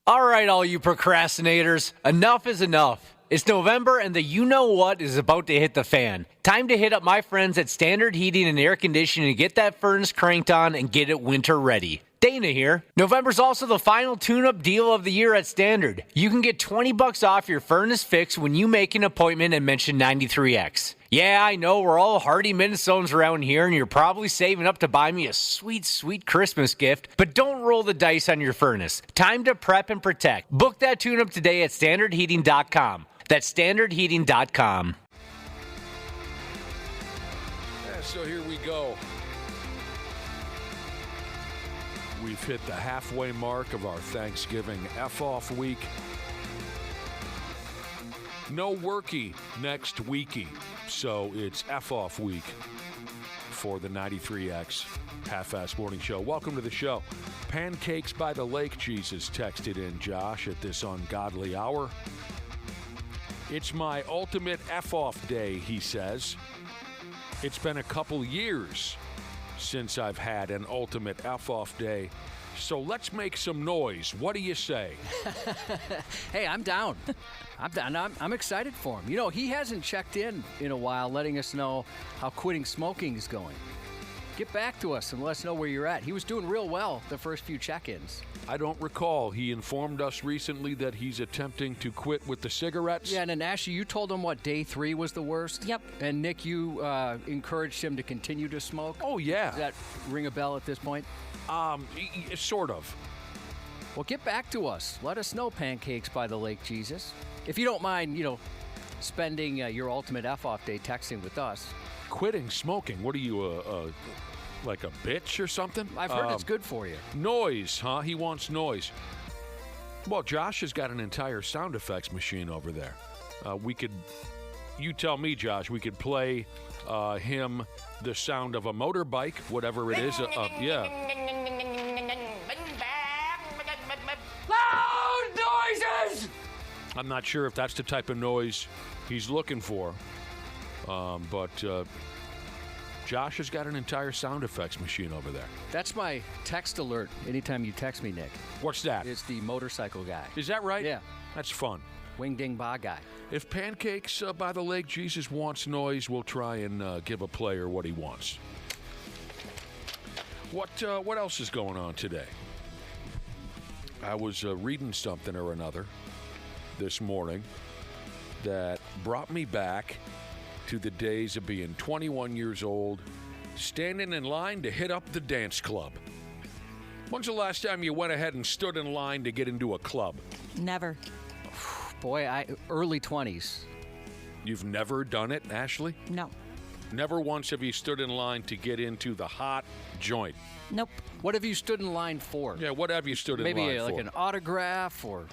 All right, all you procrastinators, enough is enough. It's November and the you-know-what is about to hit the fan. Time to hit up my friends at Standard Heating and Air Conditioning to get that furnace cranked on and get it winter ready. Dana here. November's also the final tune-up deal of the year at Standard. You can get $20 off your furnace fix when you make an appointment and mention 93X. Yeah, I know we're all hardy Minnesotans around here, and you're probably saving up to buy me a sweet, sweet Christmas gift, but don't roll the dice on your furnace. Time to prep and protect. Book that tune-up today at standardheating.com. That's standardheating.com. Yeah, so here we go. We've hit the halfway mark of our Thanksgiving F-off week. No worky next weeky, so it's F-off week for the 93X Half-Ass Morning Show. Welcome to the show. Pancakes by the Lake Jesus texted in Josh at this ungodly hour. It's my ultimate F-off day, he says. It's been a couple years since I've had an ultimate F-off day. So let's make some noise. What do you say? Hey, I'm down. I'm excited for him. You know, he hasn't checked in a while, letting us know how quitting smoking is going. Get back to us and let us know where you're at. He was doing real well the first few check-ins. I don't recall. He informed us recently that he's attempting to quit with the cigarettes. Yeah, and then Ashley, you told him what, day 3 was the worst? Yep. And Nick, you encouraged him to continue to smoke? Oh, yeah. Does that ring a bell at this point? Sort of. Well, get back to us. Let us know, Pancakes by the Lake Jesus. If you don't mind, spending your ultimate F-off day texting with us. Quitting smoking? What are you, like a bitch or something? I've heard it's good for you. Noise, huh? He wants noise. Well, Josh has got an entire sound effects machine over there. You tell me, Josh, we could play him the sound of a motorbike, whatever it is. Yeah. Loud noises! I'm not sure if that's the type of noise he's looking for, but Josh has got an entire sound effects machine over there. That's my text alert anytime you text me, Nick. What's that? It's the motorcycle guy. Is that right? Yeah. That's fun. Wing ding ba guy. If Pancakes by the Lake Jesus wants noise, we'll try and give a player what he wants. What else is going on today? I was reading something or another this morning that brought me back to the days of being 21 years old, standing in line to hit up the dance club. When's the last time you went ahead and stood in line to get into a club? Never. Boy, early 20s. You've never done it, Ashley? No. Never once have you stood in line to get into the hot joint. Nope. What have you stood in line for? Yeah, what have you stood in line Maybe for? like an autograph or...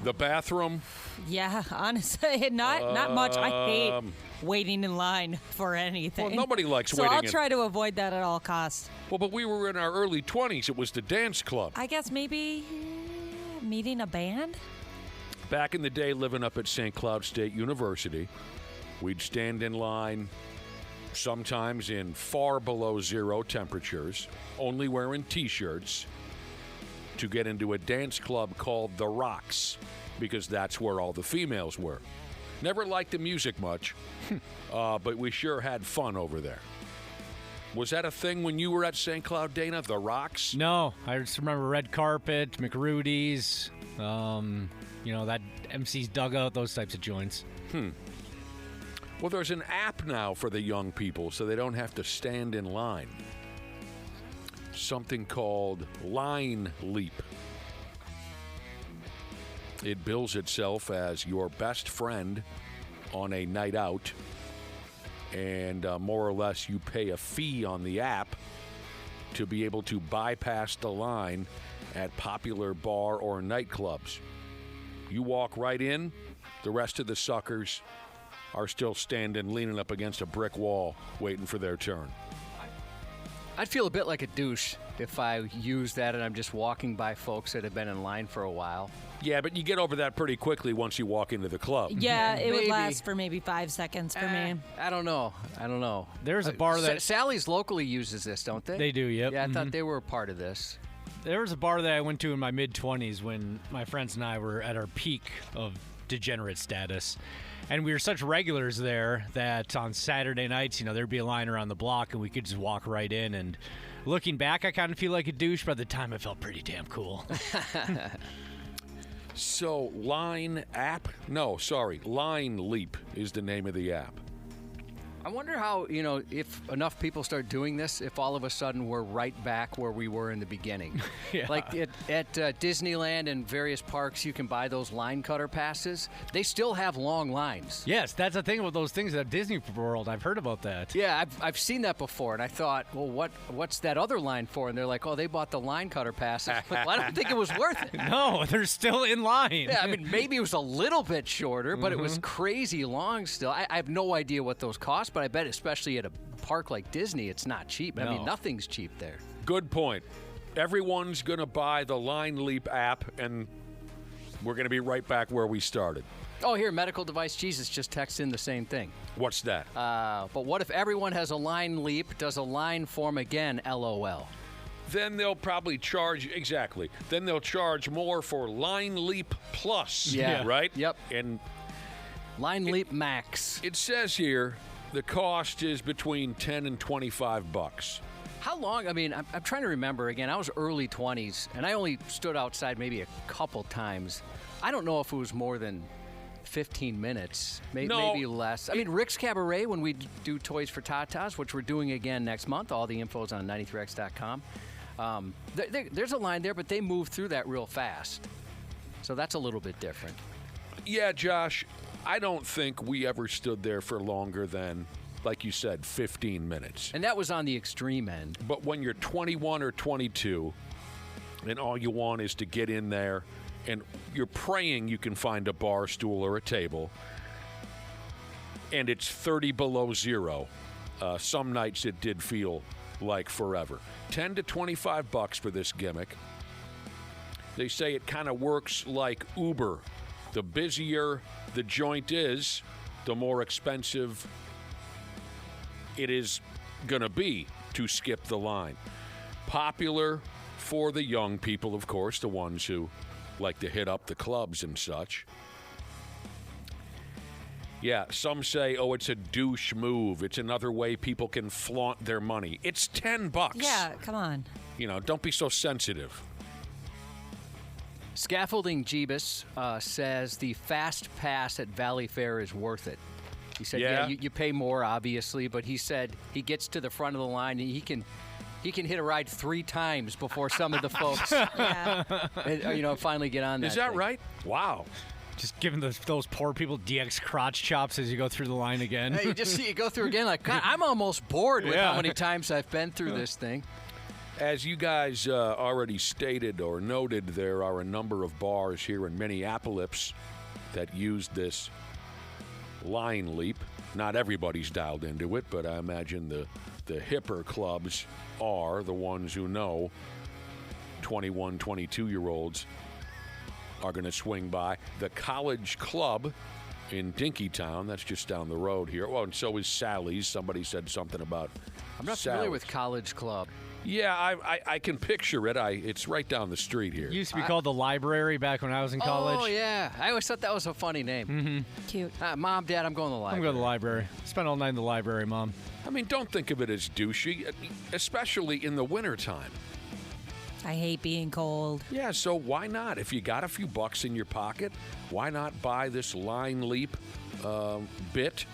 The bathroom? Yeah, honestly, not much. I hate waiting in line for anything. Well, nobody likes so waiting. I'll try to avoid that at all costs. Well, but we were in our early 20s. It was the dance club. I guess maybe meeting a band? Back in the day, living up at St. Cloud State University, we'd stand in line sometimes in far below zero temperatures, only wearing T-shirts, to get into a dance club called The Rocks, because that's where all the females were. Never liked the music much, but we sure had fun over there. Was that a thing when you were at St. Cloud, Dana, The Rocks? No, I just remember Red Carpet, McRudy's, that MC's Dugout, those types of joints. Well, there's an app now for the young people, so they don't have to stand in line. Something called Line Leap. It bills itself as your best friend on a night out, and more or less you pay a fee on the app to be able to bypass the line at popular bar or nightclubs. You walk right in, the rest of the suckers are still standing, leaning up against a brick wall, waiting for their turn. I'd feel a bit like a douche if I use that and I'm just walking by folks that have been in line for a while. Yeah, but you get over that pretty quickly once you walk into the club. Yeah, it would Maybe. last for maybe 5 seconds for me. I don't know. There's a bar that Sally's locally uses this, don't they? they do, yep. Yeah, I thought they were a part of this. There was a bar that I went to in my mid-20s when my friends and I were at our peak of degenerate status. And we were such regulars there that on Saturday nights, there'd be a line around the block and we could just walk right in. And looking back, I kind of feel like a douche, but at the time I felt pretty damn cool. So Line Leap is the name of the app. I wonder how, if enough people start doing this, if all of a sudden we're right back where we were in the beginning. Yeah. Like at Disneyland and various parks, you can buy those line cutter passes. They still have long lines. Yes, that's the thing about those things at Disney World. I've heard about that. Yeah, I've seen that before, and I thought, well, what's that other line for? And they're like, oh, they bought the line cutter passes. Well, I don't think it was worth it. No, they're still in line. Yeah, I mean, maybe it was a little bit shorter, but it was crazy long still. I have no idea what those cost, but I bet especially at a park like Disney, it's not cheap. No. I mean, nothing's cheap there. Good point. Everyone's going to buy the Line Leap app, and we're going to be right back where we started. Oh, here, Medical Device Jesus just texted in the same thing. What's that? But what if everyone has a Line Leap? Does a line form again? LOL. Then they'll probably charge, exactly. Then they'll charge more for Line Leap Plus. Yeah. Right? Yep. And Line Leap Max. it says here the cost is between $10 and $25. How long? I mean, I'm trying to remember again. I was early 20s, and I only stood outside maybe a couple times. I don't know if it was more than 15 minutes, No. maybe less. I mean, Rick's Cabaret, when we do Toys for Tatas, which we're doing again next month, all the info's on 93x.com. There's a line there, but they move through that real fast. So that's a little bit different. Yeah, Josh, I don't think we ever stood there for longer than, like you said, 15 minutes. And that was on the extreme end. But when you're 21 or 22 and all you want is to get in there and you're praying you can find a bar stool or a table and it's 30 below zero, some nights it did feel like forever. $10 to $25 for this gimmick. They say it kind of works like Uber. The busier the joint is, the more expensive it is going to be to skip the line. Popular for the young people, of course, the ones who like to hit up the clubs and such. Yeah, some say, oh, it's a douche move. It's another way people can flaunt their money. It's $10. Yeah, come on. Don't be so sensitive. Scaffolding Jeebus says the Fast Pass at Valley Fair is worth it. He said, Yeah. you pay more, obviously, but he said he gets to the front of the line and he can hit a ride 3 times before some of the folks Yeah. finally get on that. Is that thing. right? Wow. Just giving those poor people DX crotch chops as you go through the line again. Hey, you just see you go through again like, God, I'm almost bored with Yeah. how many times I've been through this thing. As you guys already stated or noted, there are a number of bars here in Minneapolis that use this Line Leap. Not everybody's dialed into it, but I imagine the hipper clubs are the ones who know 21, 22-year-olds are going to swing by. The College Club in Dinkytown, that's just down the road here. Well, and so is Sally's. Somebody said something about I'm not familiar Sally's. with College Club. Yeah, I can picture it. It's right down the street here. It used to be called the library back when I was in college. Oh, yeah. I always thought that was a funny name. Cute. Mom, Dad, I'm going to the I'm library. going to the library. Spent all night in the library, Mom. I mean, don't think of it as douchey, especially in the wintertime. I hate being cold. Yeah, so why not? If you got a few bucks in your pocket, why not buy this Line Leap bit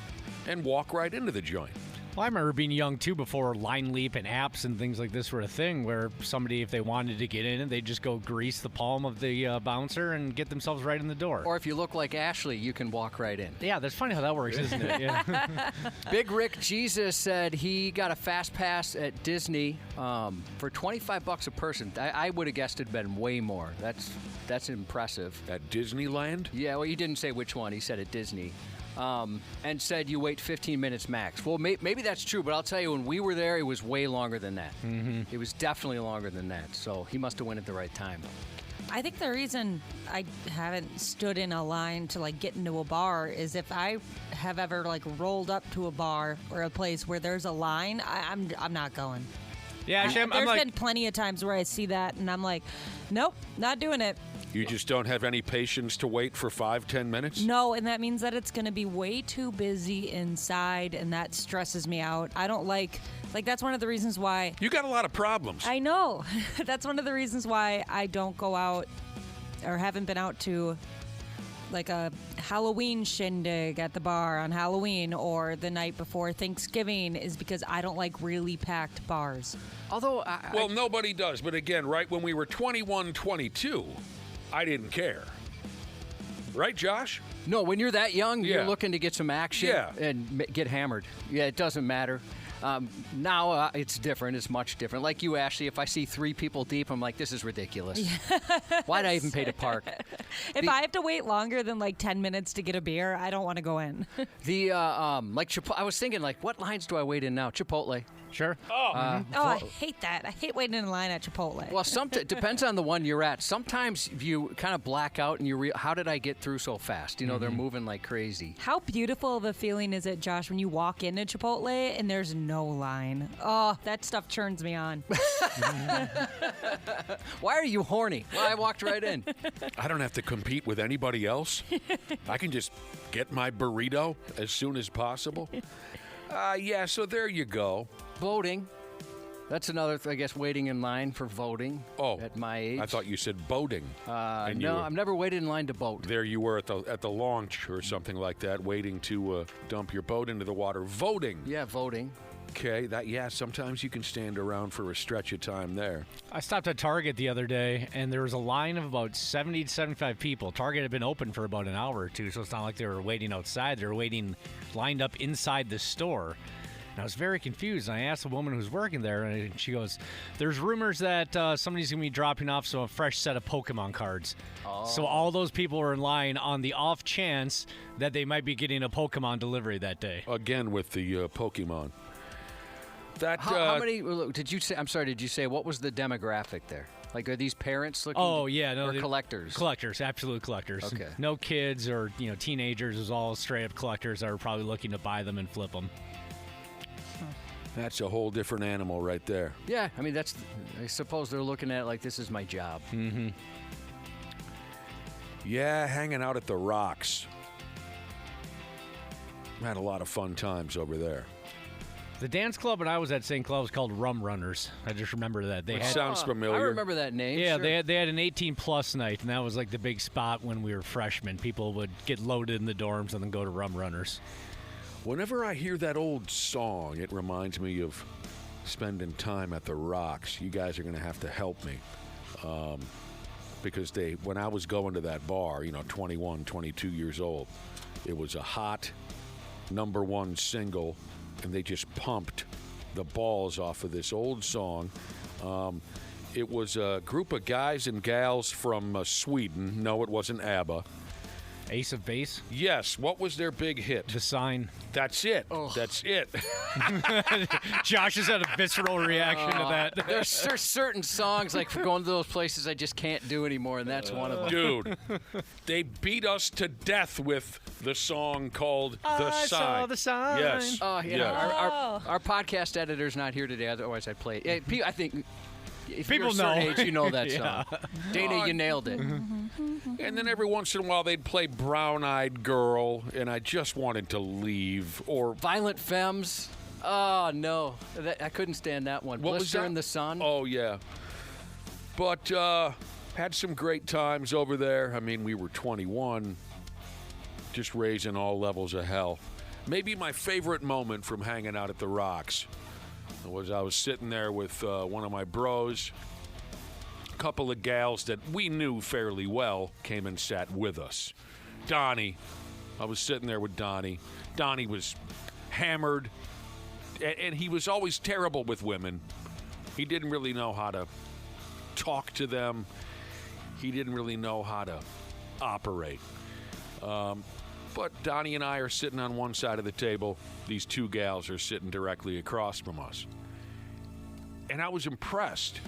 and walk right into the joint? Well, I remember being young, too, before Line Leap and apps and things like this were a thing, where somebody, if they wanted to get in, they'd just go grease the palm of the bouncer and get themselves right in the door. Or if you look like Ashley, you can walk right in. Yeah, that's funny how that works, isn't it? Yeah. Big Rick Jesus said he got a fast pass at Disney for $25 a person. I would have guessed it'd been way more. That's impressive. At Disneyland? Yeah, well, he didn't say which one. He said at Disney. And said you wait 15 minutes max. Well, maybe that's true, but I'll tell you, when we were there, it was way longer than that. Mm-hmm. It was definitely longer than that, so he must have went at the right time. I think the reason I haven't stood in a line to get into a bar is if I have ever rolled up to a bar or a place where there's a line, I'm not going. Yeah, actually, I'm There's like, been plenty of times where I see that, and I'm like, nope, not doing it. You just don't have any patience to wait for 5-10 minutes? No, and that means that it's going to be way too busy inside, and that stresses me out. I don't like that's one of the reasons why. You got a lot of problems. I know. That's one of the reasons why I don't go out or haven't been out to like a Halloween shindig at the bar on Halloween or the night before Thanksgiving is because I don't like really packed bars. Although, Well, nobody does. But again, right when we were 21, 22, I didn't care. Right, Josh? no, when you're that young, Yeah. you're looking to get some action Yeah. and get hammered. Yeah, it doesn't matter. Now it's different. It's much different. Like you, Ashley, if I see 3 people deep, I'm like, this is ridiculous. Why'd I even pay to park? If I have to wait longer than like 10 minutes to get a beer, I don't want to go in. The like I was thinking, like, what lines do I wait in now? Chipotle. sure. Oh, I hate that. I hate waiting in line at Chipotle. Well, it depends on the one you're at. Sometimes you kind of black out and how did I get through so fast? You know, they're moving like crazy. How beautiful of a feeling is it, Josh, when you walk into Chipotle and there's no line? Oh, that stuff turns me on. Why are you horny? Well, I walked right in. I don't have to compete with anybody else. I can just get my burrito as soon as possible. Yeah, so there you go. Voting. That's another, I guess, waiting in line for voting. Oh, at my age. I thought you said boating. And you No, were- I've never waited in line to vote. There you were at the launch or something like that, waiting to dump your boat into the water. Voting. Yeah, voting. Okay, sometimes you can stand around for a stretch of time there. I stopped at Target the other day, and there was a line of about 70 to 75 people. Target had been open for about an hour or two, so it's not like they were waiting outside. They were waiting lined up inside the store. And I was very confused. And I asked the woman who's working there, and she goes, there's rumors that somebody's going to be dropping off a fresh set of Pokemon cards. So all those people were in line on the off chance that they might be getting a Pokemon delivery that day. Again with the Pokemon. How many did you say? I'm sorry, did you say what was the demographic there? Like, are these parents looking? Oh, yeah. No, or collectors? Collectors, absolute collectors. Okay. No kids or teenagers. It was all straight-up collectors that were probably looking to buy them and flip them. That's a whole different animal right there. Yeah, I mean, I suppose they're looking at it like this is my job. Mm-hmm. Yeah, hanging out at the Rocks. Had a lot of fun times over there. The dance club when I was at St. Cloud was called Rum Runners. I just remember that. They Which had, sounds familiar. I remember that name. yeah, sure. they had an 18-plus night, and that was like the big spot when we were freshmen. People would get loaded in the dorms and then go to Rum Runners. Whenever I hear that old song, it reminds me of spending time at the Rocks. You guys are going to have to help me. Because when I was going to that bar, 21, 22 years old, it was a hot #1 single, and they just pumped the balls off of this old song. It was a group of guys and gals from Sweden. No, it wasn't ABBA. Ace of Base, Yes, what was their big hit? The Sign. That's it. Oh. That's it. Josh has had a visceral reaction to that. There's certain songs, like for going to those places, I just can't do anymore, and that's one of them. Dude, they beat us to death with the song called The I Sign. saw the sign. Yes. Oh, yeah. Yes. Our podcast editor's not here today, otherwise I'd play it. Yeah, I think if People you're a certain know. age, you know that Yeah. song. Dana, you nailed it. And then every once in a while they'd play Brown Eyed Girl, and I just wanted to leave. Or Violent Femmes. Oh, no. I couldn't stand that one. what was Blister that? in the Sun. Oh, yeah. But had some great times over there. I mean, we were 21, just raising all levels of hell. Maybe my favorite moment from hanging out at the Rocks was I was sitting there with one of my bros. A couple of gals that we knew fairly well came and sat with us. Donnie. I was sitting there with Donnie. Donnie was hammered, and he was always terrible with women. He didn't really know how to talk to them. He didn't really know how to operate. But Donnie and I are sitting on one side of the table. These two gals are sitting directly across from us. And I was impressed.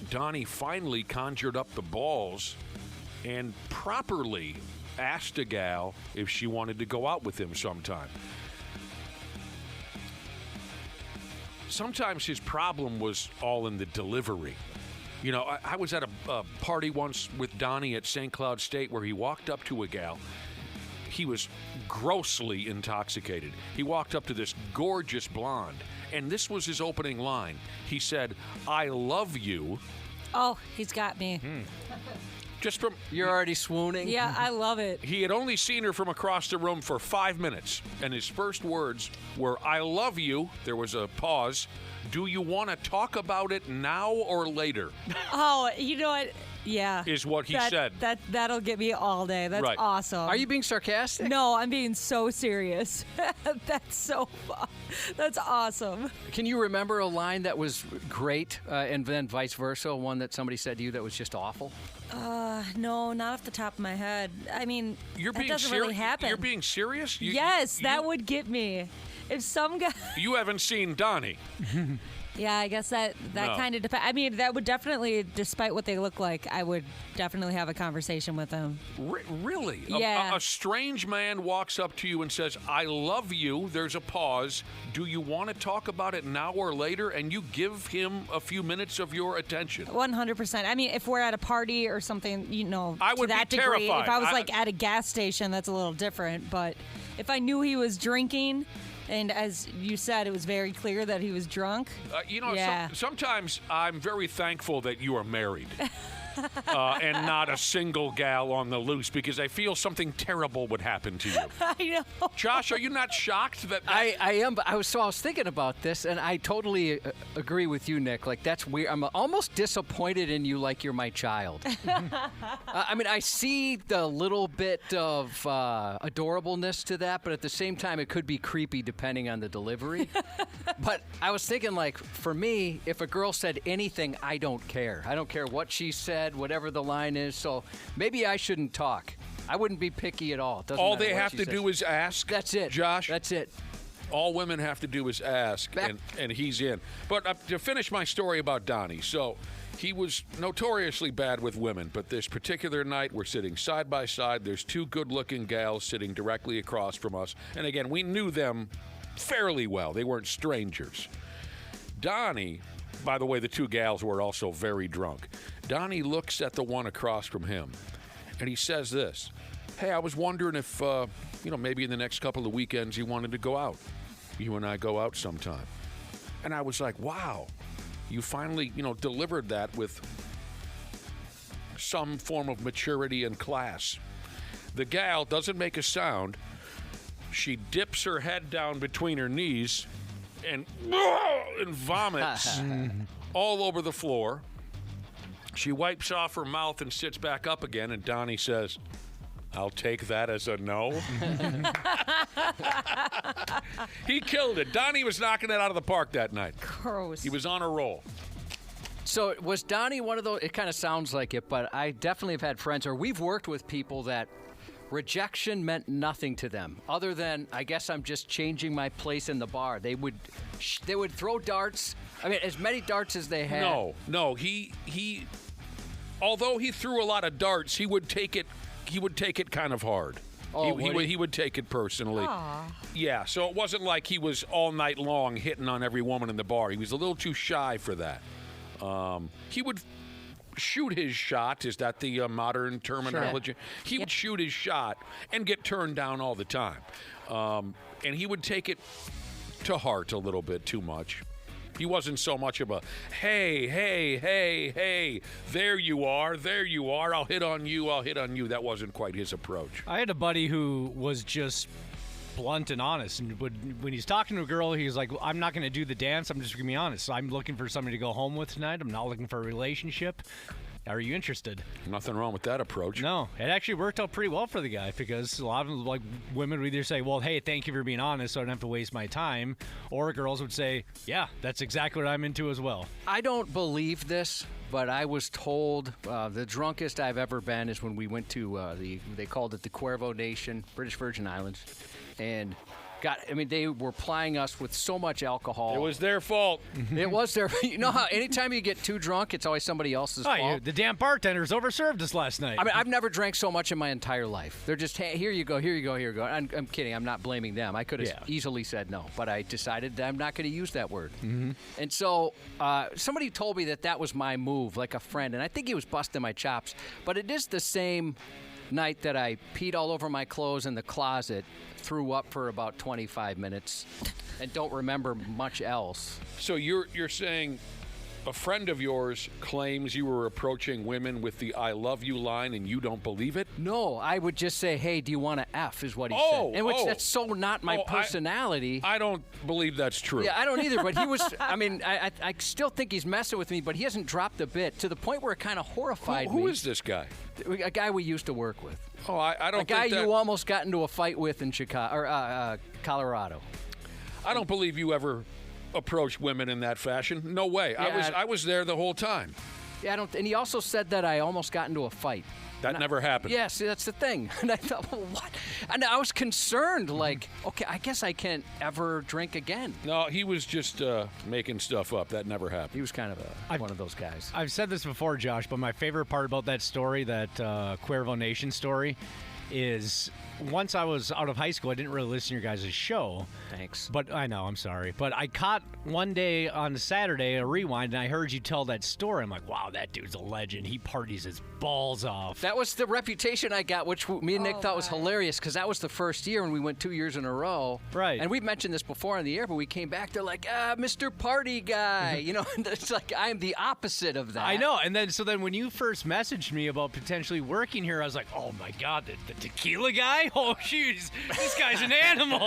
Donnie finally conjured up the balls and properly asked a gal if she wanted to go out with him sometime. sometimes his problem was all in the delivery. You know, I was at a party once with Donnie at St. Cloud State where he walked up to a gal. He was grossly intoxicated. He walked up to this gorgeous blonde, and this was his opening line. He said, "I love you." Oh, he's got me. Just from... You're already swooning? Yeah, I love it. He had only seen her from across the room for 5 minutes, and his first words were, "I love you." There was a pause. "Do you want to talk about it now or later?" Oh, you know what? Yeah. Is what he said. That'll get me all day. That's Right. awesome. Are you being sarcastic? No, I'm being so serious. That's so fun. That's awesome. Can you remember a line that was great and then vice versa, one that somebody said to you that was just awful? No, not off the top of my head. I mean, You're that being doesn't serious. really happen. You're being serious? Yes, that would get me. If some guy... You haven't seen Donnie. Yeah, I guess that No. kind of depends. I mean, that would definitely, despite what they look like, I would definitely have a conversation with them. Really? Yeah. A strange man walks up to you and says, "I love you." There's a pause. "Do you want to talk about it now or later?" And you give him a few minutes of your attention. 100%. I mean, if we're at a party or something, you know, I to would be that degree. terrified. If I was like at a gas station, that's a little different. But if I knew he was drinking, and as you said, it was very clear that he was drunk. You know, Yeah. sometimes I'm very thankful that you are married. And not a single gal on the loose, because I feel something terrible would happen to you. I know. Josh, are you not shocked that I am, but I was thinking about this, and I totally agree with you, Nick. Like, that's weird. I'm almost disappointed in you, like you're my child. I mean, I see the little bit of adorableness to that, but at the same time, it could be creepy depending on the delivery. But I was thinking, like, for me, if a girl said anything, I don't care. I don't care what she said, whatever the line is. So maybe I shouldn't talk. I wouldn't be picky at all. It doesn't all matter they what have she to says. do is ask? That's it, Josh? That's it. All women have to do is ask, Back- and he's in. But to finish my story about Donnie, so he was notoriously bad with women, but this particular night we're sitting side by side. There's two good-looking gals sitting directly across from us. And again, we knew them fairly well. They weren't strangers. Donnie, by the way, the two gals were also very drunk. Donnie looks at the one across from him, and he says this: "Hey, I was wondering if, maybe in the next couple of weekends you wanted to go out. You and I go out sometime." And I was like, wow, you finally, delivered that with some form of maturity and class. The gal doesn't make a sound. She dips her head down between her knees and vomits all over the floor. She wipes off her mouth and sits back up again, and Donnie says, "I'll take that as a no." He killed it. Donnie was knocking it out of the park that night. Gross. He was on a roll. So was Donnie one of those? It kind of sounds like it, but I definitely have had friends, or we've worked with people that rejection meant nothing to them, other than, I guess I'm just changing my place in the bar. They would throw darts. I mean, as many darts as they had. No. He although he threw a lot of darts, he would take it kind of hard. Oh, he would take it personally. Aw. Yeah, so it wasn't like he was all night long hitting on every woman in the bar. He was a little too shy for that. He would shoot his shot. Is that the modern terminology? Sure. He would shoot his shot and get turned down all the time. And he would take it to heart a little bit too much. He wasn't so much of a, hey, there you are, I'll hit on you. That wasn't quite his approach. I had a buddy who was just blunt and honest, and when he's talking to a girl, he's like, "I'm not going to do the dance. I'm just going to be honest. I'm looking for somebody to go home with tonight. I'm not looking for a relationship. Are you interested?" Nothing wrong with that approach. No, it actually worked out pretty well for the guy, because a lot of women would either say, "Well, hey, thank you for being honest, so I don't have to waste my time," or girls would say, "Yeah, that's exactly what I'm into as well." I don't believe this, but I was told the drunkest I've ever been is when we went to they called it the Cuervo Nation, British Virgin Islands, and They were plying us with so much alcohol. It was their fault. It was their. You know how anytime you get too drunk, it's always somebody else's fault. The damn bartenders overserved us last night. I mean, I've never drank so much in my entire life. They're just, hey, here you go, here you go, here you go. I'm kidding. I'm not blaming them. I could have easily said no, but I decided that I'm not going to use that word. Mm-hmm. And so somebody told me that was my move, like a friend, and I think he was busting my chops. But it is the same night that I peed all over my clothes in the closet, threw up for about 25 minutes, and don't remember much else. So you're saying a friend of yours claims you were approaching women with the "I love you" line, and you don't believe it? No, I would just say, "Hey, do you want to F?" is what he said, and that's so not my personality. I don't believe that's true. Yeah, I don't either. But he was. I mean, I still think he's messing with me, but he hasn't dropped a bit to the point where it kind of horrified me. Who is this guy? A guy we used to work with. Oh, I don't. A guy you almost got into a fight with in Chicago or Colorado. I don't believe you ever approached women in that fashion. No way. Yeah, I was there the whole time. Yeah, I don't. And he also said that I almost got into a fight. That never happened. Yes, that's the thing. And I thought, well, what? And I was concerned, like, okay, I guess I can't ever drink again. No, he was just making stuff up. That never happened. He was kind of one of those guys. I've said this before, Josh, but my favorite part about that story, that Cuervo Nation story, is once I was out of high school, I didn't really listen to your guys' show. Thanks. But I know, I'm sorry. But I caught one day on Saturday a rewind, and I heard you tell that story. I'm like, wow, that dude's a legend. He parties his balls off. That was the reputation I got, which me and Nick thought was hilarious, because that was the first year when we went 2 years in a row. Right. And we've mentioned this before on the air, but we came back, they're like, Mr. Party Guy. You know, it's like I'm the opposite of that. I know. And then when you first messaged me about potentially working here, I was like, oh my God, the tequila guy? Oh, jeez, this guy's an animal.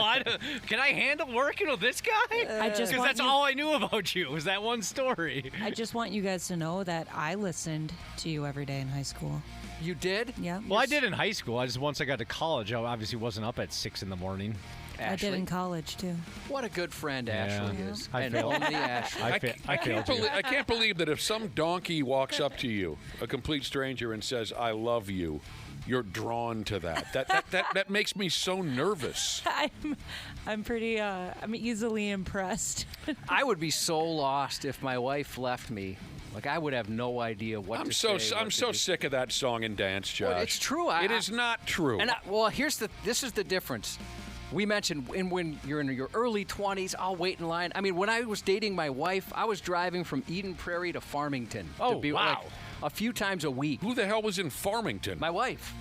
Can I handle working with this guy? Because that's all I knew about you was that one story. I just want you guys to know that I listened to you every day in high school. You did? Yeah. Well, I did in high school. Once I got to college, I obviously wasn't up at 6 in the morning. Ashley. I did in college, too. What a good friend Ashley is. I and failed. only Ashley. I can't believe that if some donkey walks up to you, a complete stranger, and says, "I love you," you're drawn to that. That makes me so nervous. I'm pretty. I'm easily impressed. I would be so lost if my wife left me. Like, I would have no idea what to say. I'm so sick of that song and dance, Josh. Well, it's true. It is not true. And this is the difference. We mentioned when you're in your early 20s, I'll wait in line. I mean, when I was dating my wife, I was driving from Eden Prairie to Farmington. Oh, to wow. Like, a few times a week. Who the hell was in Farmington? My wife.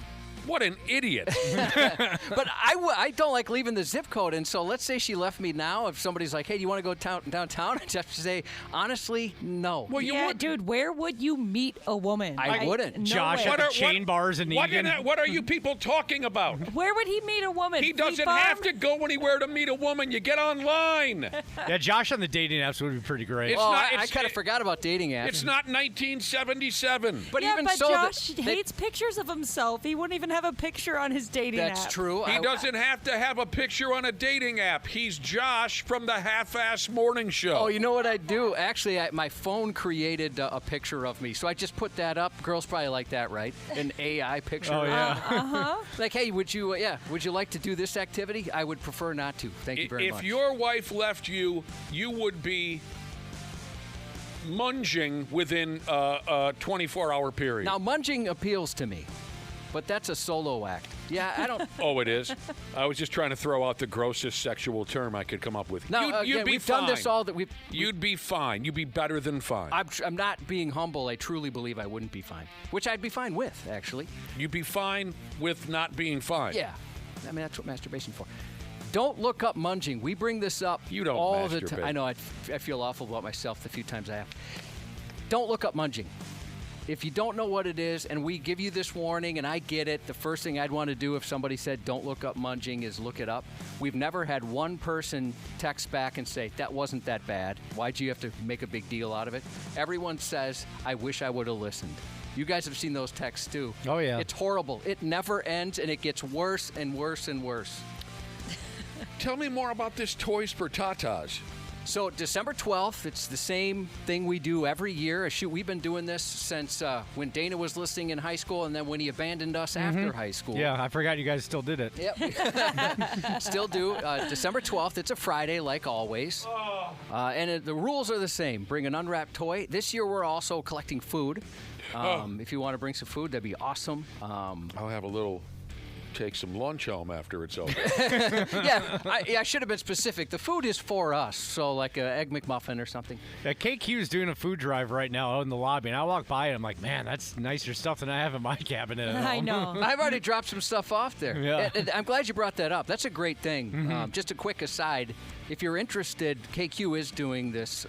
What an idiot. But I don't like leaving the zip code, and so let's say she left me now. If somebody's like, hey, do you want to go downtown? I have to say, honestly, no. Well, dude, where would you meet a woman? I wouldn't. No Josh way. at the chain bars in Egan. What are you people talking about? Where would he meet a woman? He doesn't have to go anywhere to meet a woman. You get online. Yeah, Josh on the dating apps would be pretty great. I kind of forgot about dating apps. It's not 1977. But even but so, Josh hates pictures of himself. He wouldn't even have a picture on his dating app. That's true. He doesn't have to have a picture on a dating app. He's Josh from the Half-Ass Morning Show. Oh, you know what I do? Actually, my phone created a picture of me, so I just put that up. Girls probably like that, right? An AI picture. Oh, yeah. Like, hey, would you like to do this activity? I would prefer not to. Thank you very much. If your wife left you, you would be munging within a 24-hour period. Now, munging appeals to me, but that's a solo act. Yeah, I don't. Oh, it is? I was just trying to throw out the grossest sexual term I could come up with. No, you'd be we've fine. done this all that You'd be fine. You'd be better than fine. I'm not being humble. I truly believe I wouldn't be fine, which I'd be fine with, actually. You'd be fine with not being fine. Yeah. I mean, that's what masturbation's for. Don't look up munging. We bring this up You don't all the masturbate. time. I know. I feel awful about myself the few times I have. Don't look up munging. If you don't know what it is, and we give you this warning, and I get it, the first thing I'd want to do if somebody said don't look up munging is look it up. We've never had one person text back and say, that wasn't that bad. Why'd you have to make a big deal out of it? Everyone says, I wish I would have listened. You guys have seen those texts too. Oh, yeah. It's horrible. It never ends, and it gets worse and worse and worse. Tell me more about this Toys for Tatas. So December 12th, it's the same thing we do every year. Shoot, we've been doing this since when Dana was listening in high school, and then when he abandoned us after high school. Yeah, I forgot you guys still did it. Yep. Still do. December 12th, it's a Friday, like always. And the rules are the same. Bring an unwrapped toy. This year, we're also collecting food. If you want to bring some food, that'd be awesome. I'll have a little. Take some lunch home after it's over. I should have been specific. The food is for us, so like an Egg McMuffin or something. Yeah, KQ is doing a food drive right now out in the lobby, and I walk by and I'm like, man, that's nicer stuff than I have in my cabinet at I home. know. I've already dropped some stuff off there. Yeah. And I'm glad you brought that up. That's a great thing. Just a quick aside. If you're interested, KQ is doing this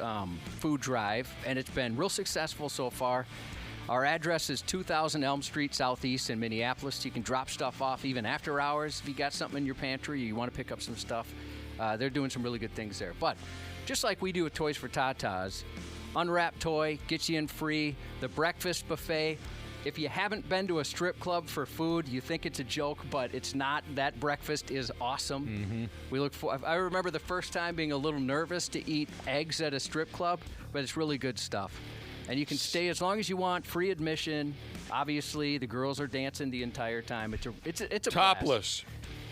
food drive, and it's been real successful so far. Our address is 2000 Elm Street Southeast in Minneapolis. You can drop stuff off even after hours if you got something in your pantry or you want to pick up some stuff. They're doing some really good things there. But just like we do with Toys for Tatas, unwrapped toy gets you in free. The breakfast buffet. If you haven't been to a strip club for food, you think it's a joke, but it's not. That breakfast is awesome. I remember the first time being a little nervous to eat eggs at a strip club, but it's really good stuff. And you can stay as long as you want, free admission. Obviously, the girls are dancing the entire time. It's a Topless. blast.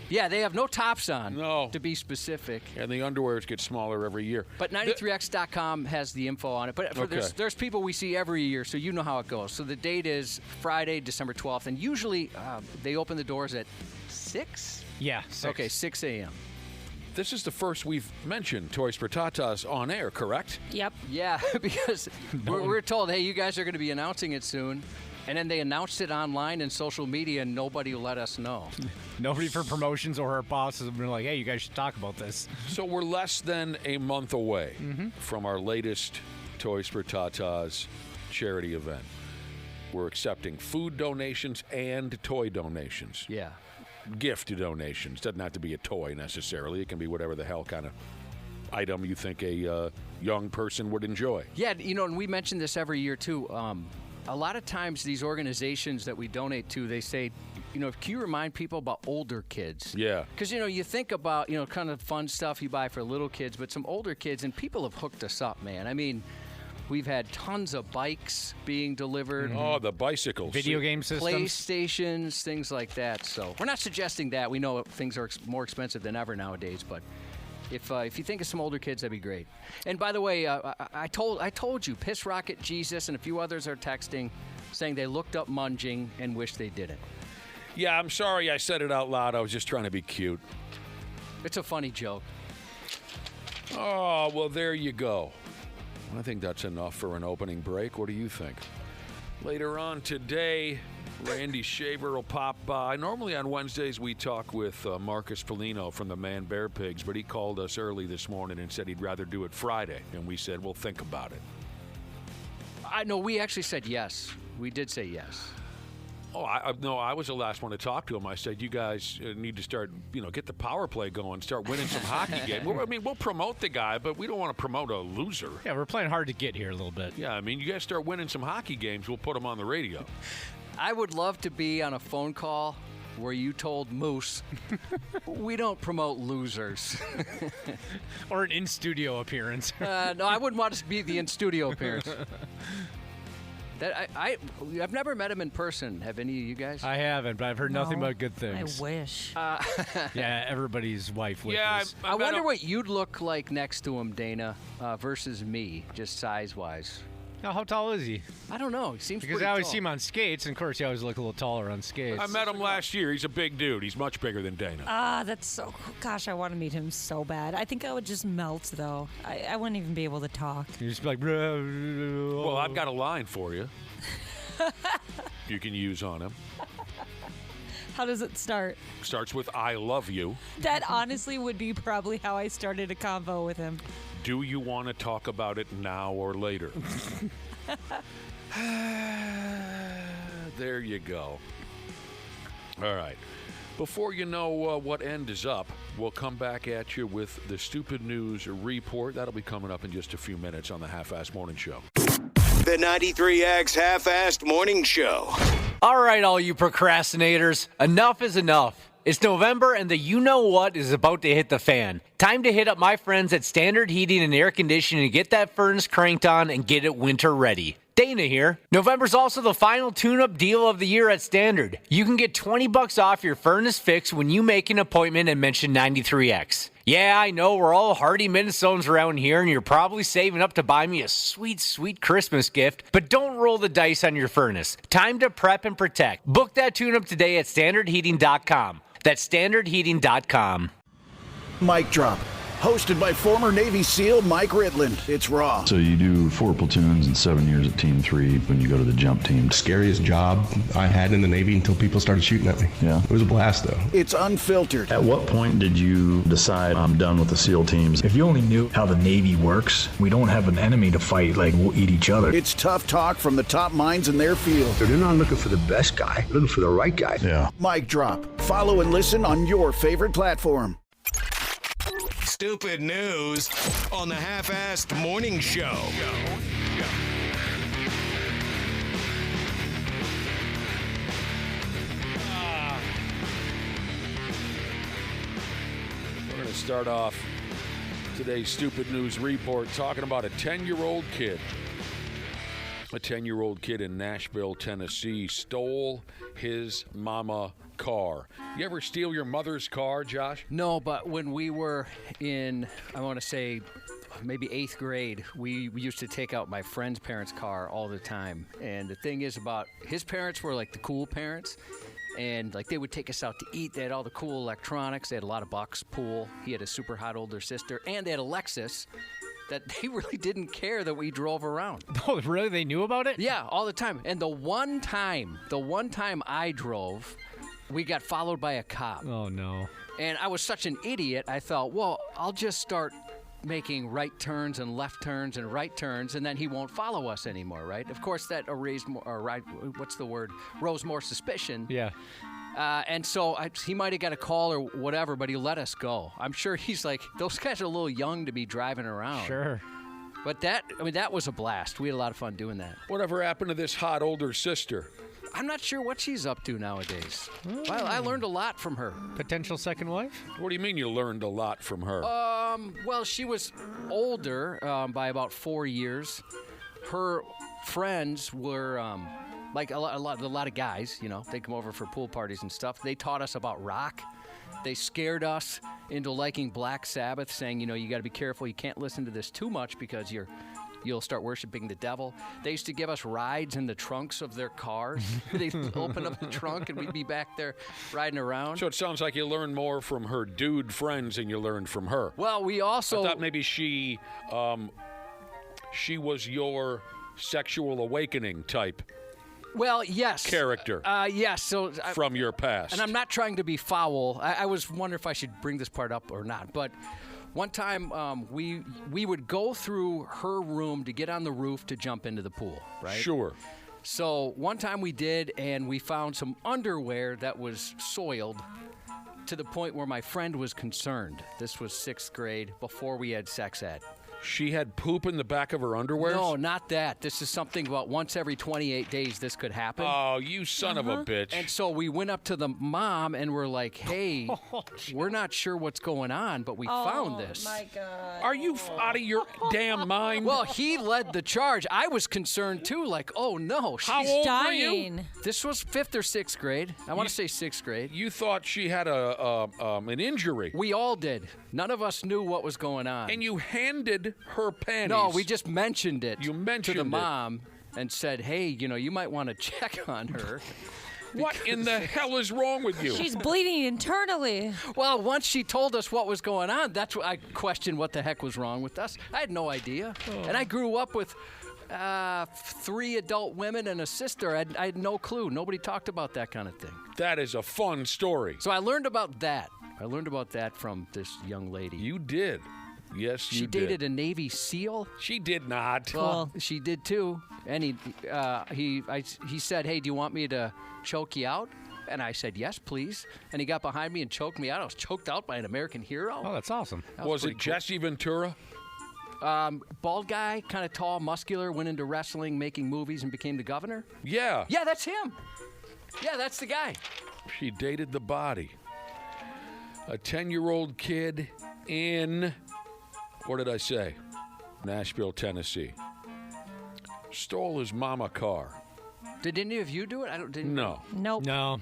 Yeah, they have no tops on, No. to be specific. And the underwears get smaller every year. But 93x.com has the info on it. But Okay. there's people we see every year, so you know how it goes. So the date is Friday, December 12th. And usually they open the doors at 6? Yeah, 6. Okay, 6 a.m. This is the first we've mentioned Toys for Tatas on air, correct? Yep. Yeah, because we're told, hey, you guys are going to be announcing it soon. And then they announced it online and social media, and nobody let us know. Nobody for promotions or our bosses have been like, hey, you guys should talk about this. So we're less than a month away from our latest Toys for Tatas charity event. We're accepting food donations and toy donations. Yeah. Gift donations. Doesn't have to be a toy necessarily. It can be whatever the hell kind of item you think a young person would enjoy. Yeah, and we mention this every year, too. A lot of times these organizations that we donate to, they say, can you remind people about older kids? Yeah. Because, you think about, kind of fun stuff you buy for little kids, but some older kids, and people have hooked us up, man. I mean, we've had tons of bikes being delivered. Oh, the bicycles. Video game systems. PlayStations, things like that. So we're not suggesting that. We know things are more expensive than ever nowadays, but if you think of some older kids, that'd be great. And by the way, I told you, Piss Rocket Jesus and a few others are texting saying they looked up munging and wish they didn't. Yeah, I'm sorry I said it out loud. I was just trying to be cute. It's a funny joke. Oh, well, there you go. I think that's enough for an opening break. What do you think? Later on today, Randy Shaver will pop by. Normally on Wednesdays we talk with Marcus Polino from the Man Bear Pigs, but he called us early this morning and said he'd rather do it Friday. And we said, well, think about it. I know we actually said yes. We did say yes. Oh, I was the last one to talk to him. I said, you guys need to start, get the power play going, start winning some hockey games. We'll promote the guy, but we don't want to promote a loser. Yeah, we're playing hard to get here a little bit. Yeah, you guys start winning some hockey games, we'll put them on the radio. I would love to be on a phone call where you told Moose, we don't promote losers. Or an in-studio appearance. No, I wouldn't want to be the in-studio appearance. I've never met him in person. Have any of you guys? I haven't, but I've heard nothing No, but good things. I wish. Yeah, everybody's wife wishes. Yeah, I wonder what you'd look like next to him, Dana, versus me, just size-wise. Now, how tall is he? I don't know. He seems Because pretty I always tall. see him on skates, and of course, he always look a little taller on skates. I met him last year. He's a big dude. He's much bigger than Dana. That's so cool. Gosh, I want to meet him so bad. I think I would just melt, though. I wouldn't even be able to talk. You just be like, well, Well, I've got a line for you. You can use on him. How does it start? Starts with I love you. That honestly would be probably how I started a convo with him. Do you want to talk about it now or later? There you go. All right. Before you know what end is up, we'll come back at you with the Stupid News Report. That'll be coming up in just a few minutes on the Half-Assed Morning Show. The 93X Half-Assed Morning Show. All right, all you procrastinators, enough is enough. It's November and the you-know-what is about to hit the fan. Time to hit up my friends at Standard Heating and Air Conditioning to get that furnace cranked on and get it winter ready. Dana here. November's also the final tune-up deal of the year at Standard. You can get $20 off your furnace fix when you make an appointment and mention 93X. Yeah, I know we're all hardy Minnesotans around here, and you're probably saving up to buy me a sweet, sweet Christmas gift, but don't roll the dice on your furnace. Time to prep and protect. Book that tune-up today at standardheating.com. That's standardheating.com. Mic Drop, hosted by former Navy SEAL Mike Ritland. It's Raw. So you do 4 platoons and 7 years at Team 3 when you go to the jump team. Scariest job I had in the Navy until people started shooting at me. Yeah. It was a blast, though. It's unfiltered. At what point did you decide I'm done with the SEAL teams? If you only knew how the Navy works, we don't have an enemy to fight, like we'll eat each other. It's tough talk from the top minds in their field. They're not looking for the best guy, they're looking for the right guy. Yeah. Mic Drop. Follow and listen on your favorite platform. Stupid news on the Half-Assed Morning Show. We're going to start off today's Stupid News Report talking about a 10-year-old kid. A 10-year-old kid in Nashville, Tennessee, stole his mama car. You ever steal your mother's car, Josh? No, but when we were in, I want to say, maybe 8th grade, we used to take out my friend's parents' car all the time. And the thing is about his parents were like the cool parents. And like they would take us out to eat. They had all the cool electronics. They had a lot of bucks, pool. He had a super hot older sister. And they had a Lexus that they really didn't care that we drove around. Oh, really? They knew about it? Yeah, all the time. And the one time I drove, we got followed by a cop. Oh, no. And I was such an idiot, I thought, well, I'll just start making right turns and left turns and right turns, and then he won't follow us anymore, right? Of course, that rose more suspicion. Yeah. And so he might have got a call or whatever, but he let us go. I'm sure he's like, those guys are a little young to be driving around. Sure. But that was a blast. We had a lot of fun doing that. Whatever happened to this hot older sister? I'm not sure what she's up to nowadays. Well, I learned a lot from her. Potential second wife? What do you mean you learned a lot from her? Well, she was older by about 4 years. Her friends were like a lot of guys. You know, they come over for pool parties and stuff. They taught us about rock. They scared us into liking Black Sabbath, saying, you know, you got to be careful. You can't listen to this too much because you'll start worshiping the devil. They used to give us rides in the trunks of their cars. They'd open up the trunk and we'd be back there riding around. So it sounds like you learned more from her dude friends than you learned from her. Well, we also... I thought maybe she was your sexual awakening type. Well, yes. Character. Yes. So from your past. And I'm not trying to be foul. I was wondering if I should bring this part up or not. But one time we would go through her room to get on the roof to jump into the pool, right? Sure. So one time we did, and we found some underwear that was soiled to the point where my friend was concerned. This was 6th grade, before we had sex ed. She had poop in the back of her underwear? No, not that. This is something about once every 28 days this could happen. Oh, you son of a bitch. And so we went up to the mom and we're like, hey, we're not sure what's going on, but we found this. Oh, my God. Are you out of your damn mind? Well, he led the charge. I was concerned, too, like, oh, no. How old were you? This was 5th or 6th grade. I want to say 6th grade. You thought she had an injury. We all did. None of us knew what was going on. And you handed her panties. No, we just mentioned it. You mentioned to the mom and said, hey, you know, you might want to check on her. What in the hell is wrong with you? She's bleeding internally. Well, once she told us what was going on, that's what I questioned what the heck was wrong with us. I had no idea. And I grew up with 3 adult women and a sister. I had no clue. Nobody talked about that kind of thing. That is a fun story. So I learned about that. I learned about that from this young lady. You did. Yes, you did. She dated a Navy SEAL. She did not. Well, she did too. And he said, "Hey, do you want me to choke you out?" And I said, "Yes, please." And he got behind me and choked me out. I was choked out by an American hero. Oh, that's awesome. Was it cool. Jesse Ventura? Bald guy, kind of tall, muscular, went into wrestling, making movies, and became the governor? Yeah. Yeah, that's him. Yeah, that's the guy. She dated the body. A 10-year-old kid in, what did I say? Nashville, Tennessee. Stole his mama car. Did any of you do it? No. Nope. No.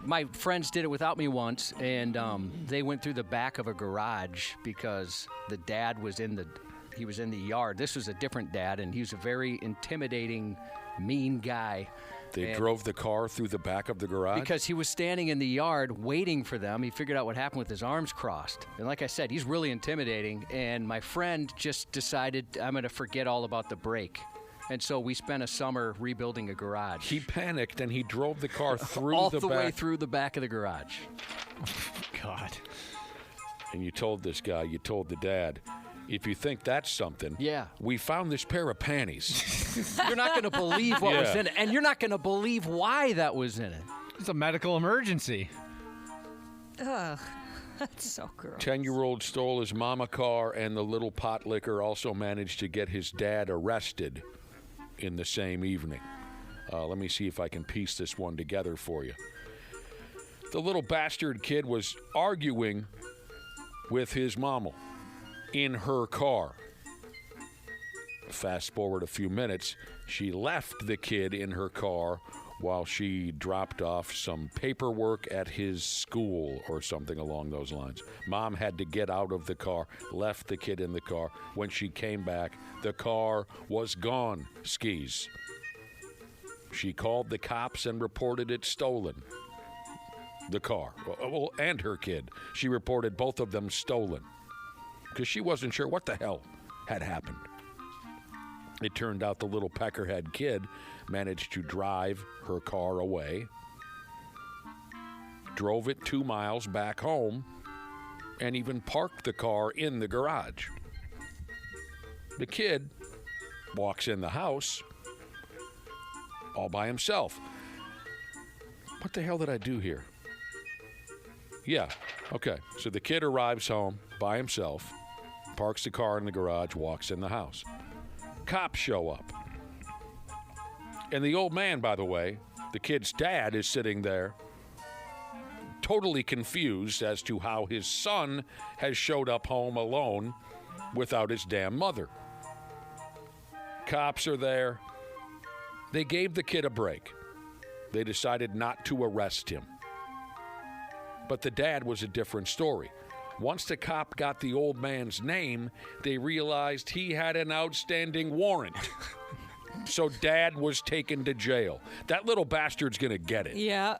My friends did it without me once, and they went through the back of a garage because the dad was in the yard. This was a different dad, and he was a very intimidating, mean guy. They drove the car through the back of the garage? Because he was standing in the yard waiting for them. He figured out what happened with his arms crossed. And like I said, he's really intimidating. And my friend just decided, I'm going to forget all about the break. And so we spent a summer rebuilding a garage. He panicked and he drove the car through all the the back. way through the back of the garage. God. And you told this guy, you told the dad, if you think that's something, yeah, we found this pair of panties. You're not going to believe what was in it, and you're not going to believe why that was in it. It's a medical emergency. Ugh, that's so gross. 10-year-old stole his mama car, and the little pot licker also managed to get his dad arrested in the same evening. Let me see if I can piece this one together for you. The little bastard kid was arguing with his mama in her car. Fast forward a few minutes, she left the kid in her car while she dropped off some paperwork at his school or something along those lines. Mom had to get out of the car, left the kid in the car. When she came back, the car was gone, skis. She called the cops and reported it stolen. The car, well, and her kid. She reported both of them stolen because she wasn't sure what the hell had happened. It turned out the little peckerhead kid managed to drive her car away, drove it 2 miles back home, and even parked the car in the garage. The kid walks in the house all by himself. What the hell did I do here? Yeah, okay. So the kid arrives home by himself, parks the car in the garage, walks in the house. Cops show up. And the old man, by the way, the kid's dad, is sitting there totally confused as to how his son has showed up home alone without his damn mother. Cops are there. They gave the kid a break. They decided not to arrest him. But the dad was a different story. Once the cop got the old man's name, they realized he had an outstanding warrant. So dad was taken to jail. That little bastard's going to get it. Yeah.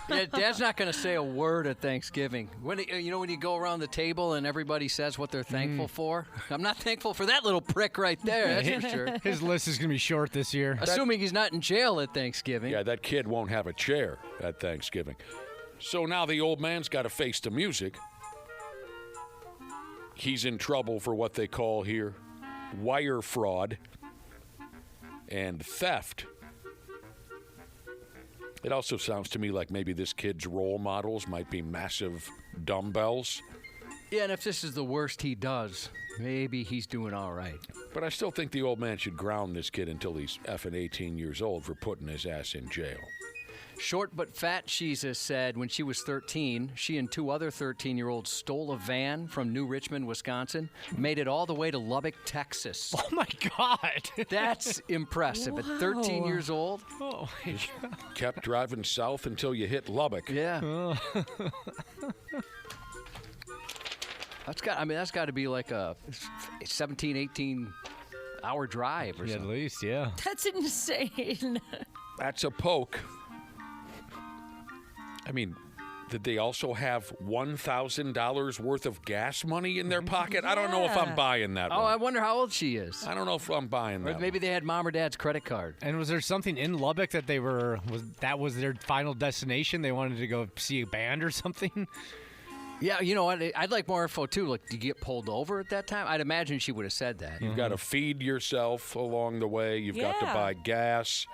Yeah, Dad's not going to say a word at Thanksgiving. When you go around the table and everybody says what they're thankful for? I'm not thankful for that little prick right there, that's for sure. His list is going to be short this year. Assuming he's not in jail at Thanksgiving. Yeah, that kid won't have a chair at Thanksgiving. So now the old man's got to face the music. He's in trouble for what they call here wire fraud and theft. It also sounds to me like maybe this kid's role models might be massive dumbbells. Yeah, and if this is the worst he does, maybe he's doing all right. But I still think the old man should ground this kid until he's effing 18 years old for putting his ass in jail. Short but fat Jesus said when she was 13, she and 2 other 13-year-olds stole a van from New Richmond, Wisconsin, made it all the way to Lubbock, Texas. Oh, my God. That's impressive. Wow. At 13 years old. Oh, my God. Kept driving south until you hit Lubbock. Yeah. That's got to be like a 17, 18-hour drive or something. At least, yeah. That's insane. That's a poke. I mean, did they also have $1,000 worth of gas money in their pocket? I don't know if I'm buying that one. I wonder how old she is. I don't know if I'm buying that Or maybe they had mom or dad's credit card. And was there something in Lubbock that that was their final destination? They wanted to go see a band or something? Yeah, you know what? I'd like more info, too. Like, did you get pulled over at that time? I'd imagine she would have said that. You've got to feed yourself along the way. You've got to buy gas.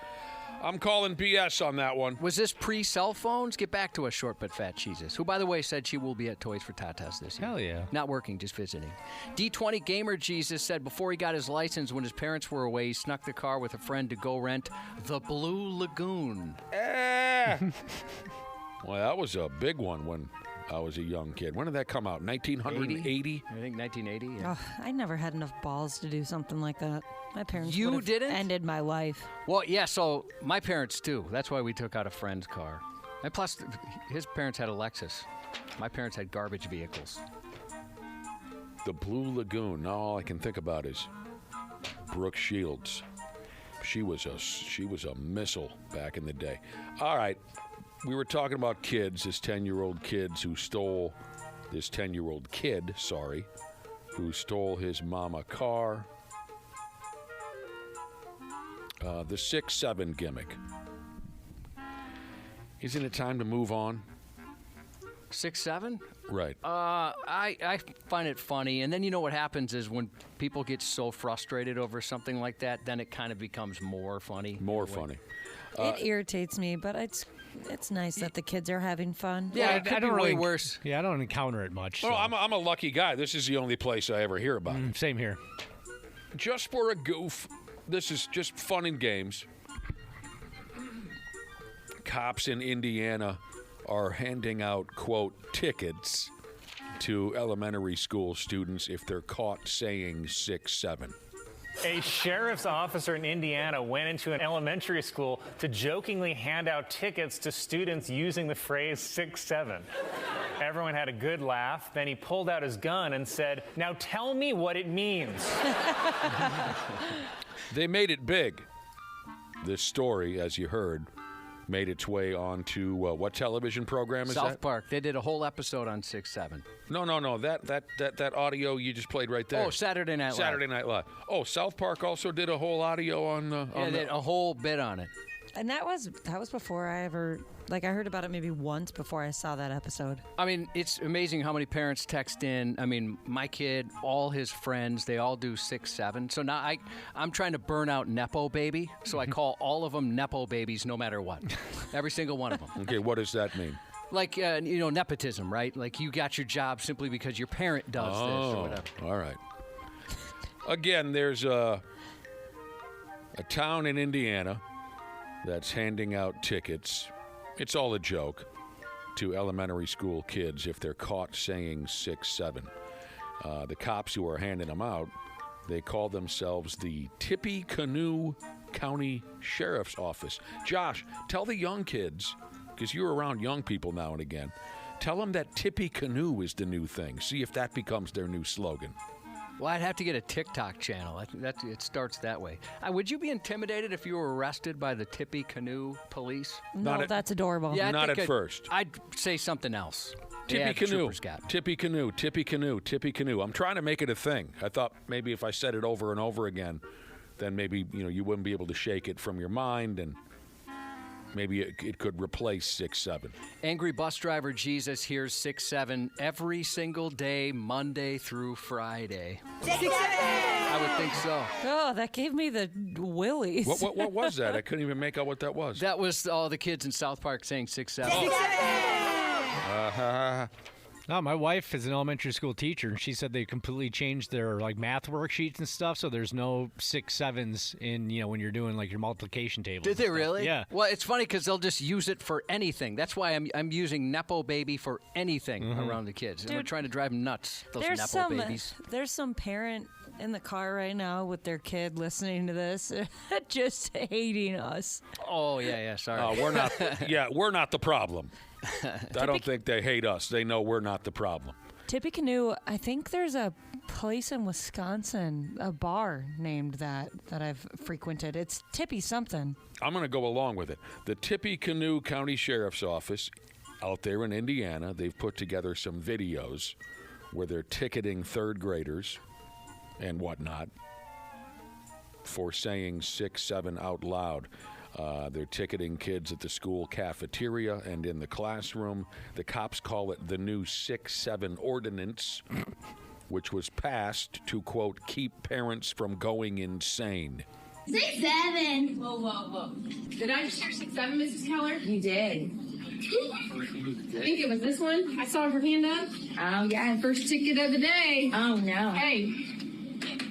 I'm calling BS on that one. Was this pre-cell phones? Get back to us, Short But Fat Jesus, who, by the way, said she will be at Toys for Tatas this year. Hell yeah. Not working, just visiting. D20 Gamer Jesus said before he got his license, when his parents were away, he snuck the car with a friend to go rent the Blue Lagoon. Well, that was a big one when I was a young kid. When did that come out? 1980? I think 1980. Yeah. Oh, I never had enough balls to do something like that. My parents You would've didn't? ended my life. Well, yeah, so my parents, too. That's why we took out a friend's car. And plus, his parents had a Lexus. My parents had garbage vehicles. The Blue Lagoon. Now all I can think about is Brooke Shields. She was a missile back in the day. All right. We were talking about kids, this 10-year-old kid who stole his mama car. The 6-7 gimmick. Isn't it time to move on? 6-7? Right. I find it funny, and then you know what happens is when people get so frustrated over something like that, then it kind of becomes more funny. More funny. It irritates me, but it's nice that the kids are having fun. Yeah, it could be way worse. Yeah, I don't encounter it much. Well, I'm a lucky guy. This is the only place I ever hear about it. Same here. Just for a goof, this is just fun and games. Cops in Indiana are handing out, quote, tickets to elementary school students if they're caught saying 6-7. A sheriff's officer in Indiana went into an elementary school to jokingly hand out tickets to students using the phrase 6-7. Everyone had a good laugh. Then he pulled out his gun and said, "Now tell me what it means." They made it big. This story, as you heard, made its way onto what television program is that? South Park. They did a whole episode on 6-7. No. That audio you just played right there. Oh, Saturday Night Live. Saturday Night Live. Oh, South Park also did a whole audio on. They did a whole bit on it. And that was before I ever, I heard about it maybe once before I saw that episode. I mean, it's amazing how many parents text in. I mean, my kid, all his friends, they all do 6-7. So now I'm trying to burn out Nepo Baby. So I call all of them Nepo Babies no matter what. Every single one of them. Okay, what does that mean? Like, nepotism, right? Like you got your job simply because your parent does this or whatever. All right. Again, there's a town in Indiana that's handing out tickets. It's all a joke to elementary school kids if they're caught saying 6-7. The cops who are handing them out, they call themselves the Tippecanoe County Sheriff's Office. Josh, tell the young kids, because you're around young people now and again, tell them that Tippecanoe is the new thing. See if that becomes their new slogan. Well, I'd have to get a TikTok channel. It starts that way. Would you be intimidated if you were arrested by the Tippecanoe police? No, that's adorable. Yeah, not at first. I'd say something else. Tippecanoe. Tippecanoe. I'm trying to make it a thing. I thought maybe if I said it over and over again, then maybe you wouldn't be able to shake it from your mind, and maybe it could replace 6-7. Angry bus driver Jesus hears 6-7 every single day, Monday through Friday. 6-7! I would think so. Oh, that gave me the willies. What was that? I couldn't even make out what that was. That was all the kids in South Park saying 6-7. 6-7! No, my wife is an elementary school teacher, and she said they completely changed their math worksheets and stuff, so there's no 6-7s in when you're doing your multiplication tables. Did they really? Yeah. Well, it's funny because they'll just use it for anything. That's why I'm using Nepo Baby for anything around the kids. And we're trying to drive them nuts. Those Nepo babies. There's some parent in the car right now with their kid listening to this, just hating us. Oh yeah. Sorry. We're not. Yeah, we're not the problem. I don't think they hate us. They know we're not the problem. Tippecanoe, I think there's a place in Wisconsin, a bar named that I've frequented. It's Tippy something. I'm going to go along with it. The Tippecanoe County Sheriff's Office out there in Indiana, they've put together some videos where they're ticketing third graders and whatnot for saying 6-7 out loud. They're ticketing kids at the school cafeteria and in the classroom. The cops call it the new 6-7 ordinance, which was passed to, quote, keep parents from going insane. 6-7. Whoa. Did I just hear 6-7, Mrs. Keller? You did. I think it was this one. I saw her hand up. Oh, yeah. First ticket of the day. Oh, no. Hey.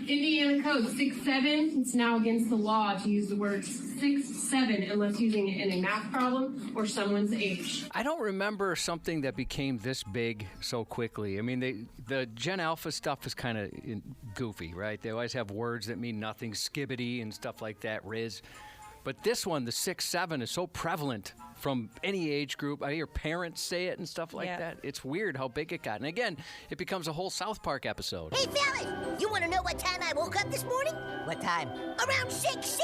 Indiana Code 6-7. It's now against the law to use the word 6-7 unless using it in a math problem or someone's age. I don't remember something that became this big so quickly. I mean, the Gen Alpha stuff is kind of goofy, right? They always have words that mean nothing, skibbity and stuff like that, Riz. But this one, the 6-7, is so prevalent from any age group. I hear parents say it and stuff like that. It's weird how big it got. And again, it becomes a whole South Park episode. Hey, fellas, you want to know what time I woke up this morning? What time? Around 6-7.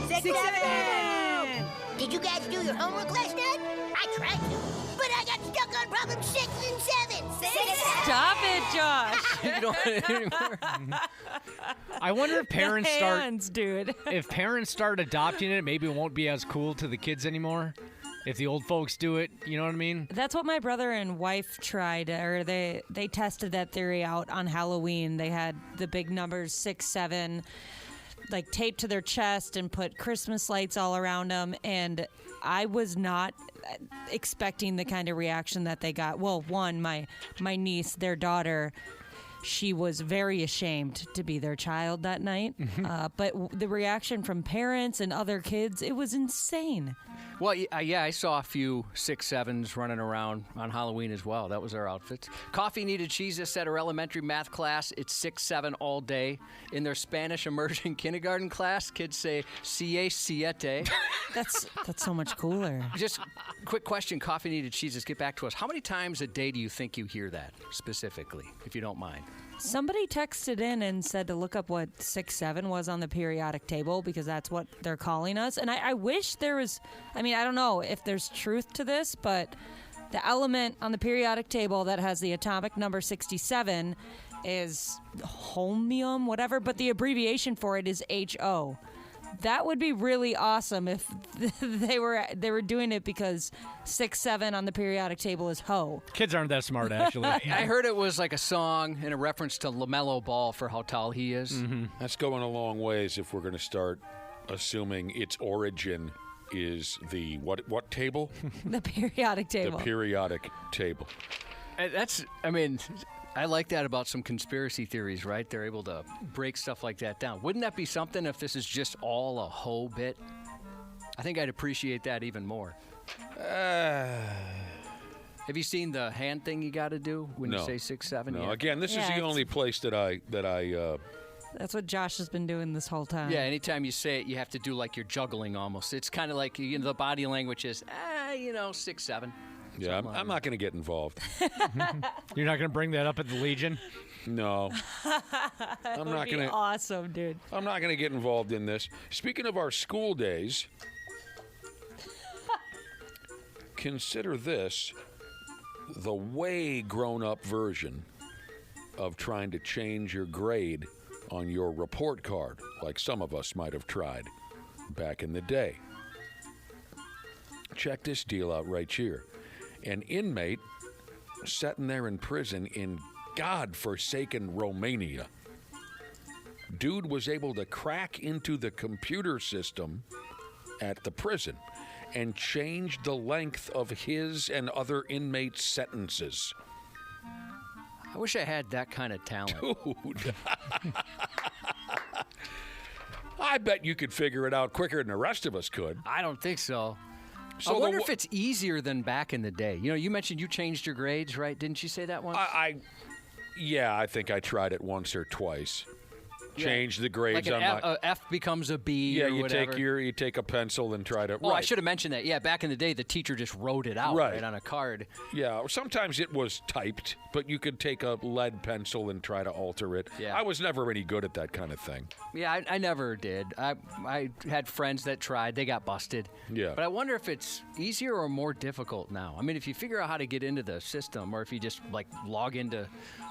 6-7. Did you guys do your homework last night? I tried to, but I got stuck on problem 6 and 7. 6-7. Stop it, Josh. You don't anymore. I wonder if parents dude. If parents start adopting it, maybe it won't be as cool to the kids anymore. If the old folks do it, you know what I mean? That's what my brother and wife tried, or they tested that theory out on Halloween. They had the big numbers 6-7, like taped to their chest and put Christmas lights all around them. And I was not expecting the kind of reaction that they got. Well, one, my niece, their daughter, she was very ashamed to be their child that night. But the reaction from parents and other kids, it was insane. Well, yeah, I saw a few 6-7s running around on Halloween as well. That was our outfits. Coffee needed Jesus at her elementary math class. It's 6-7 all day. In their Spanish immersion kindergarten class, kids say siete. That's so much cooler. Just quick question, Coffee needed Jesus, get back to us. How many times a day do you think you hear that specifically, if you don't mind? Somebody texted in and said to look up what 6-7 was on the periodic table because that's what they're calling us. And I wish there was, I don't know if there's truth to this, but the element on the periodic table that has the atomic number 67 is holmium, whatever, but the abbreviation for it is HO. That would be really awesome if they were doing it because 6-7 on the periodic table is ho. Kids aren't that smart, actually. I heard it was like a song in a reference to LaMelo Ball for how tall he is. Mm-hmm. That's going a long ways if we're going to start assuming its origin is the what table? The periodic table. The periodic table. I like that about some conspiracy theories, right? They're able to break stuff like that down. Wouldn't that be something if this is just all a whole bit? I think I'd appreciate that even more. Have you seen the hand thing you got to do when you say 6-7? No. Yeah. Again, this is the only place that I. That's what Josh has been doing this whole time. Yeah, anytime you say it, you have to do like you're juggling almost. It's kind of like the body language is, 6-7. Yeah, I'm not going to get involved. You're not going to bring that up at the Legion? No. I'm not going to. Awesome, dude. I'm not going to get involved in this. Speaking of our school days, consider this the way grown-up version of trying to change your grade on your report card, like some of us might have tried back in the day. Check this deal out right here. An inmate sitting there in prison in God-forsaken Romania. Dude was able to crack into the computer system at the prison and change the length of his and other inmates' sentences. I wish I had that kind of talent. Dude. I bet you could figure it out quicker than the rest of us could. I don't think so. So I wonder if it's easier than back in the day. You mentioned you changed your grades, right? Didn't you say that once? Yeah, I think I tried it once or twice. Change the grades like on my F becomes a B. Yeah, or you whatever. you take a pencil and try to. Oh, I should have mentioned that. Yeah, back in the day, the teacher just wrote it out right on a card. Yeah, or sometimes it was typed, but you could take a lead pencil and try to alter it. Yeah. I was never any good at that kind of thing. Yeah, I never did. I had friends that tried. They got busted. Yeah. But I wonder if it's easier or more difficult now. I mean, if you figure out how to get into the system, or if you just log into,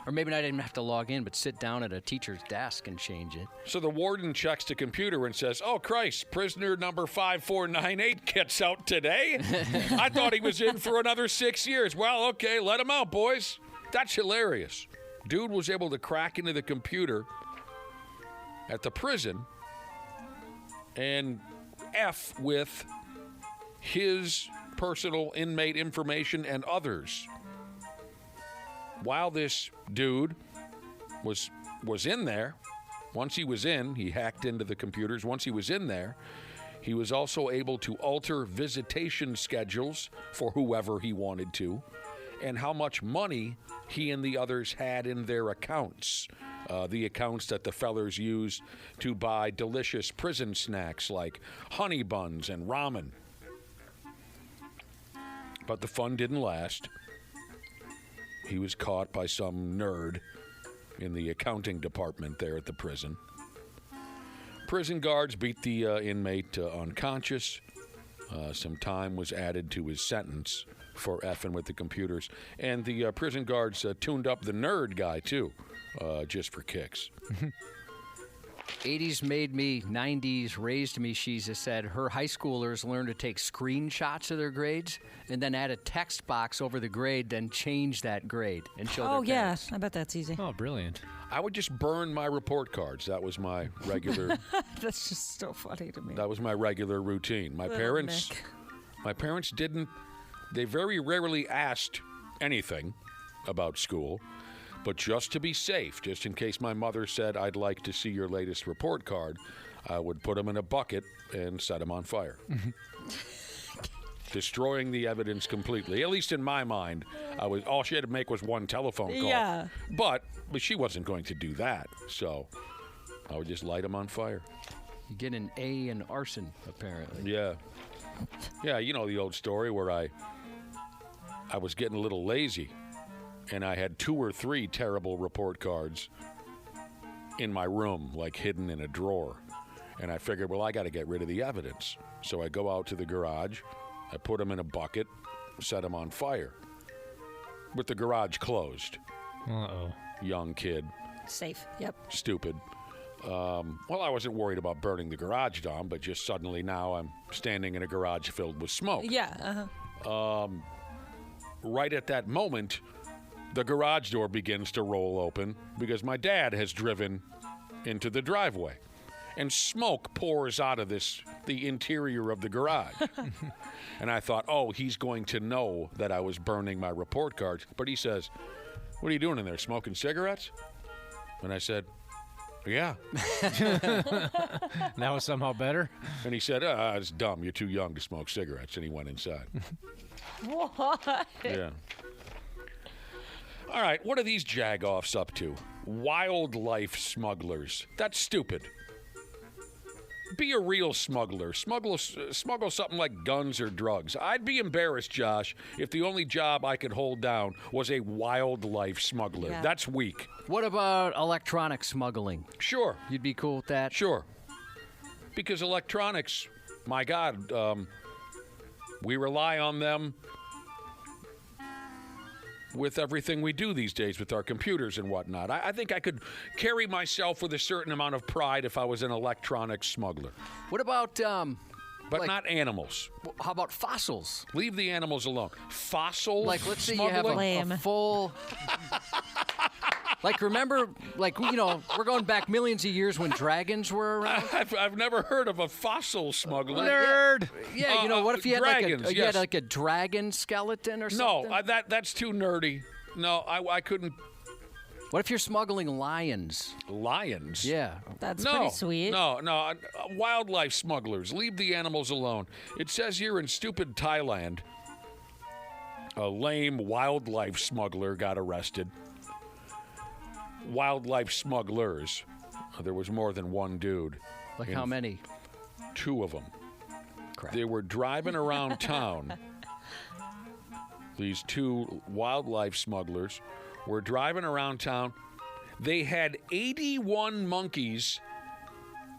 or maybe not even have to log in, but sit down at a teacher's desk and change it. So the warden checks the computer and says, "Oh, Christ, prisoner number 5498 gets out today? I thought he was in for another 6 years. Well, okay, let him out, boys." That's hilarious. Dude was able to crack into the computer at the prison and F with his personal inmate information and others. While this dude was in there, Once he was in, he hacked into the computers. Once he was in there, he was also able to alter visitation schedules for whoever he wanted to, and how much money he and the others had in their accounts. The accounts that the fellers use to buy delicious prison snacks like honey buns and ramen. But the fun didn't last. He was caught by some nerd in the accounting department there at the prison. Prison guards beat the inmate unconscious. Some time was added to his sentence for effing with the computers. And the prison guards tuned up the nerd guy, too, just for kicks. 80s made me, 90s raised me, Shiza said. Her high schoolers learned to take screenshots of their grades and then add a text box over the grade, then change that grade and show their parents. I bet that's easy. Oh, brilliant. I would just burn my report cards. That was my regular... That's just so funny to me. That was my regular routine. My parents didn't... They very rarely asked anything about school. But just to be safe, just in case my mother said, I'd like to see your latest report card, I would put them in a bucket and set them on fire. Destroying the evidence completely. At least in my mind, all she had to make was one telephone call. Yeah. But she wasn't going to do that, so I would just light them on fire. You get an A in arson, apparently. Yeah. Yeah, you know the old story where I was getting a little lazy. And I had 2 or 3 terrible report cards in my room, like hidden in a drawer. And I figured, well, I got to get rid of the evidence. So I go out to the garage, I put them in a bucket, set them on fire. With the garage closed. Uh-oh. Young kid. Safe, yep. Stupid. Well, I wasn't worried about burning the garage down, but just suddenly now I'm standing in a garage filled with smoke. Yeah, Right at that moment, the garage door begins to roll open because my dad has driven into the driveway. And smoke pours out of the interior of the garage. And I thought, oh, he's going to know that I was burning my report cards. But he says, what are you doing in there, smoking cigarettes? And I said, yeah. That was somehow better? And he said, it's dumb. You're too young to smoke cigarettes. And he went inside. What? Yeah. All right, what are these jagoffs up to? Wildlife smugglers. That's stupid. Be a real smuggler. Smuggle something like guns or drugs. I'd be embarrassed, Josh, if the only job I could hold down was a wildlife smuggler. Yeah. That's weak. What about electronic smuggling? Sure. You'd be cool with that? Sure. Because electronics, my God, we rely on them with everything we do these days with our computers and whatnot. I think I could carry myself with a certain amount of pride if I was an electronic smuggler. What about... but not animals. How about fossils? Leave the animals alone. Fossils? Like, let's say smuggling? you have a full... Like, remember, like, you know, we're going back millions of years when dragons were around. I've never heard of a fossil smuggler. Nerd. Yeah, you know, what if you had dragons, you had like a dragon skeleton or something? No, that's too nerdy. No, I couldn't. What if you're smuggling lions? Lions? Yeah. That's pretty sweet. No. Wildlife smugglers. Leave the animals alone. It says here in stupid Thailand, a lame wildlife smuggler got arrested. Wildlife smugglers. There was more than one dude. Like how many? 2 of them. Crap. They were driving around town. These 2 wildlife smugglers were driving around town. They had 81 monkeys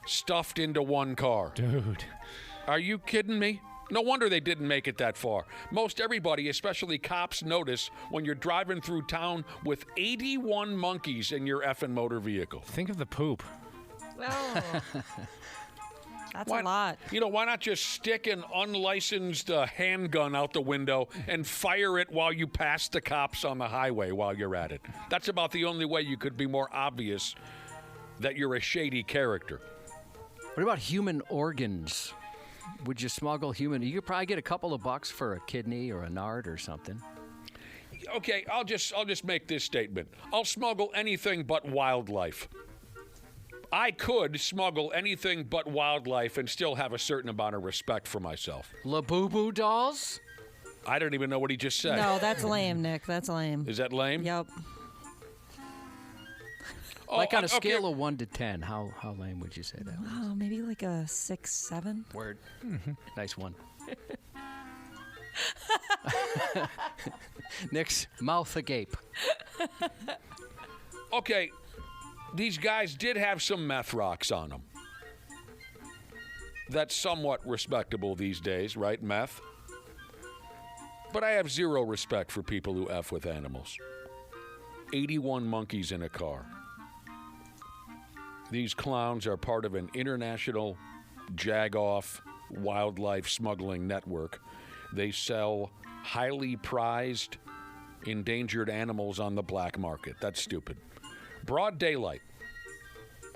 stuffed into one car. Dude. Are you kidding me? No wonder they didn't make it that far. Most everybody, especially cops, notice when you're driving through town with 81 monkeys in your effing motor vehicle. Think of the poop. Oh. That's a lot. You know, why not just stick an unlicensed handgun out the window and fire it while you pass the cops on the highway while you're at it? That's about the only way you could be more obvious that you're a shady character. What about human organs? Would you smuggle human? You could probably get a couple of bucks for a kidney or a nard or something. Okay, I'll just make this statement. I'll smuggle anything but wildlife. I could smuggle anything but wildlife and still have a certain amount of respect for myself. Labubu dolls? I don't even know what he just said. No, that's lame, Nick. That's lame. Is that lame? Yep. Like on a scale of 1 to 10, how lame would you say that was? Oh, maybe like a 6, 7. Word. Nice one. Nick's mouth agape. Okay, these guys did have some meth rocks on them. That's somewhat respectable these days, right, meth? But I have zero respect for people who F with animals. 81 monkeys in a car. These clowns are part of an international jag-off wildlife smuggling network. They sell highly prized, endangered animals on the black market. That's stupid. Broad daylight,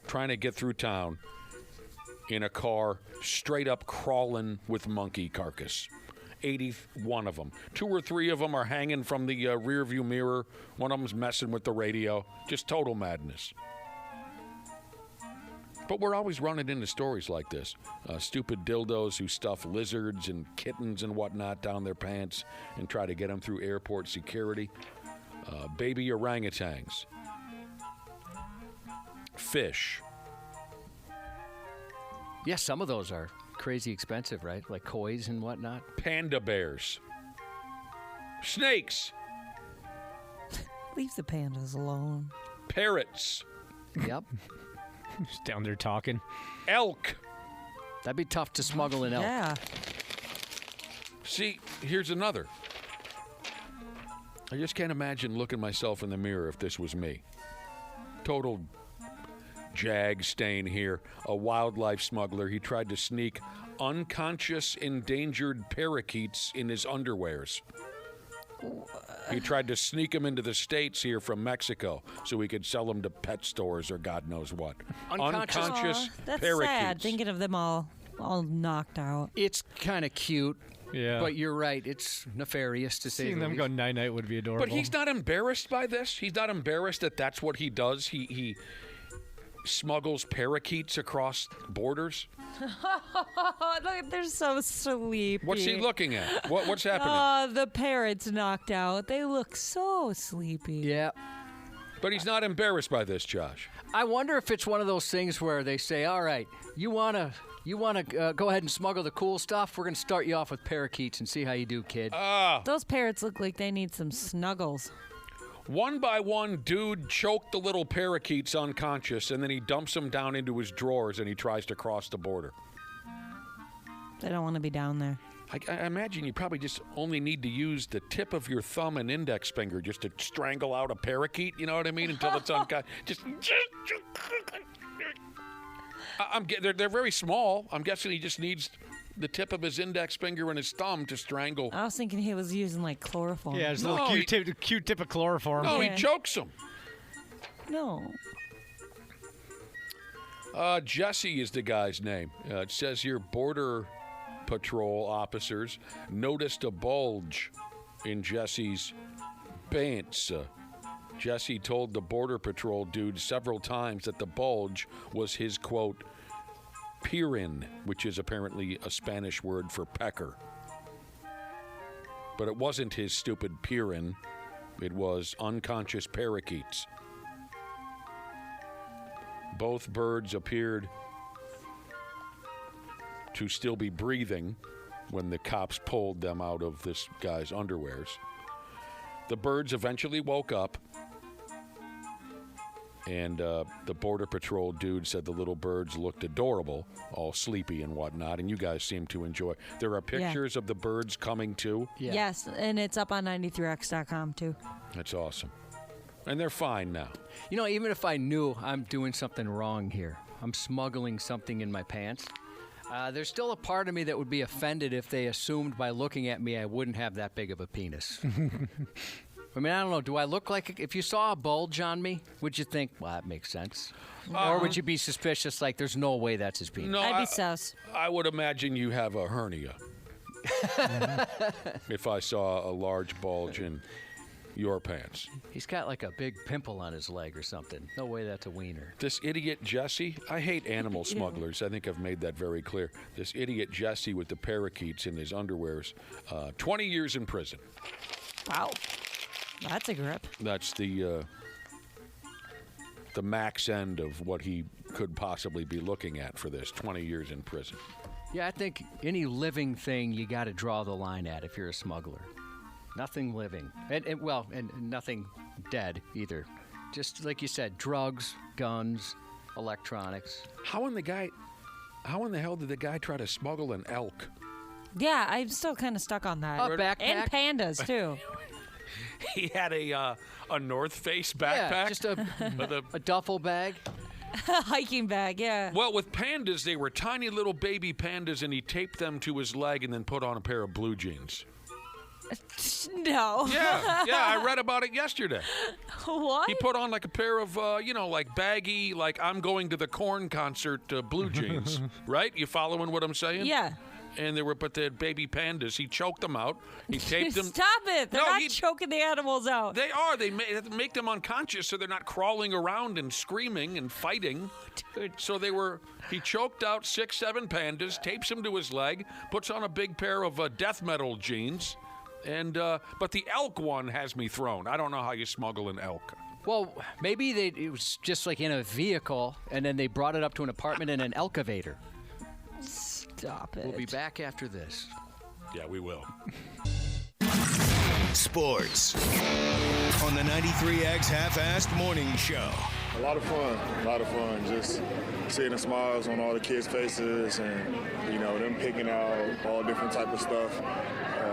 trying to get through town in a car straight up crawling with monkey carcass. 81 of them. 2 or 3 of them are hanging from the rearview mirror. One of them's messing with the radio. Just total madness. But we're always running into stories like this. Stupid dildos who stuff lizards and kittens and whatnot down their pants and try to get them through airport security. Baby orangutans. Fish. Yeah, some of those are crazy expensive, right? Like kois and whatnot. Panda bears. Snakes. Leave the pandas alone. Parrots. Yep. Just down there talking. Elk. That'd be tough to smuggle an elk. Yeah. See, here's another. I just can't imagine looking myself in the mirror if this was me. Total jag stain here. A wildlife smuggler. He tried to sneak unconscious endangered parakeets in his underwears. He tried to sneak them into the States here from Mexico so he could sell them to pet stores or God knows what. Unconscious that's parakeets. sad, thinking of them all knocked out. It's kind of cute. Yeah. But you're right. It's nefarious to say Seeing the them least. go night-night would be adorable. But he's not embarrassed by this. He's not embarrassed that that's what he does. He smuggles parakeets across borders. Look, they're so sleepy. What's he looking at? What's happening? The parrots knocked out. They look so sleepy. Yeah. But he's not embarrassed by this, Josh. I wonder if it's one of those things where they say, all right, you want to go ahead and smuggle the cool stuff? We're going to start you off with parakeets and see how you do, kid. Those parrots look like they need some snuggles. One by one, dude choked the little parakeets unconscious, and then he dumps them down into his drawers, and he tries to cross the border. They don't want to be down there. I imagine you probably just only need to use the tip of your thumb and index finger just to strangle out a parakeet, you know what I mean, until it's unconscious. They're very small. I'm guessing he just needs the tip of his index finger and his thumb to strangle. I was thinking he was using like chloroform. Yeah, there's a little Q-tip of chloroform. No, Yeah. he chokes him. No. Jesse is the guy's name. It says here, Border Patrol officers noticed a bulge in Jesse's pants. Jesse told the Border Patrol dude several times that the bulge was his, quote, pirin, which is apparently a Spanish word for pecker. But it wasn't his stupid pirin. It was unconscious parakeets. Both birds appeared to still be breathing when the cops pulled them out of this guy's underwears. The birds eventually woke up, and the Border Patrol dude said the little birds looked adorable, all sleepy and whatnot, and you guys seem to enjoy. There are pictures of the birds coming too. Yeah. Yes, and it's up on 93x.com too. That's awesome. And they're fine now. You know, even if I knew I'm doing something wrong here, I'm smuggling something in my pants, there's still a part of me that would be offended if they assumed by looking at me I wouldn't have that big of a penis. I mean, I don't know. Do I look like, if you saw a bulge on me, would you think, well, that makes sense? Or would you be suspicious, like, there's no way that's his penis? No, I'd be sus. I would imagine you have a hernia. If I saw a large bulge in your pants. He's got like a big pimple on his leg or something. No way that's a wiener. This idiot Jesse, I hate animal smugglers. I think I've made that very clear. This idiot Jesse with the parakeets in his underwears, 20 years in prison. Wow. That's a grip. That's the max end of what he could possibly be looking at for this, 20 years in prison. Yeah, I think any living thing you got to draw the line at if you're a smuggler. Nothing living. And nothing dead either. Just like you said, drugs, guns, electronics. How in the hell did the guy try to smuggle an elk? Yeah, I'm still kind of stuck on that. A backpack. And pandas, too. He had a North Face backpack? Yeah, just a duffel bag. A hiking bag, yeah. Well, with pandas, they were tiny little baby pandas, and he taped them to his leg and then put on a pair of blue jeans. No. Yeah, I read about it yesterday. What? He put on like a pair of, like baggy, like I'm going to the Korn concert blue jeans, right? You following what I'm saying? Yeah. And they had baby pandas. He choked them out. He taped them. Stop it! They're not choking the animals out. They are. They make them unconscious so they're not crawling around and screaming and fighting. Dude. So he choked out 6-7 pandas, tapes them to his leg, puts on a big pair of death metal jeans, and but the elk one has me thrown. I don't know how you smuggle an elk. Well, maybe it was just like in a vehicle, and then they brought it up to an apartment in an elkavator. Stop it. We'll be back after this. Yeah, we will. Sports on the 93X Half-Assed Morning Show. A lot of fun. Just seeing the smiles on all the kids' faces and, them picking out all different type of stuff.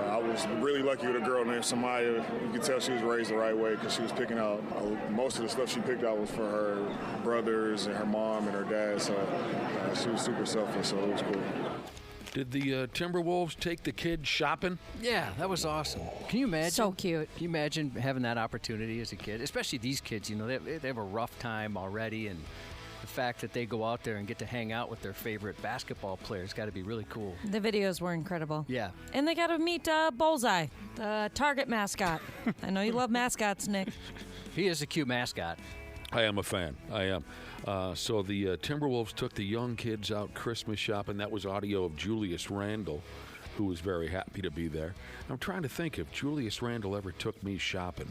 I was really lucky with a girl named Samaya. You could tell she was raised the right way because she was picking out most of the stuff she picked out was for her brothers and her mom and her dad. So she was super selfless, so it was cool. Did the Timberwolves take the kids shopping? Yeah, that was awesome. Can you imagine? So cute. Can you imagine having that opportunity as a kid? Especially these kids, they have a rough time already, and the fact that they go out there and get to hang out with their favorite basketball players got to be really cool. The videos were incredible. Yeah. And they got to meet Bullseye, the Target mascot. I know you love mascots, Nick. He is a cute mascot. I am a fan. I am. So the Timberwolves took the young kids out Christmas shopping. That was audio of Julius Randle, who was very happy to be there. I'm trying to think if Julius Randle ever took me shopping.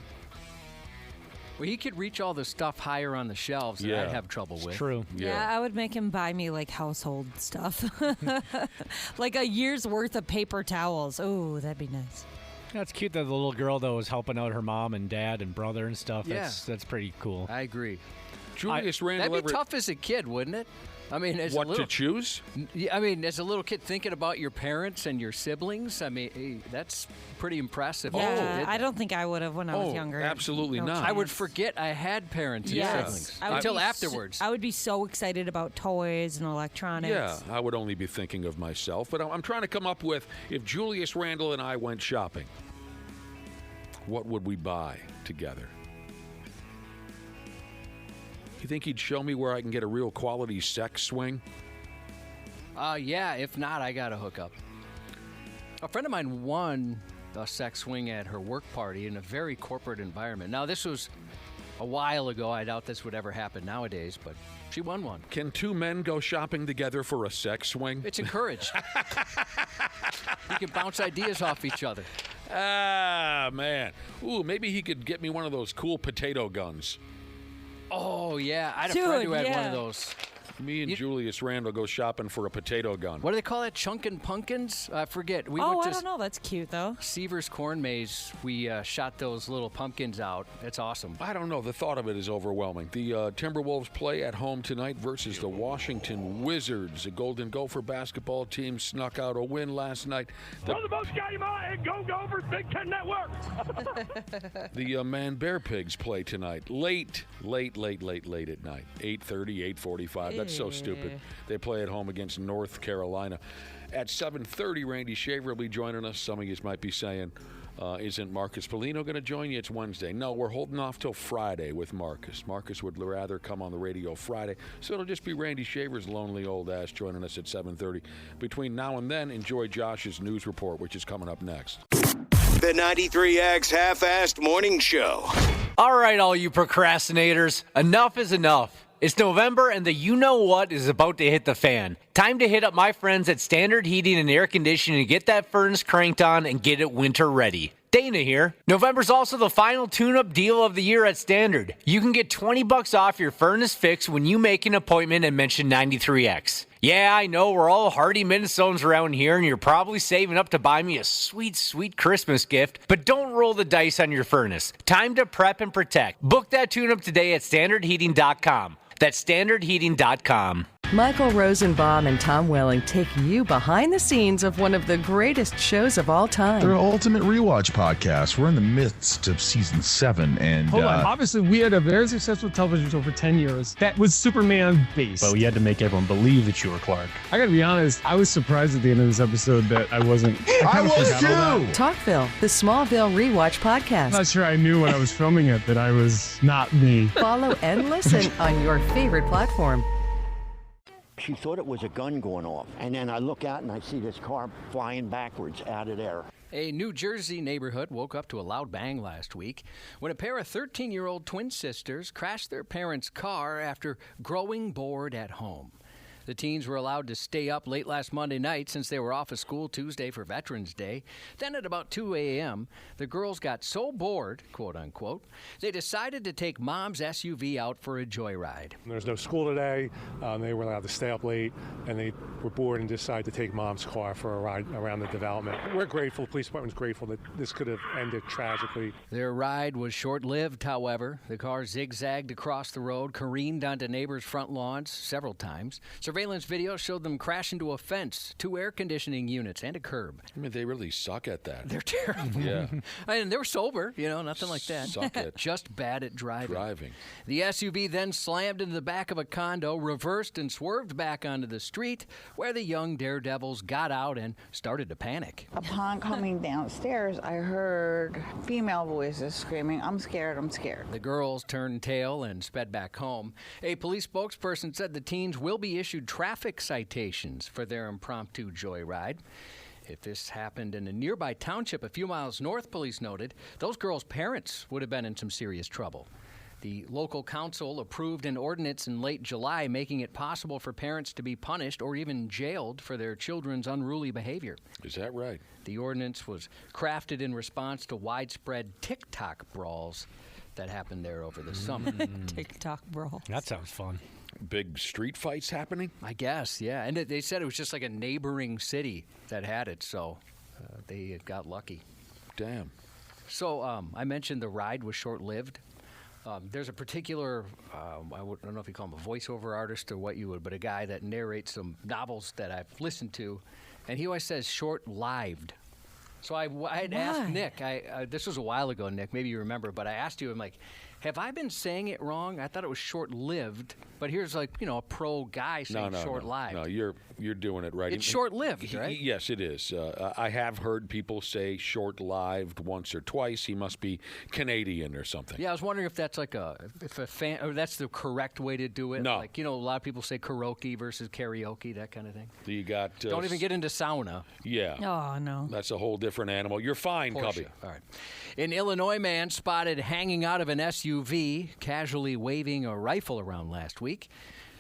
Well, he could reach all the stuff higher on the shelves that I'd have trouble with. True. Yeah, I would make him buy me like household stuff. Like a year's worth of paper towels. Oh, that'd be nice. That's cute that the little girl, though, was helping out her mom and dad and brother and stuff. Yeah. That's pretty cool. I agree. Julius Randle That'd be tough as a kid, wouldn't it? I mean, as to choose? I mean, as a little kid, thinking about your parents and your siblings, I mean, that's pretty impressive. Yeah, I don't think I would have when I was younger. Absolutely No not. chance. I would forget I had parents and siblings until afterwards. I would be so excited about toys and electronics. Yeah, I would only be thinking of myself. But I'm trying to come up with, if Julius Randle and I went shopping, what would we buy together? You think he'd show me where I can get a real quality sex swing? Yeah, if not, I got to hook up. A friend of mine won a sex swing at her work party in a very corporate environment. Now, this was a while ago. I doubt this would ever happen nowadays, but she won one. Can two men go shopping together for a sex swing? It's encouraged. You can bounce ideas off each other. Ah, man. Ooh, maybe he could get me one of those cool potato guns. Oh, yeah. I had a friend who had one of those. Me and Julius Randle go shopping for a potato gun. What do they call it? Chunkin' Pumpkins? I forget. We I went to don't know. That's cute, though. Seavers Corn Maze. We shot those little pumpkins out. It's awesome. I don't know. The thought of it is overwhelming. The Timberwolves play at home tonight versus the Washington Wizards. The Golden Gopher basketball team snuck out a win last night. Throw the most game on and go Gophers, Big Ten Network. The Man Bear Pigs play tonight. Late at night. 8:30, 8:45. That's so stupid. They play at home against North Carolina. At 7:30, Randy Shaver will be joining us. Some of you might be saying, isn't Marcus Polino going to join you? It's Wednesday. No, we're holding off till Friday with Marcus. Marcus would rather come on the radio Friday, so it'll just be Randy Shaver's lonely old ass joining us at 7:30. Between now and then, enjoy Josh's news report, which is coming up next. The 93X Half-Assed Morning Show. All right, all you procrastinators, enough is enough. It's November and the you-know-what is about to hit the fan. Time to hit up my friends at Standard Heating and Air Conditioning to get that furnace cranked on and get it winter ready. Dana here. November's also the final tune-up deal of the year at Standard. You can get $20 off your furnace fix when you make an appointment and mention 93X. Yeah, I know we're all hardy Minnesotans around here, and you're probably saving up to buy me a sweet, sweet Christmas gift, but don't roll the dice on your furnace. Time to prep and protect. Book that tune-up today at standardheating.com. That's standardheating.com. Michael Rosenbaum and Tom Welling take you behind the scenes of one of the greatest shows of all time. They're an ultimate rewatch podcast. We're in the midst of season 7, and hold on. Obviously, we had a very successful television show for 10 years that was Superman based. But we had to make everyone believe that you were Clark. I got to be honest. I was surprised at the end of this episode that I wasn't. I was too. Talkville, the Smallville rewatch podcast. I'm not sure I knew when I was filming it that I was not me. Follow and listen on your favorite platform. She thought it was a gun going off. And then I look out and I see this car flying backwards out of there. A New Jersey neighborhood woke up to a loud bang last week when a pair of 13-year-old twin sisters crashed their parents' car after growing bored at home. The teens were allowed to stay up late last Monday night since they were off of school Tuesday for Veterans Day. Then at about 2 a.m., the girls got so bored, quote unquote, they decided to take Mom's SUV out for a joyride. There's no school today. They were allowed to stay up late, and they were bored and decided to take Mom's car for a ride around the development. We're grateful, the police department's grateful that this could have ended tragically. Their ride was short-lived, however. The car zigzagged across the road, careened onto neighbors' front lawns several times. Surveillance video showed them crash into a fence, 2 air conditioning units, and a curb. I mean, they really suck at that. They're terrible. Yeah. And they were sober, nothing like that. Suck at just bad at driving. The SUV then slammed into the back of a condo, reversed and swerved back onto the street, where the young daredevils got out and started to panic. Upon coming downstairs, I heard female voices screaming, "I'm scared, I'm scared." The girls turned tail and sped back home. A police spokesperson said the teens will be issued traffic citations for their impromptu joyride. If this happened in a nearby township a few miles north, police noted, those girls' parents would have been in some serious trouble. The local council approved an ordinance in late July making it possible for parents to be punished or even jailed for their children's unruly behavior. Is that right? The ordinance was crafted in response to widespread TikTok brawls that happened there over the summer. TikTok brawl. That sounds fun. Big street fights happening? I guess, yeah. And they said it was just like a neighboring city that had it, so they got lucky. Damn. So I mentioned the ride was short-lived. There's a particular, I don't know if you call him a voiceover artist or what you would, but a guy that narrates some novels that I've listened to, and he always says short-lived. So I had asked Nick, this was a while ago, Nick, maybe you remember, but I asked you, I'm like, have I been saying it wrong? I thought it was short-lived, but here's a pro guy saying short-lived. No, you're doing it right. It's short-lived, right? Yes, it is. I have heard people say short-lived once or twice. He must be Canadian or something. Yeah, I was wondering if that's or that's the correct way to do it. No. Like, a lot of people say karaoke versus karaoke, that kind of thing. You got. Don't even get into sauna. Yeah. Oh, no. That's a whole different animal. You're fine, Porsche. Cubby. All right. An Illinois man spotted hanging out of an SUV, casually waving a rifle around last week,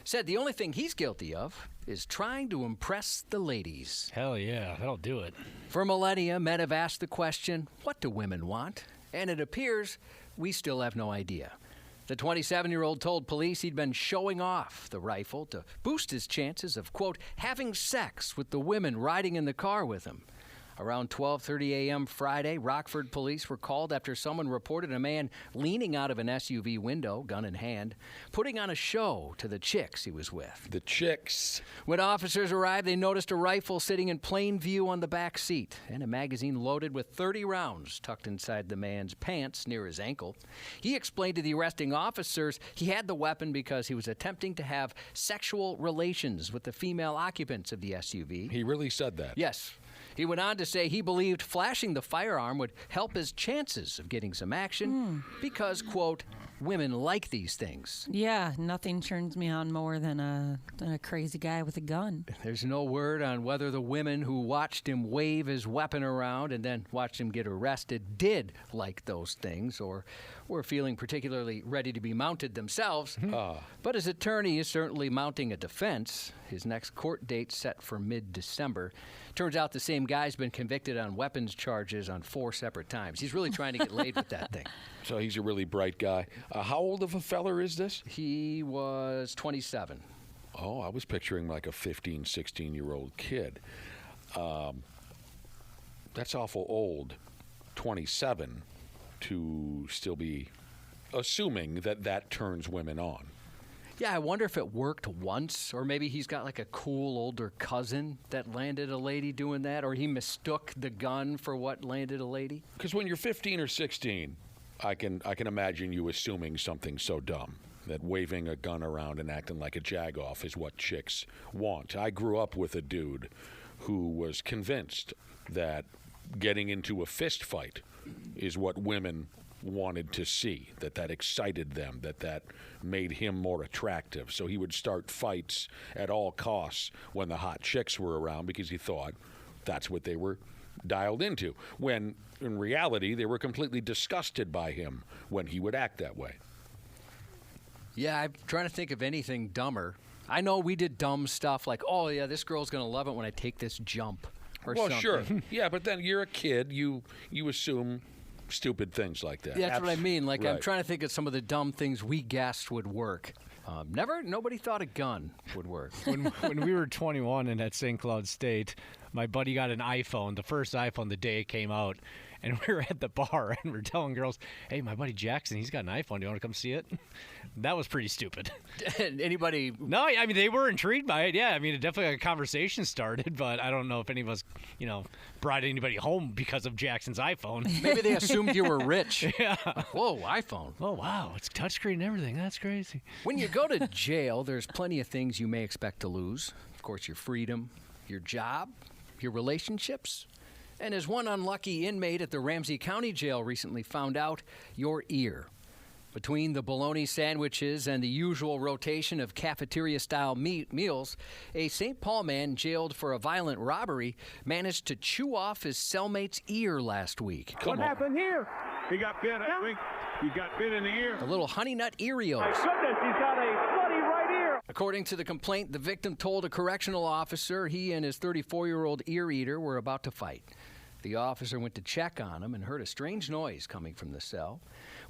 said the only thing he's guilty of is trying to impress the ladies. Hell yeah, that'll do it. For millennia, men have asked the question, what do women want? And it appears we still have no idea. The 27-year-old told police he'd been showing off the rifle to boost his chances of, quote, having sex with the women riding in the car with him. Around 12:30 a.m. Friday, Rockford police were called after someone reported a man leaning out of an SUV window, gun in hand, putting on a show to the chicks he was with. The chicks. When officers arrived, they noticed a rifle sitting in plain view on the back seat and a magazine loaded with 30 rounds tucked inside the man's pants near his ankle. He explained to the arresting officers he had the weapon because he was attempting to have sexual relations with the female occupants of the SUV. He really said that? Yes. He went on to say he believed flashing the firearm would help his chances of getting some action because, quote, women like these things. Yeah, nothing turns me on more than a crazy guy with a gun. There's no word on whether the women who watched him wave his weapon around and then watched him get arrested did like those things or were feeling particularly ready to be mounted themselves. But his attorney is certainly mounting a defense. His next court date set for mid-December. Turns out the same guy's been convicted on weapons charges on 4 separate times. He's really trying to get laid with that thing. So he's a really bright guy. How old of a feller is this? He was 27. Oh, I was picturing like a 15, 16-year-old kid. That's awful old, 27, to still be assuming that turns women on. Yeah, I wonder if it worked once, or maybe he's got like a cool older cousin that landed a lady doing that, or he mistook the gun for what landed a lady. Because when you're 15 or 16, I can imagine you assuming something so dumb that waving a gun around and acting like a jagoff is what chicks want. I grew up with a dude who was convinced that getting into a fist fight is what women wanted to see, that excited them, that made him more attractive. So he would start fights at all costs when the hot chicks were around because he thought that's what they were dialed into, when in reality they were completely disgusted by him when he would act that way. Yeah, I'm trying to think of anything dumber. I know we did dumb stuff like, oh yeah, this girl's going to love it when I take this jump or something. Well, sure. Yeah, but then you're a kid. You assume stupid things like that. Yeah, that's what I mean. Like, right. I'm trying to think of some of the dumb things we guessed would work. Nobody thought a gun would work. When we were 21 and at St. Cloud State, my buddy got an iPhone, the first iPhone the day it came out, and we were at the bar and we're telling girls, hey, my buddy Jackson, he's got an iPhone. Do you want to come see it? That was pretty stupid. Anybody? No, I mean, they were intrigued by it. Yeah, I mean, it definitely a conversation started, but I don't know if any of us, brought anybody home because of Jackson's iPhone. Maybe they assumed you were rich. Yeah. Whoa, iPhone. Oh, wow. It's touchscreen and everything. That's crazy. When you go to jail, there's plenty of things you may expect to lose. Of course, your freedom, your job, your relationships. And as one unlucky inmate at the Ramsey County Jail recently found out, your ear. Between the bologna sandwiches and the usual rotation of cafeteria-style meals, a St. Paul man jailed for a violent robbery managed to chew off his cellmate's ear last week. What happened here? He got bit, I think. He got bit in the ear. A little honey nut Earios. My goodness, he's got a bloody right ear. According to the complaint, the victim told a correctional officer he and his 34-year-old ear eater were about to fight. The officer went to check on him and heard a strange noise coming from the cell.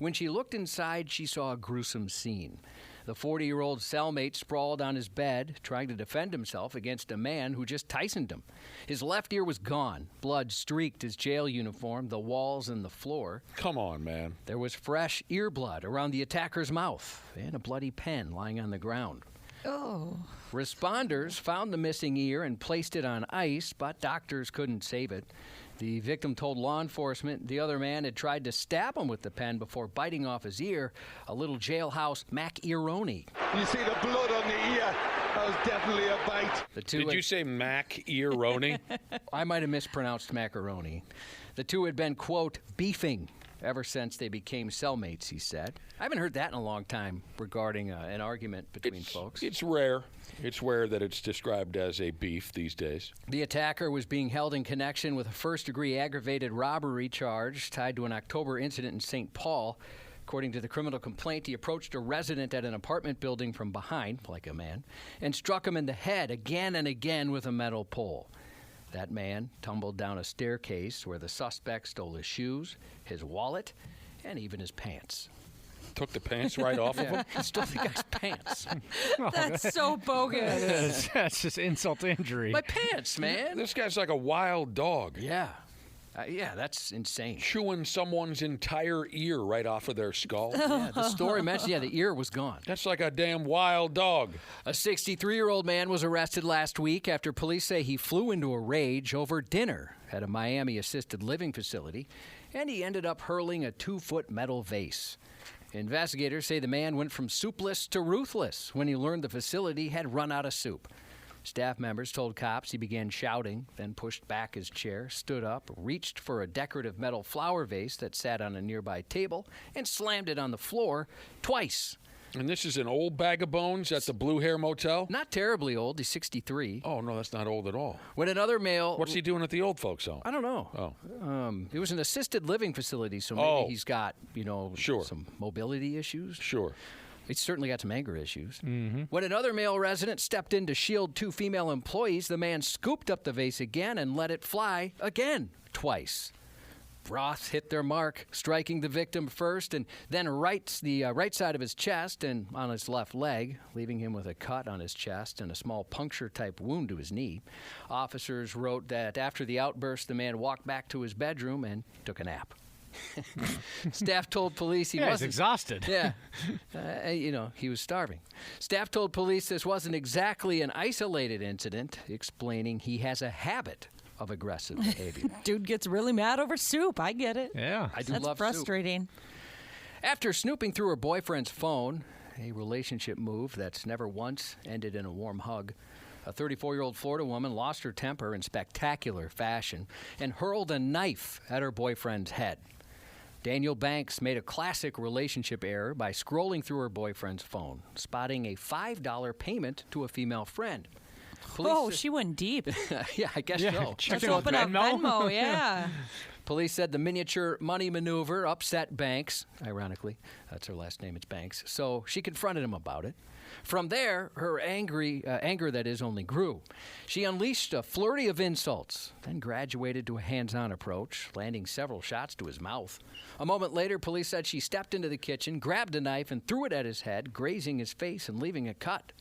When she looked inside, she saw a gruesome scene. The 40-year-old cellmate sprawled on his bed, trying to defend himself against a man who just Tysoned him. His left ear was gone. Blood streaked his jail uniform, the walls, and the floor. Come on, man. There was fresh ear blood around the attacker's mouth and a bloody pen lying on the ground. Oh. Responders found the missing ear and placed it on ice, but doctors couldn't save it. The victim told law enforcement the other man had tried to stab him with the pen before biting off his ear, a little jailhouse macaroni. You see the blood on the ear? That was definitely a bite. Did you say mac-ear-roni? I might have mispronounced macaroni. The two had been, quote, beefing ever since they became cellmates, he said. I haven't heard that in a long time regarding an argument between folks. It's rare. It's rare that it's described as a beef these days. The attacker was being held in connection with a first-degree aggravated robbery charge tied to an October incident in St. Paul. According to the criminal complaint, he approached a resident at an apartment building from behind, like a man, and struck him in the head again and again with a metal pole. That man tumbled down a staircase where the suspect stole his shoes, his wallet, and even his pants. Took the pants right off of him? He stole the guy's pants. That's so bogus. That's just insult to injury. My pants, man. This guy's like a wild dog. Yeah. Yeah, that's insane. Chewing someone's entire ear right off of their skull. Yeah, the story mentioned, the ear was gone. That's like a damn wild dog. A 63-year-old man was arrested last week after police say he flew into a rage over dinner at a Miami assisted living facility, and he ended up hurling a 2-foot metal vase. Investigators say the man went from soupless to ruthless when he learned the facility had run out of soup. Staff members told cops he began shouting, then pushed back his chair, stood up, reached for a decorative metal flower vase that sat on a nearby table, and slammed it on the floor twice. And this is an old bag of bones at the Blue Hair Motel? Not terribly old. He's 63. Oh, no, that's not old at all. When another male... What's he doing at the old folks' home? I don't know. Oh. It was an assisted living facility, so maybe he's got, Sure. some mobility issues. Sure. He's certainly got some anger issues. Mm-hmm. When another male resident stepped in to shield 2 female employees, the man scooped up the vase again and let it fly again, twice. Broth hit their mark, striking the victim first and then the right side of his chest and on his left leg, leaving him with a cut on his chest and a small puncture-type wound to his knee. Officers wrote that after the outburst, the man walked back to his bedroom and took a nap. Staff told police he wasn't... he's exhausted. Yeah. He was starving. Staff told police this wasn't exactly an isolated incident, explaining he has a habit of aggressive behavior. Dude gets really mad over soup. I get it. Yeah. I do That's love frustrating. Soup. After snooping through her boyfriend's phone, a relationship move that's never once ended in a warm hug, a 34-year-old Florida woman lost her temper in spectacular fashion and hurled a knife at her boyfriend's head. Daniel Banks made a classic relationship error by scrolling through her boyfriend's phone, spotting a $5 payment to a female friend. She went deep. Yeah, I guess so. Let's open up Venmo, yeah. Police said the miniature money maneuver upset Banks. Ironically, that's her last name, it's Banks. So she confronted him about it. From there, her anger, that is, only grew. She unleashed a flurry of insults, then graduated to a hands-on approach, landing several shots to his mouth. A moment later, police said she stepped into the kitchen, grabbed a knife, and threw it at his head, grazing his face and leaving a cut.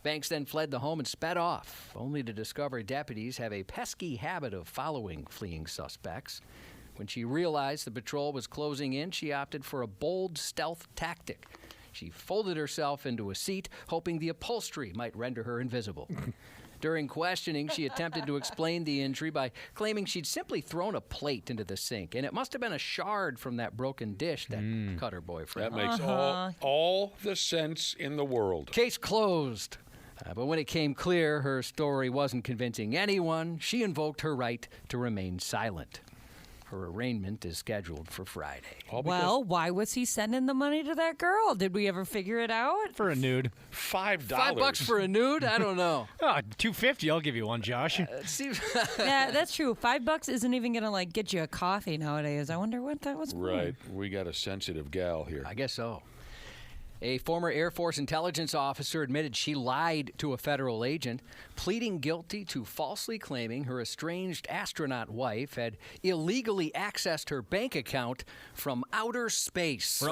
Banks then fled the home and sped off, only to discover deputies have a pesky habit of following fleeing suspects. When she realized the patrol was closing in, she opted for a bold stealth tactic. She folded herself into a seat, hoping the upholstery might render her invisible. During questioning, she attempted to explain the injury by claiming she'd simply thrown a plate into the sink, and it must have been a shard from that broken dish that cut her boyfriend. That makes all the sense in the world. Case closed. But when it came clear her story wasn't convincing anyone, she invoked her right to remain silent. Her arraignment is scheduled for Friday. Well, why was he sending the money to that girl? Did we ever figure it out? For a nude. $5. $5 for a nude? I don't know. $2.50. I'll give you one, Josh. Yeah, that's true. $5 isn't even gonna get you a coffee nowadays. I wonder what that was for. Right. We got a sensitive gal here. I guess so. A former Air Force intelligence officer admitted she lied to a federal agent, pleading guilty to falsely claiming her estranged astronaut wife had illegally accessed her bank account from outer space.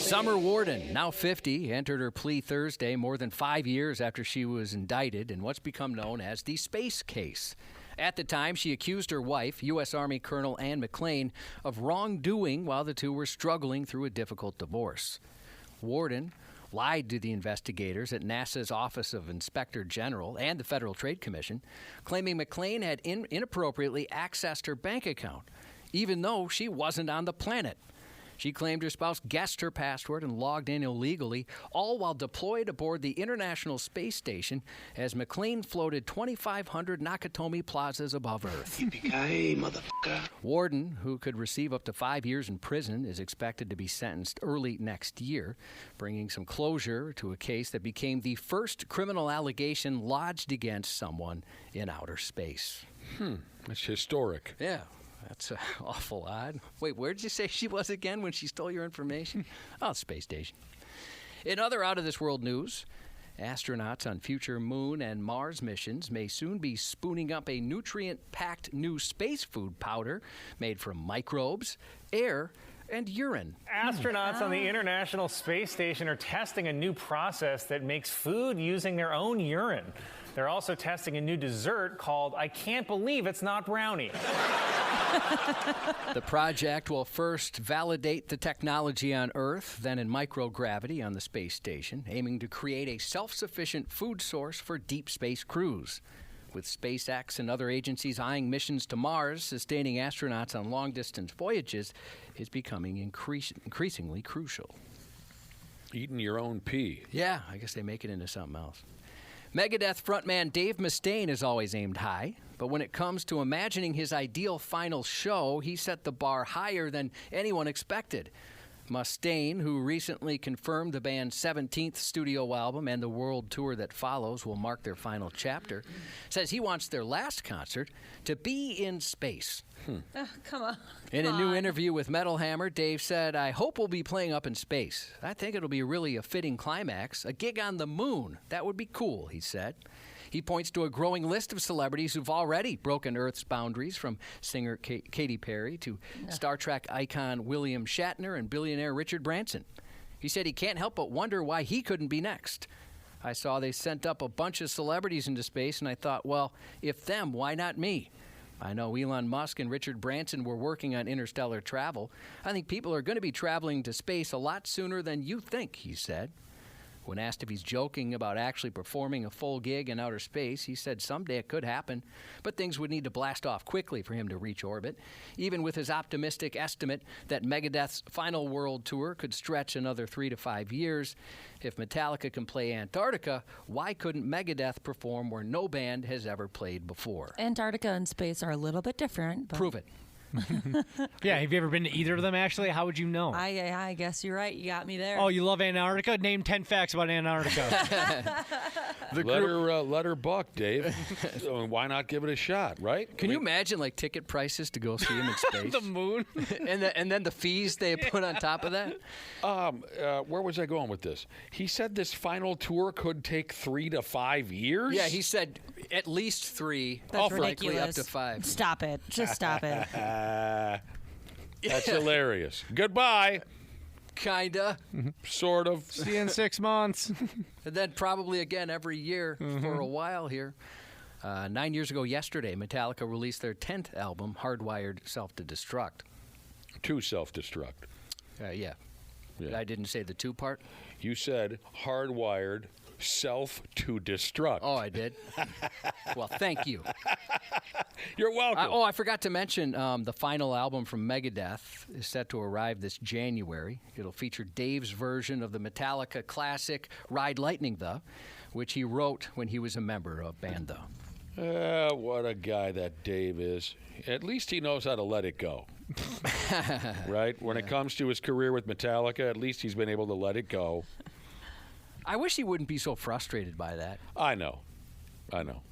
Summer Warden, now 50, entered her plea Thursday, more than 5 years after she was indicted in what's become known as the space case. At the time, she accused her wife, U.S. Army Colonel Ann McClain, of wrongdoing while the two were struggling through a difficult divorce. Warden lied to the investigators at NASA's Office of Inspector General and the Federal Trade Commission, claiming McClain had inappropriately accessed her bank account, even though she wasn't on the planet. She claimed her spouse guessed her password and logged in illegally, all while deployed aboard the International Space Station as McClain floated 2,500 Nakatomi plazas above Earth. Yippee-ki-yay, motherfucker. Warden, who could receive up to 5 years in prison, is expected to be sentenced early next year, bringing some closure to a case that became the first criminal allegation lodged against someone in outer space. That's historic. Yeah. That's awful odd. Wait, where did you say she was again when she stole your information? Space station. In other out-of-this-world news, astronauts on future Moon and Mars missions may soon be spooning up a nutrient-packed new space food powder made from microbes, air, and urine. Astronauts on the International Space Station are testing a new process that makes food using their own urine. They're also testing a new dessert called I Can't Believe It's Not Brownie. The project will first validate the technology on Earth, then in microgravity on the space station, aiming to create a self-sufficient food source for deep space crews. With SpaceX and other agencies eyeing missions to Mars, sustaining astronauts on long-distance voyages is becoming increasingly crucial. Eating your own pee. Yeah, I guess they make it into something else. Megadeth frontman Dave Mustaine has always aimed high, but when it comes to imagining his ideal final show, he set the bar higher than anyone expected. Mustaine, who recently confirmed the band's 17th studio album and the world tour that follows will mark their final chapter, says he wants their last concert to be in space. Oh, come on. In a new interview with Metal Hammer, Dave said, "I hope we'll be playing up in space. I think it'll be really a fitting climax. A gig on the moon. That would be cool," he said. He points to a growing list of celebrities who've already broken Earth's boundaries, from singer Katy Perry to Star Trek icon William Shatner and billionaire Richard Branson. He said he can't help but wonder why he couldn't be next. "I saw they sent up a bunch of celebrities into space, and I thought, well, if them, why not me? I know Elon Musk and Richard Branson were working on interstellar travel. I think people are going to be traveling to space a lot sooner than you think," he said. When asked if he's joking about actually performing a full gig in outer space, he said someday it could happen, but things would need to blast off quickly for him to reach orbit. Even with his optimistic estimate that Megadeth's final world tour could stretch another 3 to 5 years, if Metallica can play Antarctica, why couldn't Megadeth perform where no band has ever played before? Antarctica and space are a little bit different. But Prove it. Yeah, have you ever been to either of them, Ashley? How would you know? I guess you're right. You got me there. Oh, you love Antarctica? Name 10 facts about Antarctica. Let her buck, Dave. Why not give it a shot, right? Can you imagine, like, ticket prices to go see him in space? The moon? and then the fees they put on top of that? Where was I going with this? He said this final tour could take 3 to 5 years? Yeah, he said at least 3. That's likely ridiculous. up to 5. Stop it. Just stop it. That's hilarious. Goodbye. Kinda. Sort of. See you in 6 months. And then probably again every year for a while here. 9 years ago yesterday, Metallica released their 10th album, Hardwired Self-to-Destruct. To self-destruct. Yeah. I didn't say the 2 part. You said hardwired self-to-destruct. Oh, I did? Well, thank you. You're welcome. I forgot to mention the final album from Megadeth is set to arrive this January. It'll feature Dave's version of the Metallica classic Ride Lightning, which he wrote when he was a member of band, What a guy that Dave is. At least he knows how to let it go. Right? When it comes to his career with Metallica, at least he's been able to let it go. I wish he wouldn't be so frustrated by that. I know.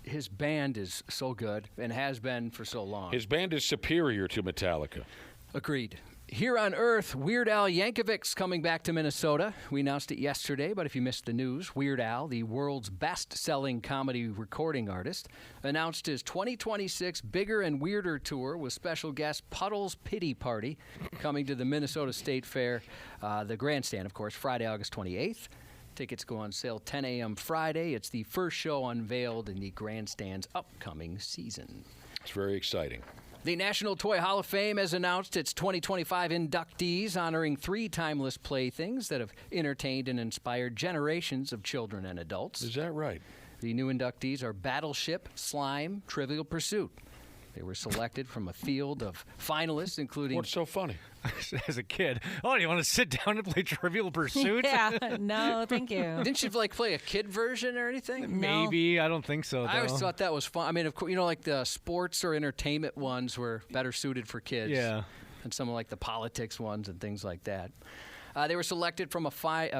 His band is so good and has been for so long. His band is superior to Metallica. Agreed. Here on Earth, Weird Al Yankovic's coming back to Minnesota. We announced it yesterday, but if you missed the news, Weird Al, the world's best-selling comedy recording artist, announced his 2026 Bigger and Weirder tour with special guest Puddle's Pity Party coming to the Minnesota State Fair, the Grandstand, of course, Friday, August 28th. Tickets go on sale 10 a.m. Friday. It's the first show unveiled in the Grandstand's upcoming season. It's very exciting. The National Toy Hall of Fame has announced its 2025 inductees, honoring 3 timeless playthings that have entertained and inspired generations of children and adults. Is that right? The new inductees are Battleship, Slime, Trivial Pursuit. They were selected from a field of finalists, including... What's so funny? As a kid, do you want to sit down and play Trivial Pursuit? Yeah, no, thank you. Didn't you play a kid version or anything? Maybe. I don't think so, though. I always thought that was fun. I mean, of course, like the sports or entertainment ones were better suited for kids. Yeah. And some of like the politics ones and things like that. They were selected from a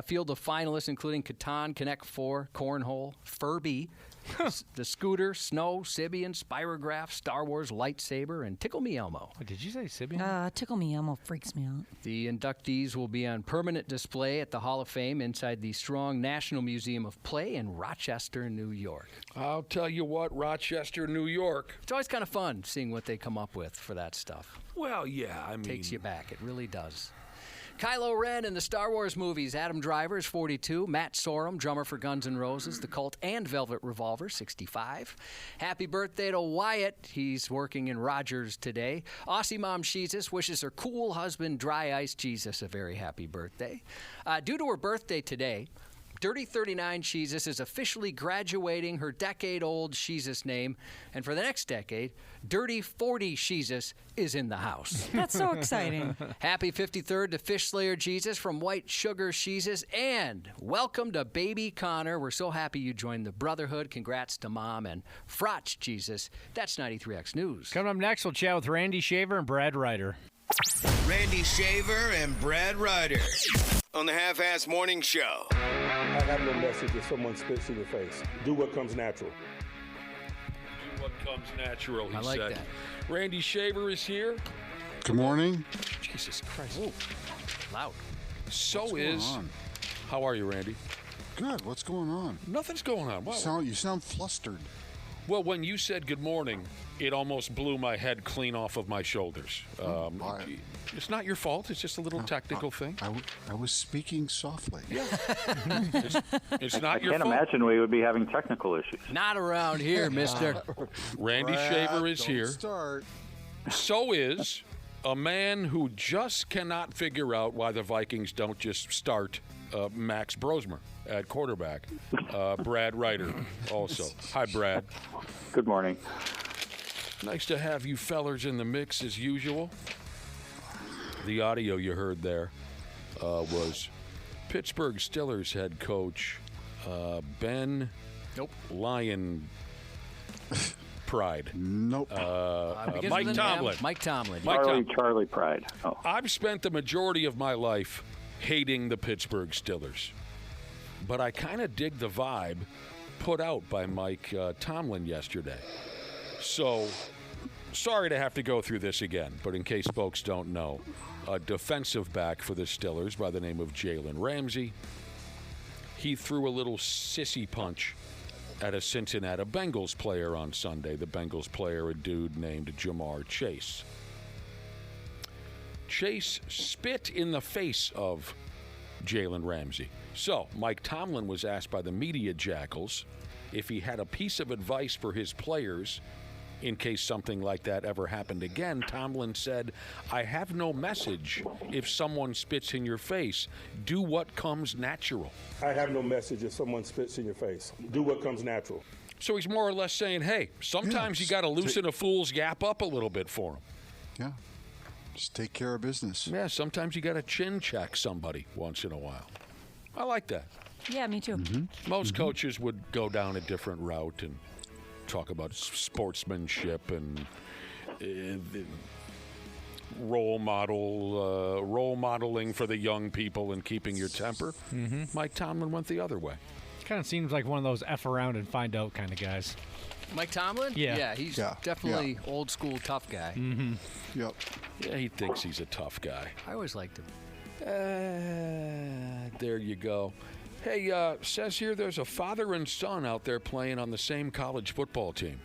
field of finalists, including Catan, Connect 4, Cornhole, Furby, the Scooter, Snow, Sibian, Spirograph, Star Wars, Lightsaber, and Tickle Me Elmo. Did you say Sibian? Tickle Me Elmo freaks me out. The inductees will be on permanent display at the Hall of Fame inside the Strong National Museum of Play in Rochester, New York. I'll tell you what, Rochester, New York. It's always kind of fun seeing what they come up with for that stuff. Well, yeah, I mean... Takes you back. It really does. Kylo Ren in the Star Wars movies. Adam Driver is 42. Matt Sorum, drummer for Guns N' Roses, The Cult, and Velvet Revolver, 65. Happy birthday to Wyatt. He's working in Rogers today. Aussie Mom Jesus wishes her cool husband, Dry Ice Jesus, a very happy birthday. Due to her birthday today, Dirty 39 Sheezus is officially graduating her decade-old Sheezus name, and for the next decade, Dirty 40 Sheezus is in the house. That's so exciting. Happy 53rd to Fish Slayer Jesus from White Sugar Sheezus, and welcome to Baby Connor. We're so happy you joined the Brotherhood. Congrats to Mom and Frotch Jesus. That's 93X News. Coming up next, we'll chat with Randy Shaver and Brad Ryder. Randy Shaver and Brad Ryder on the Half-Ass Morning Show. I have no message if someone spits in your face. Do what comes natural. Do what comes natural, he I like said. that. Randy Shaver is here. Good morning. Jesus Christ. Ooh, loud. So What's going is. on? How are you, Randy? Good. What's going on? Nothing's going on. Wow. You sound flustered. Well, when you said good morning, it almost blew my head clean off of my shoulders. It's not your fault. It's just a little technical thing. I was speaking softly. Yeah. it's not your I can't fault. imagine we would be having technical issues. Not around here, mister. Randy Brad, Shaver is don't here. Start. So is a man who just cannot figure out why the Vikings don't just start Max Brosmer at quarterback. Brad Ryder also. Hi, Brad. Good morning. Nice to have you fellers in the mix as usual. The audio you heard there was Pittsburgh Steelers head coach Ben Lion Pride. Nope. Mike Tomlin. Mike Tomlin. Charlie Pride. Oh. I've spent the majority of my life hating the Pittsburgh Steelers, but I kind of dig the vibe put out by Mike Tomlin yesterday. So, sorry to have to go through this again, but in case folks don't know, a defensive back for the Steelers by the name of Jalen Ramsey, he threw a little sissy punch at a Cincinnati Bengals player on Sunday. The Bengals player, a dude named Jamar Chase. Chase spit in the face of Jalen Ramsey. So, Mike Tomlin was asked by the media jackals if he had a piece of advice for his players in case something like that ever happened again. Tomlin said, I have no message if someone spits in your face. Do what comes natural. I have no message if someone spits in your face. Do what comes natural. So he's more or less saying, hey, sometimes you got to loosen a fool's gap up a little bit for him. Yeah. Just take care of business. Yeah, sometimes you got to chin check somebody once in a while. I like that. Yeah, me too. Most coaches would go down a different route and talk about sportsmanship and role modeling for the young people and keeping your temper. Mike Tomlin went the other way. Kind of seems like one of those F around and find out kind of guys. Mike Tomlin? Yeah. Yeah, he's definitely old school tough guy. Yep. Yeah, he thinks he's a tough guy. I always liked him. There you go. Hey, says here there's a father and son out there playing on the same college football team.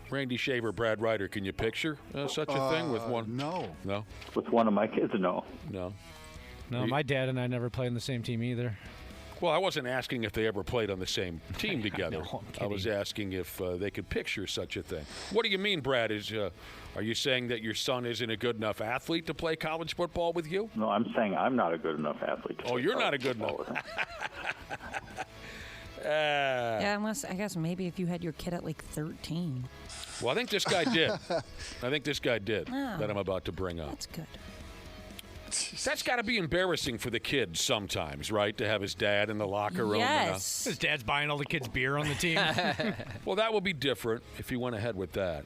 Randy Shaver, Brad Ryder, can you picture such a thing with one? No. No? With one of my kids, no. No. No, my dad and I never played on the same team either. Well, I wasn't asking if they ever played on the same team together. No, I'm I was kidding. asking if they could picture such a thing. What do you mean, Brad? Are you saying that your son isn't a good enough athlete to play college football with you? No, I'm saying I'm not a good enough athlete. Oh, you're not a good enough. Yeah, unless I guess maybe if you had your kid at like 13. Well, I think this guy did. Oh. That I'm about to bring up. That's good. That's got to be embarrassing for the kid sometimes, right? To have his dad in the locker room. Yes. His dad's buying all the kids beer on the team. Well, that would be different if he went ahead with that.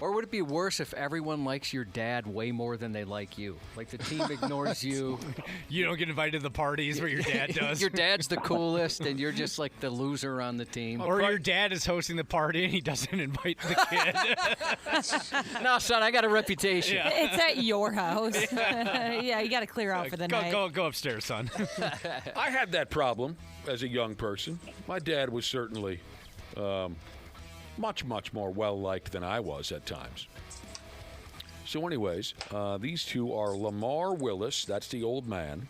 Or would it be worse if everyone likes your dad way more than they like you? Like the team ignores you. You don't get invited to the parties where your dad does. Your dad's the coolest, and you're just like the loser on the team. Or your dad is hosting the party and he doesn't invite the kid. No, son, I got a reputation. Yeah. It's at your house. Yeah, you got to clear out for the night. Go upstairs, son. I had that problem as a young person. My dad was certainly much, much more well-liked than I was at times. So anyways, these two are Lamar Willis. That's the old man.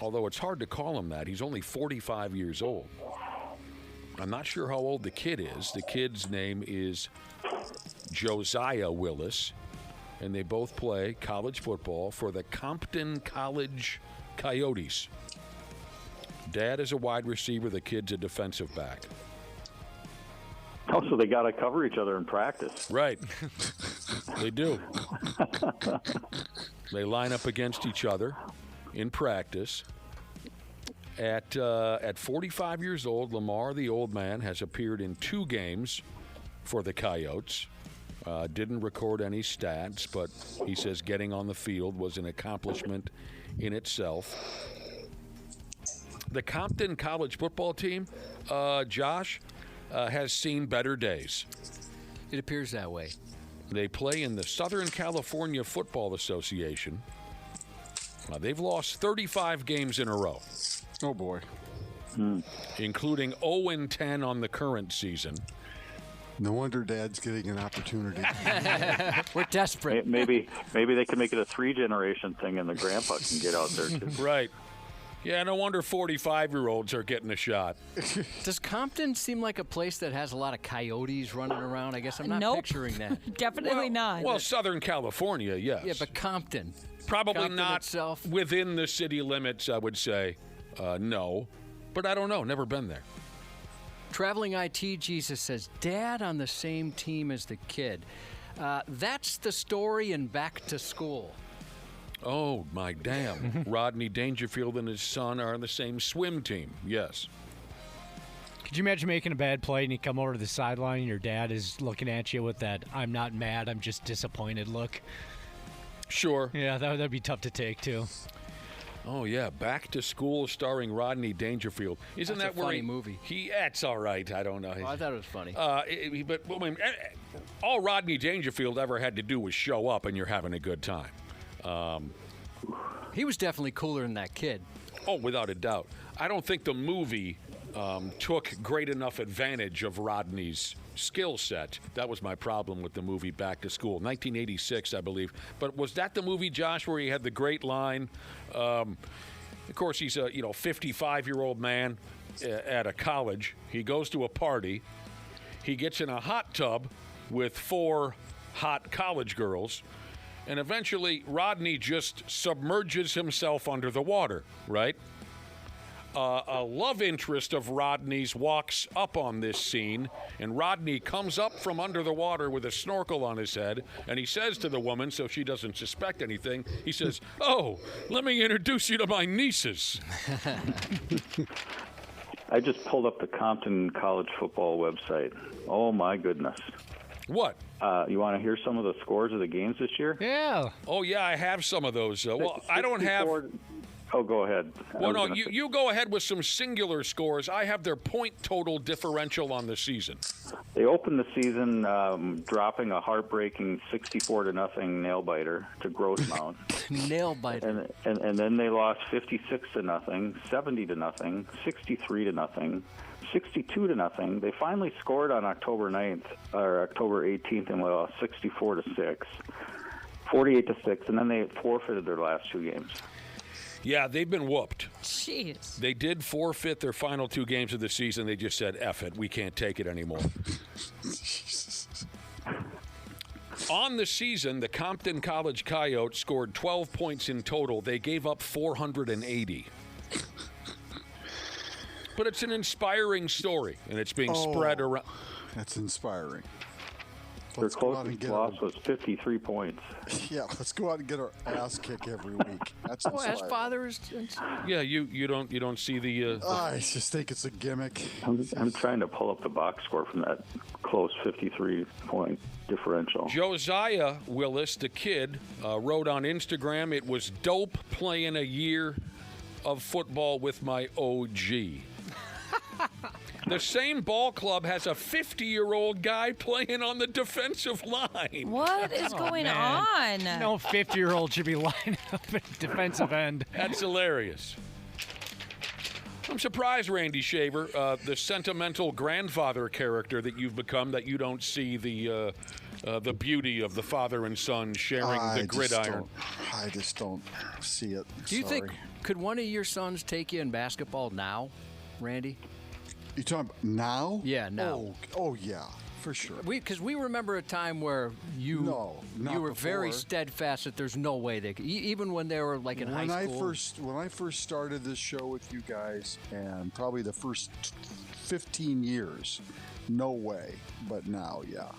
Although it's hard to call him that. He's only 45 years old. I'm not sure how old the kid is. The kid's name is Josiah Willis. And they both play college football for the Compton College Coyotes. Dad is a wide receiver. The kid's a defensive back. Oh, so they got to cover each other in practice. Right. They do. They line up against each other in practice. At 45 years old, Lamar, the old man, has appeared in 2 games for the Coyotes. Didn't record any stats, but he says getting on the field was an accomplishment in itself. The Compton College football team, Josh, has seen better days. It appears that way. They play in the Southern California Football Association. They've lost 35 games in a row. Oh, boy. Including 0-10 on the current season. No wonder Dad's getting an opportunity. We're desperate. Maybe they can make it a 3-generation thing, and the grandpa can get out there too. Right. Yeah, no wonder 45-year-olds are getting a shot. Does Compton seem like a place that has a lot of coyotes running around? I guess I'm not Nope. picturing that. Definitely not. Well, Southern California, yes. Yeah, but Compton. Probably Compton not itself. within the city limits, I would say. No. But I don't know. Never been there. Traveling IT Jesus says, Dad on the same team as the kid. That's the story in Back to School. Oh, my damn. Rodney Dangerfield and his son are on the same swim team. Yes. Could you imagine making a bad play and you come over to the sideline and your dad is looking at you with that I'm not mad, I'm just disappointed look? Sure. Yeah, that'd be tough to take, too. Oh, yeah. Back to School starring Rodney Dangerfield. Isn't That's that a where funny movie. That's all right. I don't know. Oh, I thought it was funny. But I mean, all Rodney Dangerfield ever had to do was show up and you're having a good time. He was definitely cooler than that kid. Oh, without a doubt. I don't think the movie took great enough advantage of Rodney's skill set. That was my problem with the movie Back to School. 1986, I believe. But was that the movie, Josh, where he had the great line? Of course, he's a 55-year-old man at a college. He goes to a party. He gets in a hot tub with 4 hot college girls. And eventually, Rodney just submerges himself under the water, right? A love interest of Rodney's walks up on this scene, and Rodney comes up from under the water with a snorkel on his head, and he says to the woman, so she doesn't suspect anything, he says, "Oh, let me introduce you to my nieces." I just pulled up the Compton College football website. Oh, my goodness. What? You want to hear some of the scores of the games this year? Yeah. Oh, yeah, I have some of those. Well, I don't have... Oh, go ahead. Well, no, you go ahead with some singular scores. I have their point total differential on the season. They opened the season dropping a heartbreaking 64-0 nail-biter to Grossmount. Nail-biter. And then they lost 56-0, 70-0, 63-0. 62-0. They finally scored on October 9th or October 18th and lost 64-6, 48-6, and then they forfeited their last 2 games. Yeah, they've been whooped. Jeez. They did forfeit their final 2 games of the season. They just said, F it, we can't take it anymore. On the season, the Compton College Coyotes scored 12 points in total. They gave up 480. But it's an inspiring story, and it's being spread around. That's inspiring. Their closest loss was 53 points. Yeah, let's go out and get our ass kicked every week. That's inspiring. As father is. Yeah, you don't see the. I just think it's a gimmick. I'm trying to pull up the box score from that close 53-point differential. Josiah Willis, the kid, wrote on Instagram, "It was dope playing a year of football with my OG." The same ball club has a 50-year-old guy playing on the defensive line. What is going on? No 50-year-old should be lining up at defensive end. That's hilarious. I'm surprised, Randy Shaver, the sentimental grandfather character that you've become, that you don't see the beauty of the father and son sharing the gridiron. I just don't see it. Do you think, could one of your sons take you in basketball now, Randy? You talking about now? Yeah, now. Oh yeah, for sure. Because we remember a time where you were very before. steadfast that there's no way they could, even when they were like in high school. When I first started this show with you guys, and probably the first 15 years, no way. But now, yeah.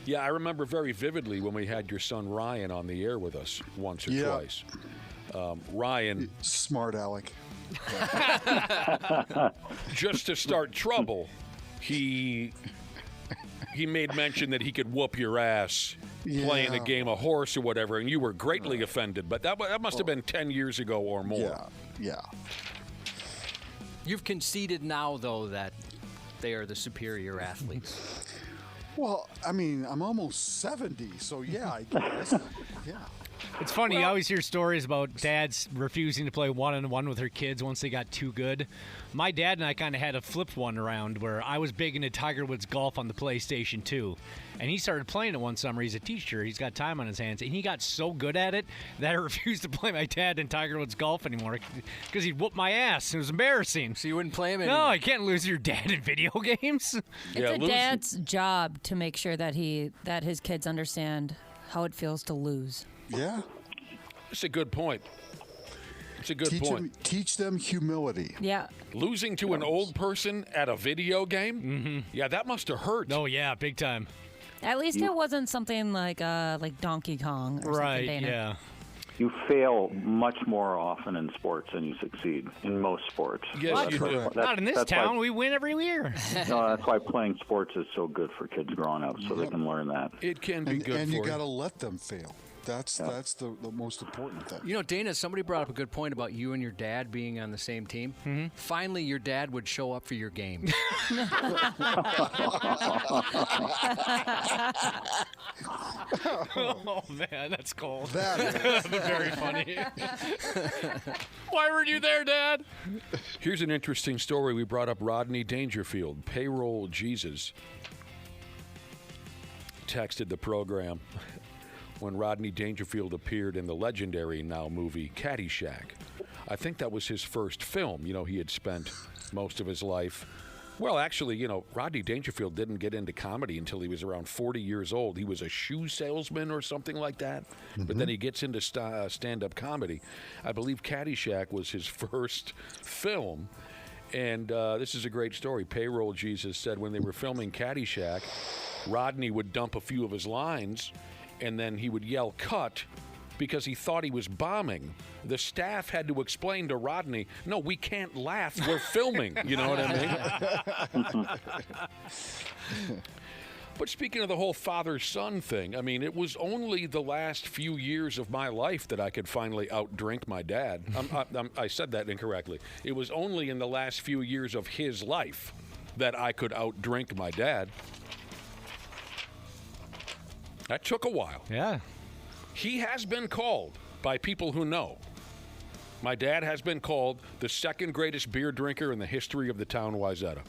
Yeah, I remember very vividly when we had your son Ryan on the air with us once or twice. Ryan. Smart Alec. Just to start trouble, he made mention that he could whoop your ass playing a game of horse or whatever, and you were greatly offended. But that must have been 10 years ago or more. Yeah. You've conceded now, though, that they are the superior athletes. Well, I mean, I'm almost 70, so yeah, I guess. Yeah. It's funny, you always hear stories about dads refusing to play one-on-one with their kids once they got too good. My dad and I kind of had a flip one around where I was big into Tiger Woods golf on the PlayStation 2. And he started playing it one summer. He's a teacher. He's got time on his hands. And he got so good at it that I refused to play my dad in Tiger Woods golf anymore because he'd whoop my ass. It was embarrassing. So you wouldn't play him anymore? No, I can't lose your dad in video games. It's a dad's job to make sure that his kids understand how it feels to lose. Yeah. That's a good point. It's a good point. Teach them humility. Yeah. Losing to an old person at a video game? Mm-hmm. Yeah, that must have hurt. Oh, yeah, big time. At least it wasn't something like Donkey Kong or something, Dana. Yeah. You fail much more often in sports than you succeed in most sports. Yes, you do. Not in this town. We win every year. No, that's why playing sports is so good for kids growing up, so they can learn that. It can be good and for you got to let them fail. That's the most important thing. You know, Dana, somebody brought up a good point about you and your dad being on the same team. Mm-hmm. Finally, your dad would show up for your game. Oh, man, that's cold. That is. Very funny. Why were you there, Dad? Here's an interesting story. We brought up Rodney Dangerfield, Payroll Jesus, texted the program when Rodney Dangerfield appeared in the legendary now movie Caddyshack. I think that was his first film. You know, he had spent most of his life. Well, actually, you know, Rodney Dangerfield didn't get into comedy until he was around 40 years old. He was a shoe salesman or something like that. Mm-hmm. But then he gets into stand-up comedy. I believe Caddyshack was his first film. And this is a great story. Payroll Jesus said when they were filming Caddyshack, Rodney would dump a few of his lines, and then he would yell, "Cut," because he thought he was bombing. The staff had to explain to Rodney, no, we can't laugh, we're filming. You know what I mean? But speaking of the whole father-son thing, I mean, it was only the last few years of my life that I could finally outdrink my dad. I said that incorrectly. It was only in the last few years of his life that I could outdrink my dad. That took a while. Yeah. He has been called, by people who know, my dad has been called the second greatest beer drinker in the history of the town Wayzata.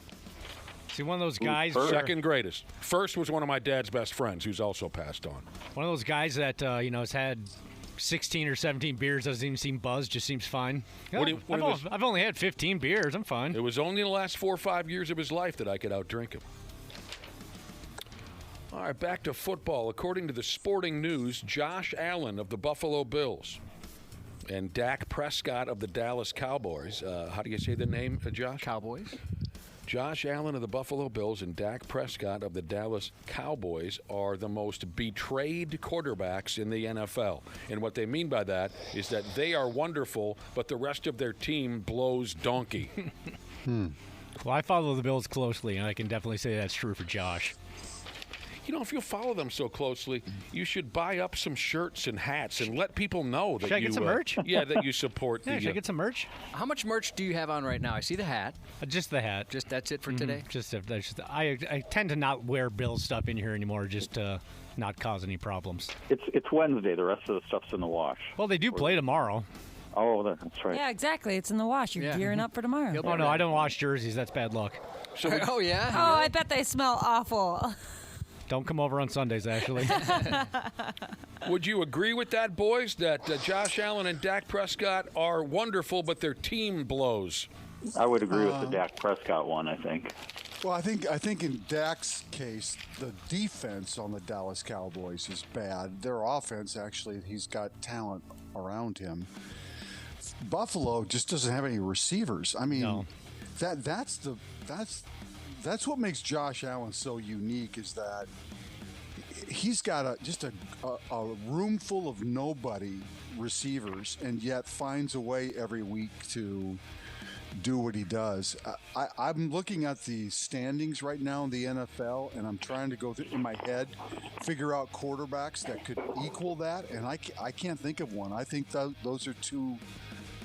See, one of those guys. Second greatest. First was one of my dad's best friends, who's also passed on. One of those guys that has had 16 or 17 beers, doesn't even seem buzzed, just seems fine. I've only had 15 beers. I'm fine. It was only in the last 4 or 5 years of his life that I could outdrink him. All right, back to football. According to the Sporting News, Josh Allen of the Buffalo Bills and Dak Prescott of the Dallas Cowboys. How do you say the name, Josh? Cowboys. Josh Allen of the Buffalo Bills and Dak Prescott of the Dallas Cowboys are the most betrayed quarterbacks in the NFL. And what they mean by that is that they are wonderful, but the rest of their team blows donkey. Well, I follow the Bills closely, and I can definitely say that's true for Josh. You know, if you follow them so closely, you should buy up some shirts and hats and let people know that should I get some merch? Yeah, that you support. Should I get some merch? How much merch do you have on right now? I see the hat. Just the hat. Just that's it for today? I tend to not wear Bills stuff in here anymore, just to not cause any problems. It's Wednesday. The rest of the stuff's in the wash. Well, they do play tomorrow. Oh, that's right. Yeah, exactly. It's in the wash. You're gearing up for tomorrow. Oh, no, I don't wash jerseys. That's bad luck. Oh, yeah? Oh, I bet they smell awful. Don't come over on Sundays, actually. Would you agree with that, boys, that Josh Allen and Dak Prescott are wonderful, but their team blows? I would agree with the Dak Prescott one, I think. Well, I think in Dak's case, the defense on the Dallas Cowboys is bad. Their offense, actually, he's got talent around him. Buffalo just doesn't have any receivers. I mean, that's what makes Josh Allen so unique, is that he's got a room full of nobody receivers, and yet finds a way every week to do what he does. I'm looking at the standings right now in the NFL, and I'm trying to go through in my head, figure out quarterbacks that could equal that, and I can't think of one. I think those are two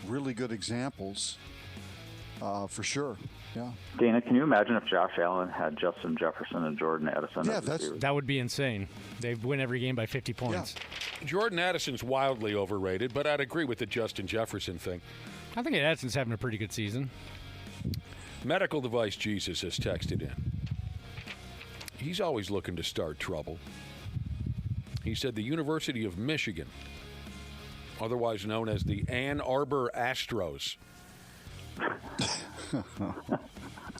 really good examples, for sure. Yeah. Dana, can you imagine if Josh Allen had Justin Jefferson and Jordan Addison? Yeah, that would be insane. They'd win every game by 50 points. Yeah. Jordan Addison's wildly overrated, but I'd agree with the Justin Jefferson thing. I think Addison's having a pretty good season. Medical Device Jesus has texted in. He's always looking to start trouble. He said the University of Michigan, otherwise known as the Ann Arbor Astros.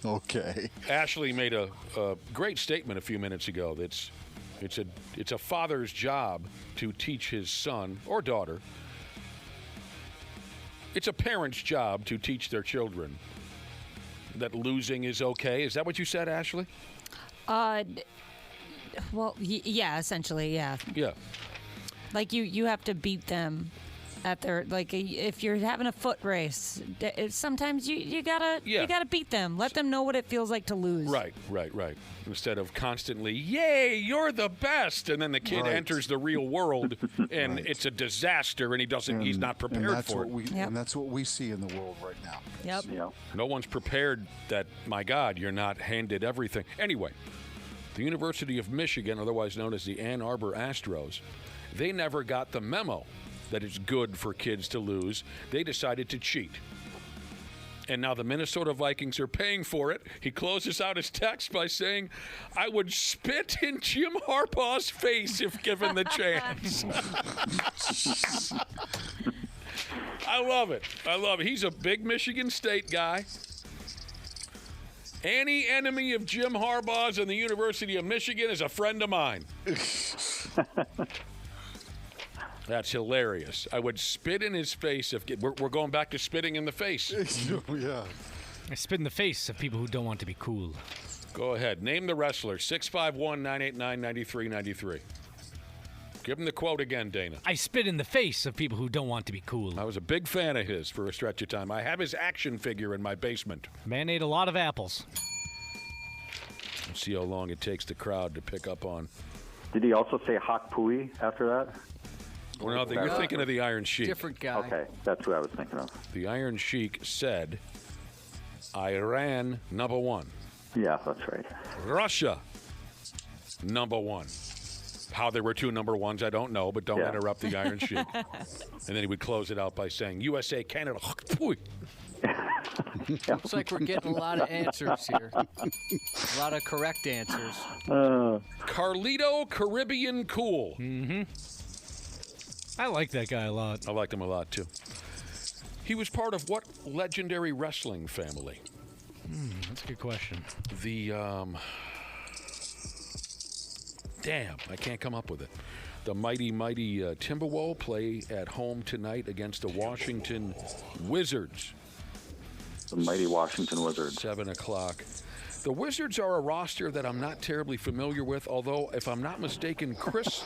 Okay. Ashley made a great statement a few minutes ago. It's a father's job to teach his son or daughter. It's a parent's job to teach their children that losing is okay. Is that what you said, Ashley? Well, yeah, essentially, yeah. Yeah. Like you have to beat them at their, like, if you're having a foot race, sometimes you gotta beat them. Let them know what it feels like to lose. Right. Instead of constantly, yay, you're the best, and then the kid enters the real world and it's a disaster, and he's not prepared for it. And that's what we see in the world right now. Yep. No one's prepared that, my God, you're not handed everything. Anyway, the University of Michigan, otherwise known as the Ann Arbor Astros, they never got the memo that it's good for kids to lose. They decided to cheat. And now the Minnesota Vikings are paying for it. He closes out his text by saying, I would spit in Jim Harbaugh's face if given the chance. I love it. He's a big Michigan State guy. Any enemy of Jim Harbaugh's and the University of Michigan is a friend of mine. That's hilarious. I would spit in his face if we're going back to spitting in the face. Yeah. I spit in the face of people who don't want to be cool. Go ahead. Name the wrestler. 651-989-9393. Give him the quote again, Dana. I spit in the face of people who don't want to be cool. I was a big fan of his for a stretch of time. I have his action figure in my basement. Man ate a lot of apples. Let's see how long it takes the crowd to pick up on. Did he also say Hak Pui after that? Well, no, you're thinking of the Iron Sheik. Different guy. Okay, that's what I was thinking of. The Iron Sheik said, Iran, number one. Yeah, that's right. Russia, number one. How there were two number ones, I don't know, but don't interrupt the Iron Sheik. And then he would close it out by saying, USA, Canada, Looks like we're getting a lot of answers here. A lot of correct answers. Carlito Caribbean Cool. Mm-hmm. I like that guy a lot. I liked him a lot, too. He was part of what legendary wrestling family? That's a good question. The, damn, I can't come up with it. The mighty Timberwolves play at home tonight against the Washington Wizards. The mighty Washington Wizards. 7 o'clock. The Wizards are a roster that I'm not terribly familiar with, although, if I'm not mistaken, Chris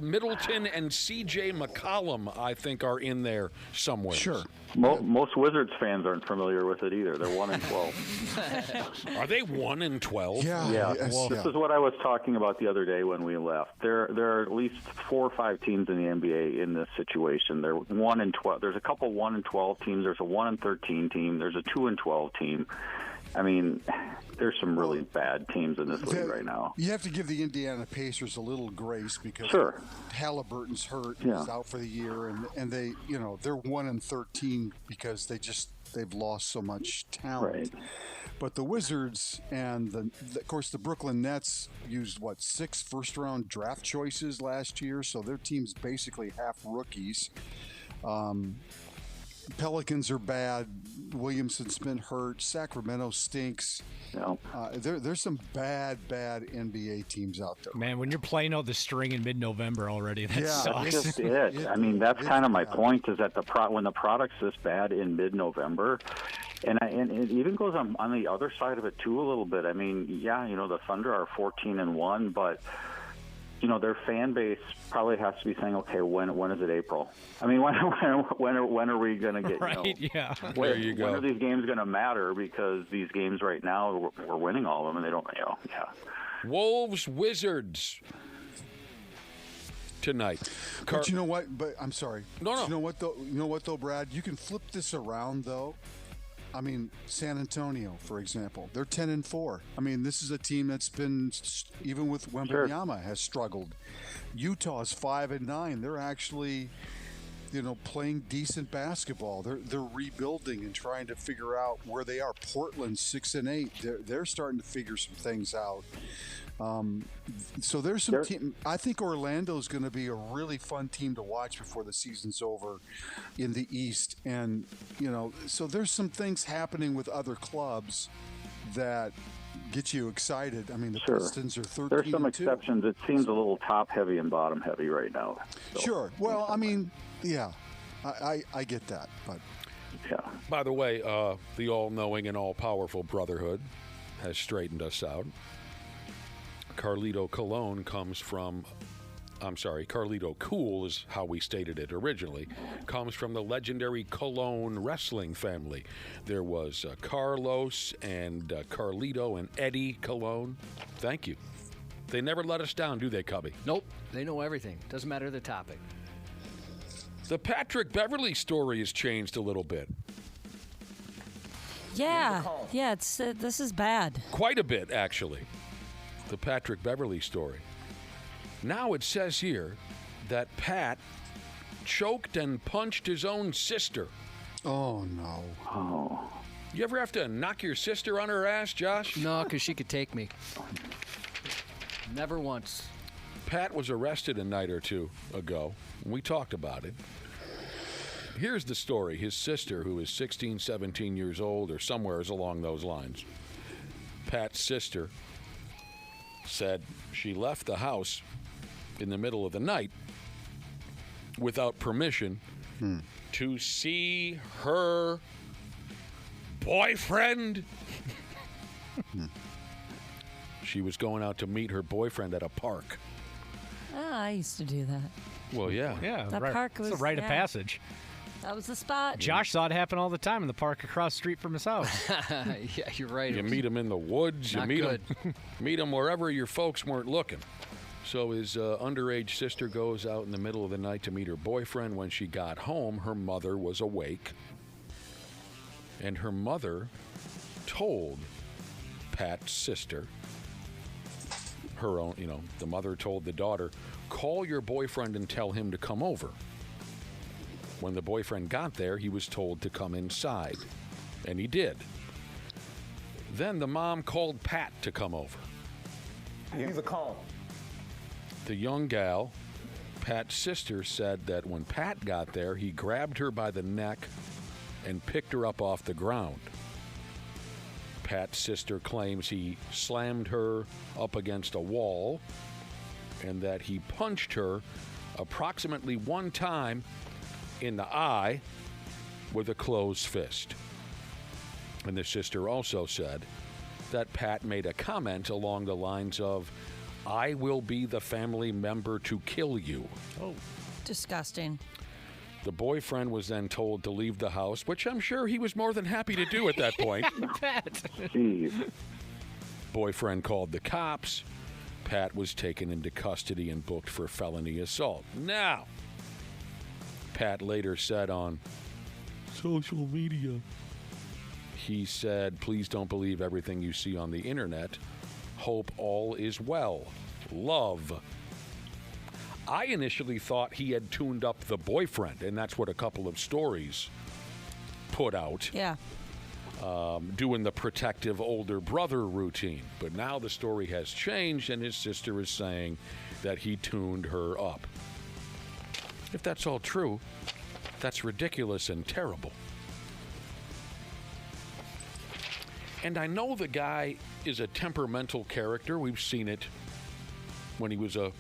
Middleton and C.J. McCollum, I think, are in there somewhere. Sure. Most Wizards fans aren't familiar with it either. They're 1-12. Are they 1-12? Yeah. This is what I was talking about the other day when we left. There are at least 4 or 5 teams in the NBA in this situation. They're 1-12. There's a couple 1-12 teams. There's a 1-13 team. There's a 2-12 team. I mean, there's some really bad teams in this league right now. You have to give the Indiana Pacers a little grace because Halliburton's hurt. He's out for the year, and they, they're 1-13 because they've lost so much talent. Right. But the Wizards and of course the Brooklyn Nets used 6 first-round draft choices last year, so their team's basically half rookies. Pelicans are bad. Williamson's been hurt. Sacramento stinks. Yeah. There's some bad NBA teams out there. Man, when you're playing out the string in mid-November already, that sucks. That's just it. I mean, that's kind of my point, is that when the product's this bad in mid-November, and it even goes on the other side of it too a little bit. I mean, the Thunder are 14-1, but their fan base probably has to be saying, okay, when is it April? I mean, when are we going to get? Right? Yeah. There you go. When are these games going to matter? Because these games right now, we're winning all of them, and they don't. Yeah. Wolves Wizards tonight. But you know what? But I'm sorry. No. You know what though, Brad? You can flip this around though. I mean, San Antonio, for example, they're 10-4. I mean, this is a team that's been, even with Wembanyama, has struggled. Utah's 5-9. They're actually, playing decent basketball. They're rebuilding and trying to figure out where they are. Portland's 6-8. They're starting to figure some things out. So there's some team. I think Orlando's going to be a really fun team to watch before the season's over in the East. And, so there's some things happening with other clubs that get you excited. I mean, the Pistons are 13-2. There's some exceptions. It seems a little top-heavy and bottom-heavy right now. So. Sure. Well, I mean, yeah, I get that. But yeah. By the way, the all-knowing and all-powerful Brotherhood has straightened us out. Carlito Colon comes from, Carlito Cool is how we stated it originally, comes from the legendary Colon wrestling family. There was Carlos and Carlito and Eddie Colon. Thank you. They never let us down, do they, Cubby? Nope. They know everything. Doesn't matter the topic. The Patrick Beverley story has changed a little bit. Yeah. Yeah, this is bad. Quite a bit, actually. The Patrick Beverley story. Now it says here that Pat choked and punched his own sister. Oh, no. Oh. You ever have to knock your sister on her ass, Josh? No, because she could take me. Never once. Pat was arrested a night or two ago. We talked about it. Here's the story. His sister, who is 16, 17 years old, or somewhere along those lines, Pat's sister said she left the house in the middle of the night without permission to see her boyfriend. She was going out to meet her boyfriend at a park. Oh, I used to do that. Well, yeah. Yeah, That right. park was it's a rite of yeah. passage. That was the spot. Josh saw it happen all the time in the park across the street from his house. Yeah, you're right. You meet him in the woods. You Not meet good. him, meet him wherever your folks weren't looking. So his underage sister goes out in the middle of the night to meet her boyfriend. When she got home, her mother was awake, and her mother told Pat's sister, her own, the mother told the daughter, call your boyfriend and tell him to come over. When the boyfriend got there, he was told to come inside, and he did. Then the mom called Pat to come over. He's a calm. The young gal, Pat's sister, said that when Pat got there, he grabbed her by the neck and picked her up off the ground. Pat's sister claims he slammed her up against a wall and that he punched her approximately one time in the eye with a closed fist. And the sister also said that Pat made a comment along the lines of, I will be the family member to kill you. Oh. Disgusting. The boyfriend was then told to leave the house, which I'm sure he was more than happy to do at that point. Boyfriend called the cops. Pat was taken into custody and booked for felony assault. Now, Pat later said on social media, he said, please don't believe everything you see on the internet. Hope all is well. Love. I initially thought he had tuned up the boyfriend, and that's what a couple of stories put out. Yeah. Doing the protective older brother routine. But now the story has changed, and his sister is saying that he tuned her up. If that's all true, That's ridiculous and terrible. And I know the guy is a temperamental character. We've seen it when he was a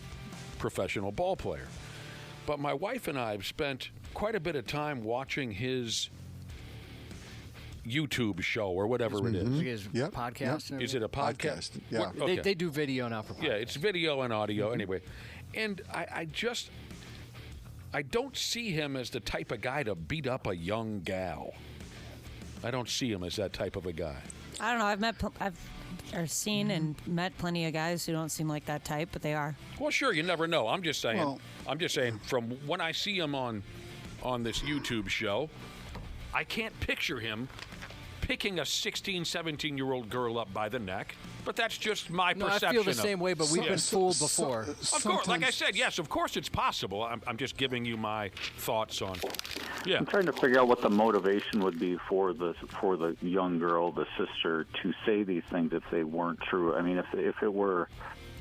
professional ball player. But my wife and I have spent quite a bit of time watching his YouTube show or whatever it is. His podcast? Is it a podcast? Yeah. What- okay. They do video now for podcasts. Yeah, it's video and audio anyway. And I don't see him as the type of guy to beat up a young gal. I don't see him as that type of a guy. I don't know. I've seen and met plenty of guys who don't seem like that type, but they are. Well, sure, you never know. I'm just saying. Well- From when I see him on this YouTube show, I can't picture him picking a 16, 17-year-old girl up by the neck. But that's just my perception. I feel the same way, but we've been fooled before. Of course, like I said, yes, of course it's possible. I'm just giving you my thoughts on. Yeah. I'm trying to figure out what the motivation would be for the young girl, the sister, to say these things if they weren't true. I mean, if it were,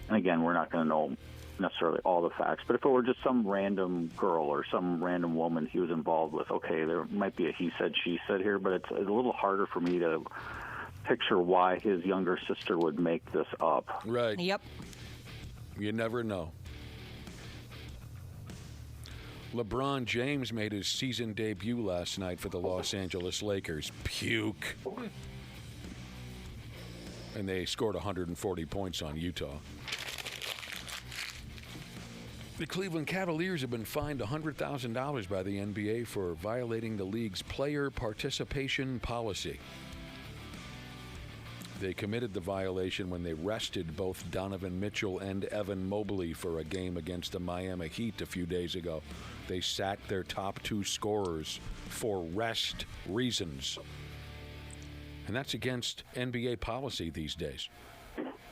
and again, we're not going to know necessarily all the facts, but if it were just some random girl or some random woman he was involved with, okay, there might be a he said, she said here, but it's a little harder for me to picture why his younger sister would make this up. Right. Yep. You never know. LeBron James made his season debut last night for the Los Angeles Lakers. Puke. And they scored 140 points on Utah. The Cleveland Cavaliers have been fined $100,000 by the NBA for violating the league's player participation policy. They committed the violation when they rested both Donovan Mitchell and Evan Mobley for a game against the Miami Heat a few days ago. They sat their top two scorers for rest reasons. And that's against NBA policy these days.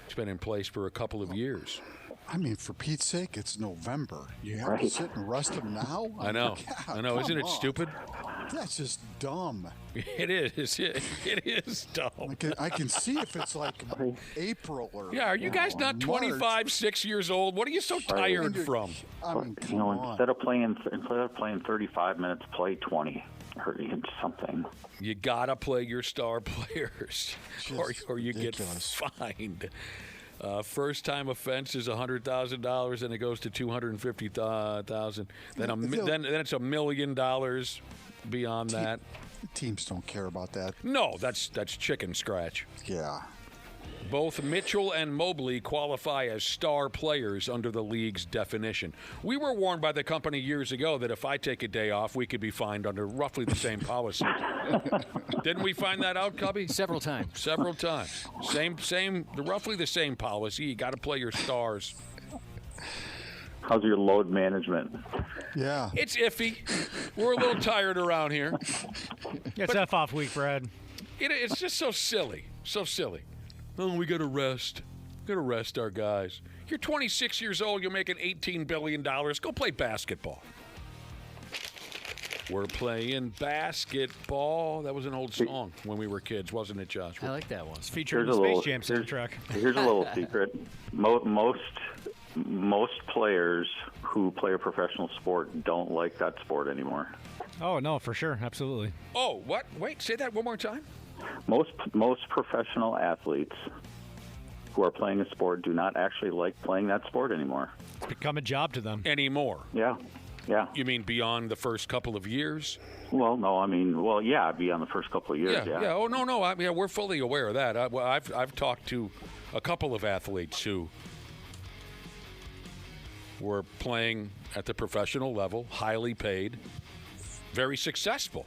It's been in place for a couple of years. I mean, for Pete's sake, it's November. You have to sit and rest him now? I know. God, I know. Isn't it come on. stupid? That's just dumb. It is. It is dumb. I can see if it's like April or Yeah, are you guys not 25, 6 years old? What are you so tired from? I mean, You know, instead of playing 35 minutes, play 20 or something. You gotta play your star players, or you ridiculous. get fined. First-time offense is $100,000, and it goes to $250,000. Then it's $1 million beyond that. Teams don't care about that. No, that's chicken scratch. Yeah. Both Mitchell and Mobley qualify as star players under the league's definition. We were warned by the company years ago that if I take a day off, we could be fined under roughly the same policy. Didn't we find that out, Cubby? Several times. Several times. Roughly the same policy. You got to play your stars. How's your load management? Yeah. It's iffy. We're a little tired around here. It's F-off week, Brad. It's just so silly. So silly. Oh, we got to rest. Got to rest our guys. You're 26 years old. You're making $18 billion. Go play basketball. We're playing basketball. That was an old song when we were kids, wasn't it, Josh? I like that one. It's featured in the Space Jam soundtrack. Here's a little secret. Most players who play a professional sport don't like that sport anymore. Oh, no, for sure. Absolutely. Oh, what? Wait, say that one more time. Most professional athletes who are playing a sport do not actually like playing that sport anymore. It's become a job to them. Anymore. Yeah. You mean beyond the first couple of years? Well, no, I mean, beyond the first couple of years, yeah. Oh, no. I mean, we're fully aware of that. I've talked to a couple of athletes who were playing at the professional level, highly paid, very successful.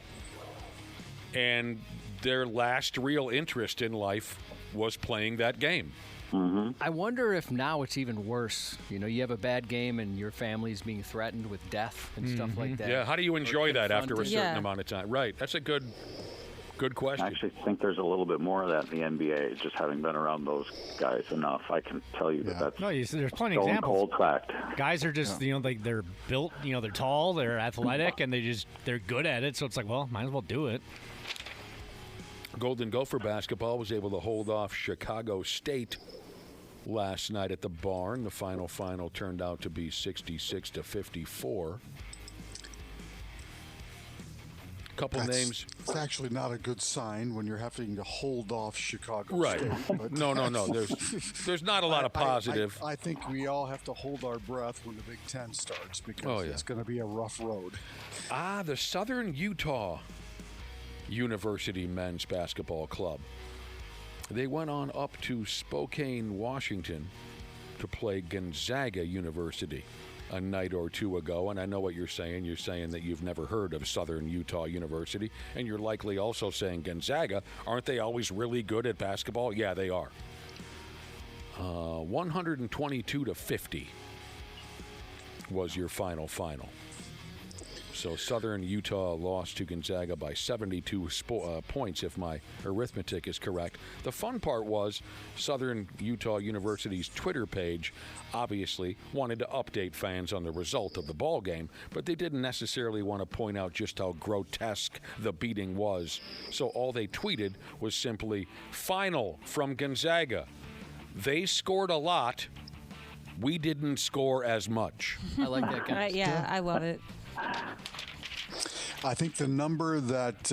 And their last real interest in life was playing that game. Mm-hmm. I wonder if now it's even worse. You know, you have a bad game and your family's being threatened with death and stuff like that. Yeah, how do you enjoy that after a certain Yeah. amount of time? Right, that's a good question. I actually think there's a little bit more of that in the NBA, just having been around those guys enough. I can tell you that's No, there's plenty of stone examples. cold fact. Guys are just, like they're built, they're tall, they're athletic, and they're good at it. So it's like, well, might as well do it. Golden Gopher basketball was able to hold off Chicago State last night at the Barn. The final turned out to be 66-54. couple names. It's actually not a good sign when you're having to hold off Chicago Right. State. But No. There's not a lot of positive. I think we all have to hold our breath when the Big Ten starts because it's going to be a rough road. The Southern Utah University Men's Basketball Club. They went on up to Spokane, Washington to play Gonzaga University a night or two ago. And I know what you're saying. You're saying that you've never heard of Southern Utah University. And you're likely also saying Gonzaga. Aren't they always really good at basketball? Yeah, they are. 122-50 was your final. So Southern Utah lost to Gonzaga by 72 points, if my arithmetic is correct. The fun part was Southern Utah University's Twitter page obviously wanted to update fans on the result of the ball game, but they didn't necessarily want to point out just how grotesque the beating was. So all they tweeted was simply, "Final from Gonzaga. They scored a lot. We didn't score as much." I like that guy. Yeah, I love it. I think the number that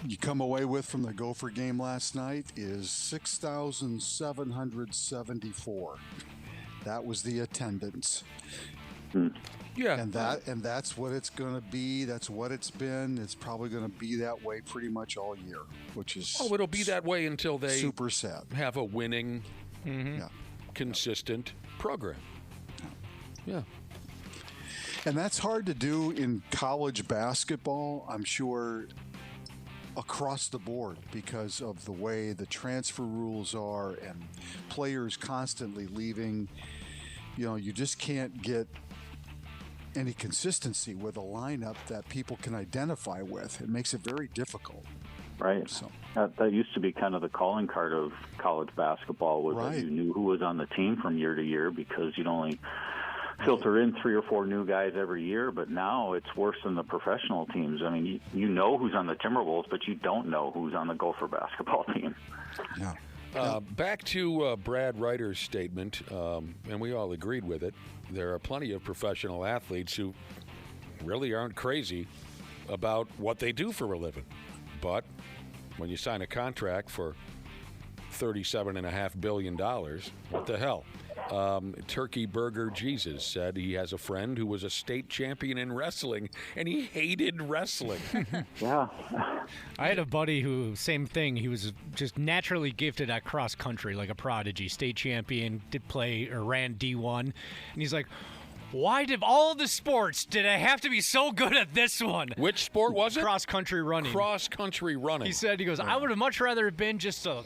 you come away with from the Gopher game last night is 6,774. That was the attendance. Yeah. And that's what it's going to be. That's what it's been. It's probably going to be that way pretty much all year, which is it'll be that way until they super sad. Have a winning, consistent program. Yeah. And that's hard to do in college basketball, I'm sure, across the board because of the way the transfer rules are and players constantly leaving. You just can't get any consistency with a lineup that people can identify with. It makes it very difficult. Right. So that used to be kind of the calling card of college basketball was that you knew who was on the team from year to year because you'd only filter in 3 or 4 new guys every year, but now it's worse than the professional teams. I mean, you know who's on the Timberwolves, but you don't know who's on the Gopher basketball team. Yeah. Back to Brad Ryder's statement, and we all agreed with it. There are plenty of professional athletes who really aren't crazy about what they do for a living. But when you sign a contract for $37.5 billion, what the hell? Turkey Burger Jesus said he has a friend who was a state champion in wrestling, and he hated wrestling. Yeah. I had a buddy who, same thing, he was just naturally gifted at cross country, like a prodigy, state champion, did play or ran D1, and he's like, why did all the sports did I have to be so good at this one? Which sport was it? Cross country running. Cross country running. He said, I would have much rather have been just a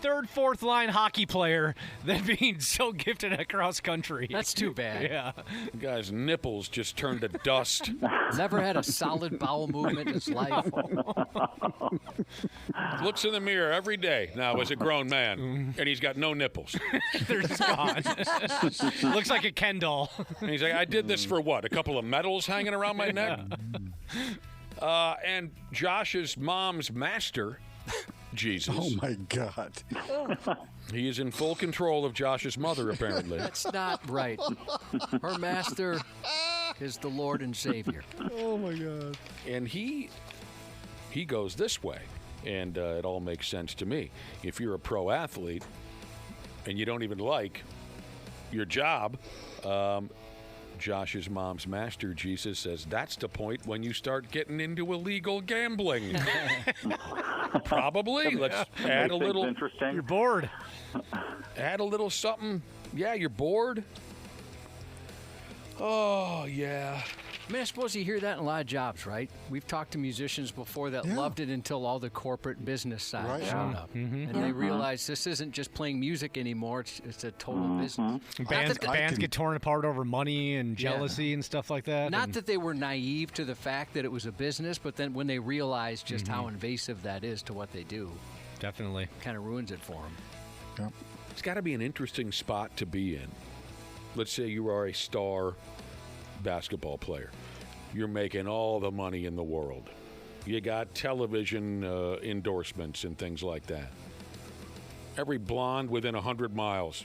third, fourth line hockey player than being so gifted at cross country. That's too bad. Yeah. The guy's nipples just turned to dust. Never had a solid bowel movement in his life. Looks in the mirror every day now as a grown man, and he's got no nipples. They're just gone. Looks like a Ken doll. And he's like, I did this for what? A couple of medals hanging around my neck? And Josh's mom's master, Jesus. Oh, my God. He is in full control of Josh's mother, apparently. That's not right. Her master is the Lord and Savior. Oh, my God. And he goes this way, and it all makes sense to me. If you're a pro athlete and you don't even like your job, Josh's mom's master, Jesus, says that's the point when you start getting into illegal gambling. Probably. Let's add a little. Interesting. You're bored. Add a little something. Yeah, you're bored. Oh, yeah. I mean, I suppose you hear that in a lot of jobs, right? We've talked to musicians before that loved it until all the corporate business side showed up. Mm-hmm. And they realized this isn't just playing music anymore. It's a total business. Bands get torn apart over money and jealousy and stuff like that. Not that they were naive to the fact that it was a business, but then when they realized just how invasive that is to what they do. Definitely. Kind of ruins it for them. Yep. It's got to be an interesting spot to be in. Let's say you are a star basketball player. You're making all the money in the world. You got television endorsements and things like that. Every blonde within 100 miles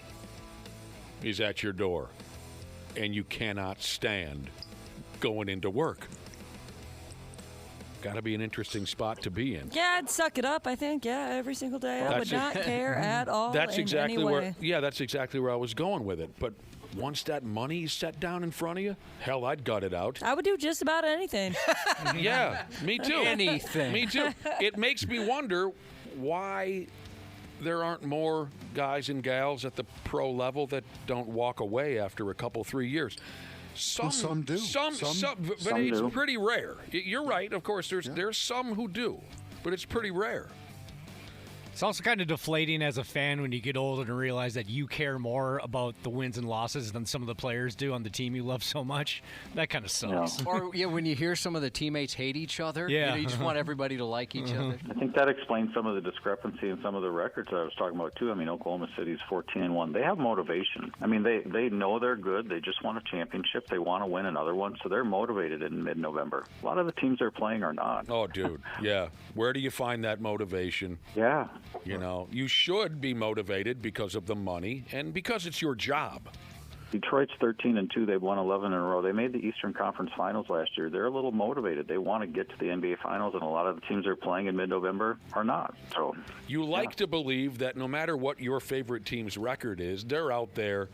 is at your door, and you cannot stand going into work. Got to be an interesting spot to be in. Yeah, I'd suck it up, I think. Yeah, every single day. I would not care at all That's in exactly any way. that's exactly where I was going with it. But once that money is set down in front of you, hell, I'd gut it out. I would do just about anything. Yeah, me too. Anything. Me too. It makes me wonder why there aren't more guys and gals at the pro level that don't walk away after a couple, 3 years. Some do. Some but Some it's do. pretty rare. You're right. Of course, there's some who do, but it's pretty rare. It's also kind of deflating as a fan when you get older and realize that you care more about the wins and losses than some of the players do on the team you love so much. That kind of sucks. Or when you hear some of the teammates hate each other, you just want everybody to like each other. I think that explains some of the discrepancy in some of the records that I was talking about, too. I mean, Oklahoma City's 14-1. They have motivation. I mean, they know they're good. They just want a championship. They want to win another one, so they're motivated in mid-November. A lot of the teams they're playing are not. Oh, dude, yeah. Where do you find that motivation? Yeah. You know, you should be motivated because of the money and because it's your job. Detroit's 13-2. They've won 11 in a row. They made the Eastern Conference Finals last year. They're a little motivated. They want to get to the NBA Finals, and a lot of the teams they're playing in mid-November are not. So you like to believe that no matter what your favorite team's record is, they're out there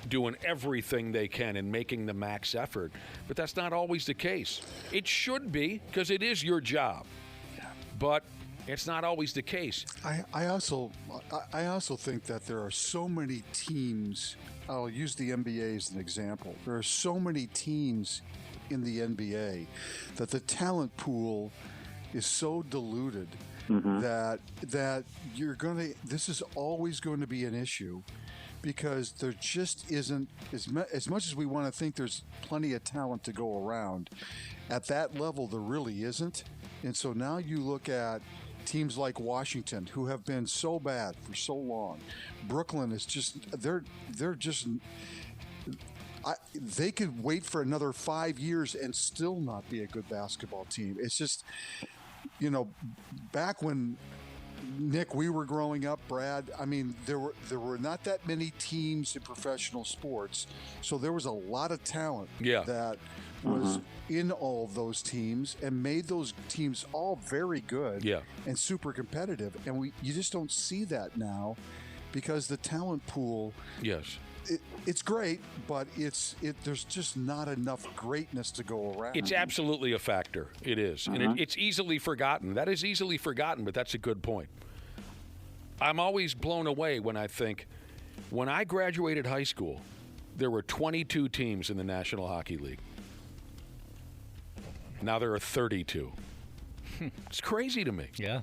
doing everything they can and making the max effort. But that's not always the case. It should be, because it is your job. But it's not always the case. I also think that there are so many teams. I'll use the NBA as an example. There are so many teams in the NBA that the talent pool is so diluted that you're going to. This is always going to be an issue because there just isn't as much as we want to think there's plenty of talent to go around. At that level, there really isn't, and so now you look at teams like Washington, who have been so bad for so long. Brooklyn is just they're just they could wait for another 5 years and still not be a good basketball team. It's just, you know, back when Nick, we were growing up, Brad, I mean, there were not that many teams in professional sports, so there was a lot of talent that was in all of those teams and made those teams all very good and super competitive. And you just don't see that now because the talent pool, it's great, but there's just not enough greatness to go around. It's absolutely a factor. It is. And it's easily forgotten. That is easily forgotten, but that's a good point. I'm always blown away when I think, when I graduated high school, there were 22 teams in the National Hockey League. Now there are 32. It's crazy to me. Yeah.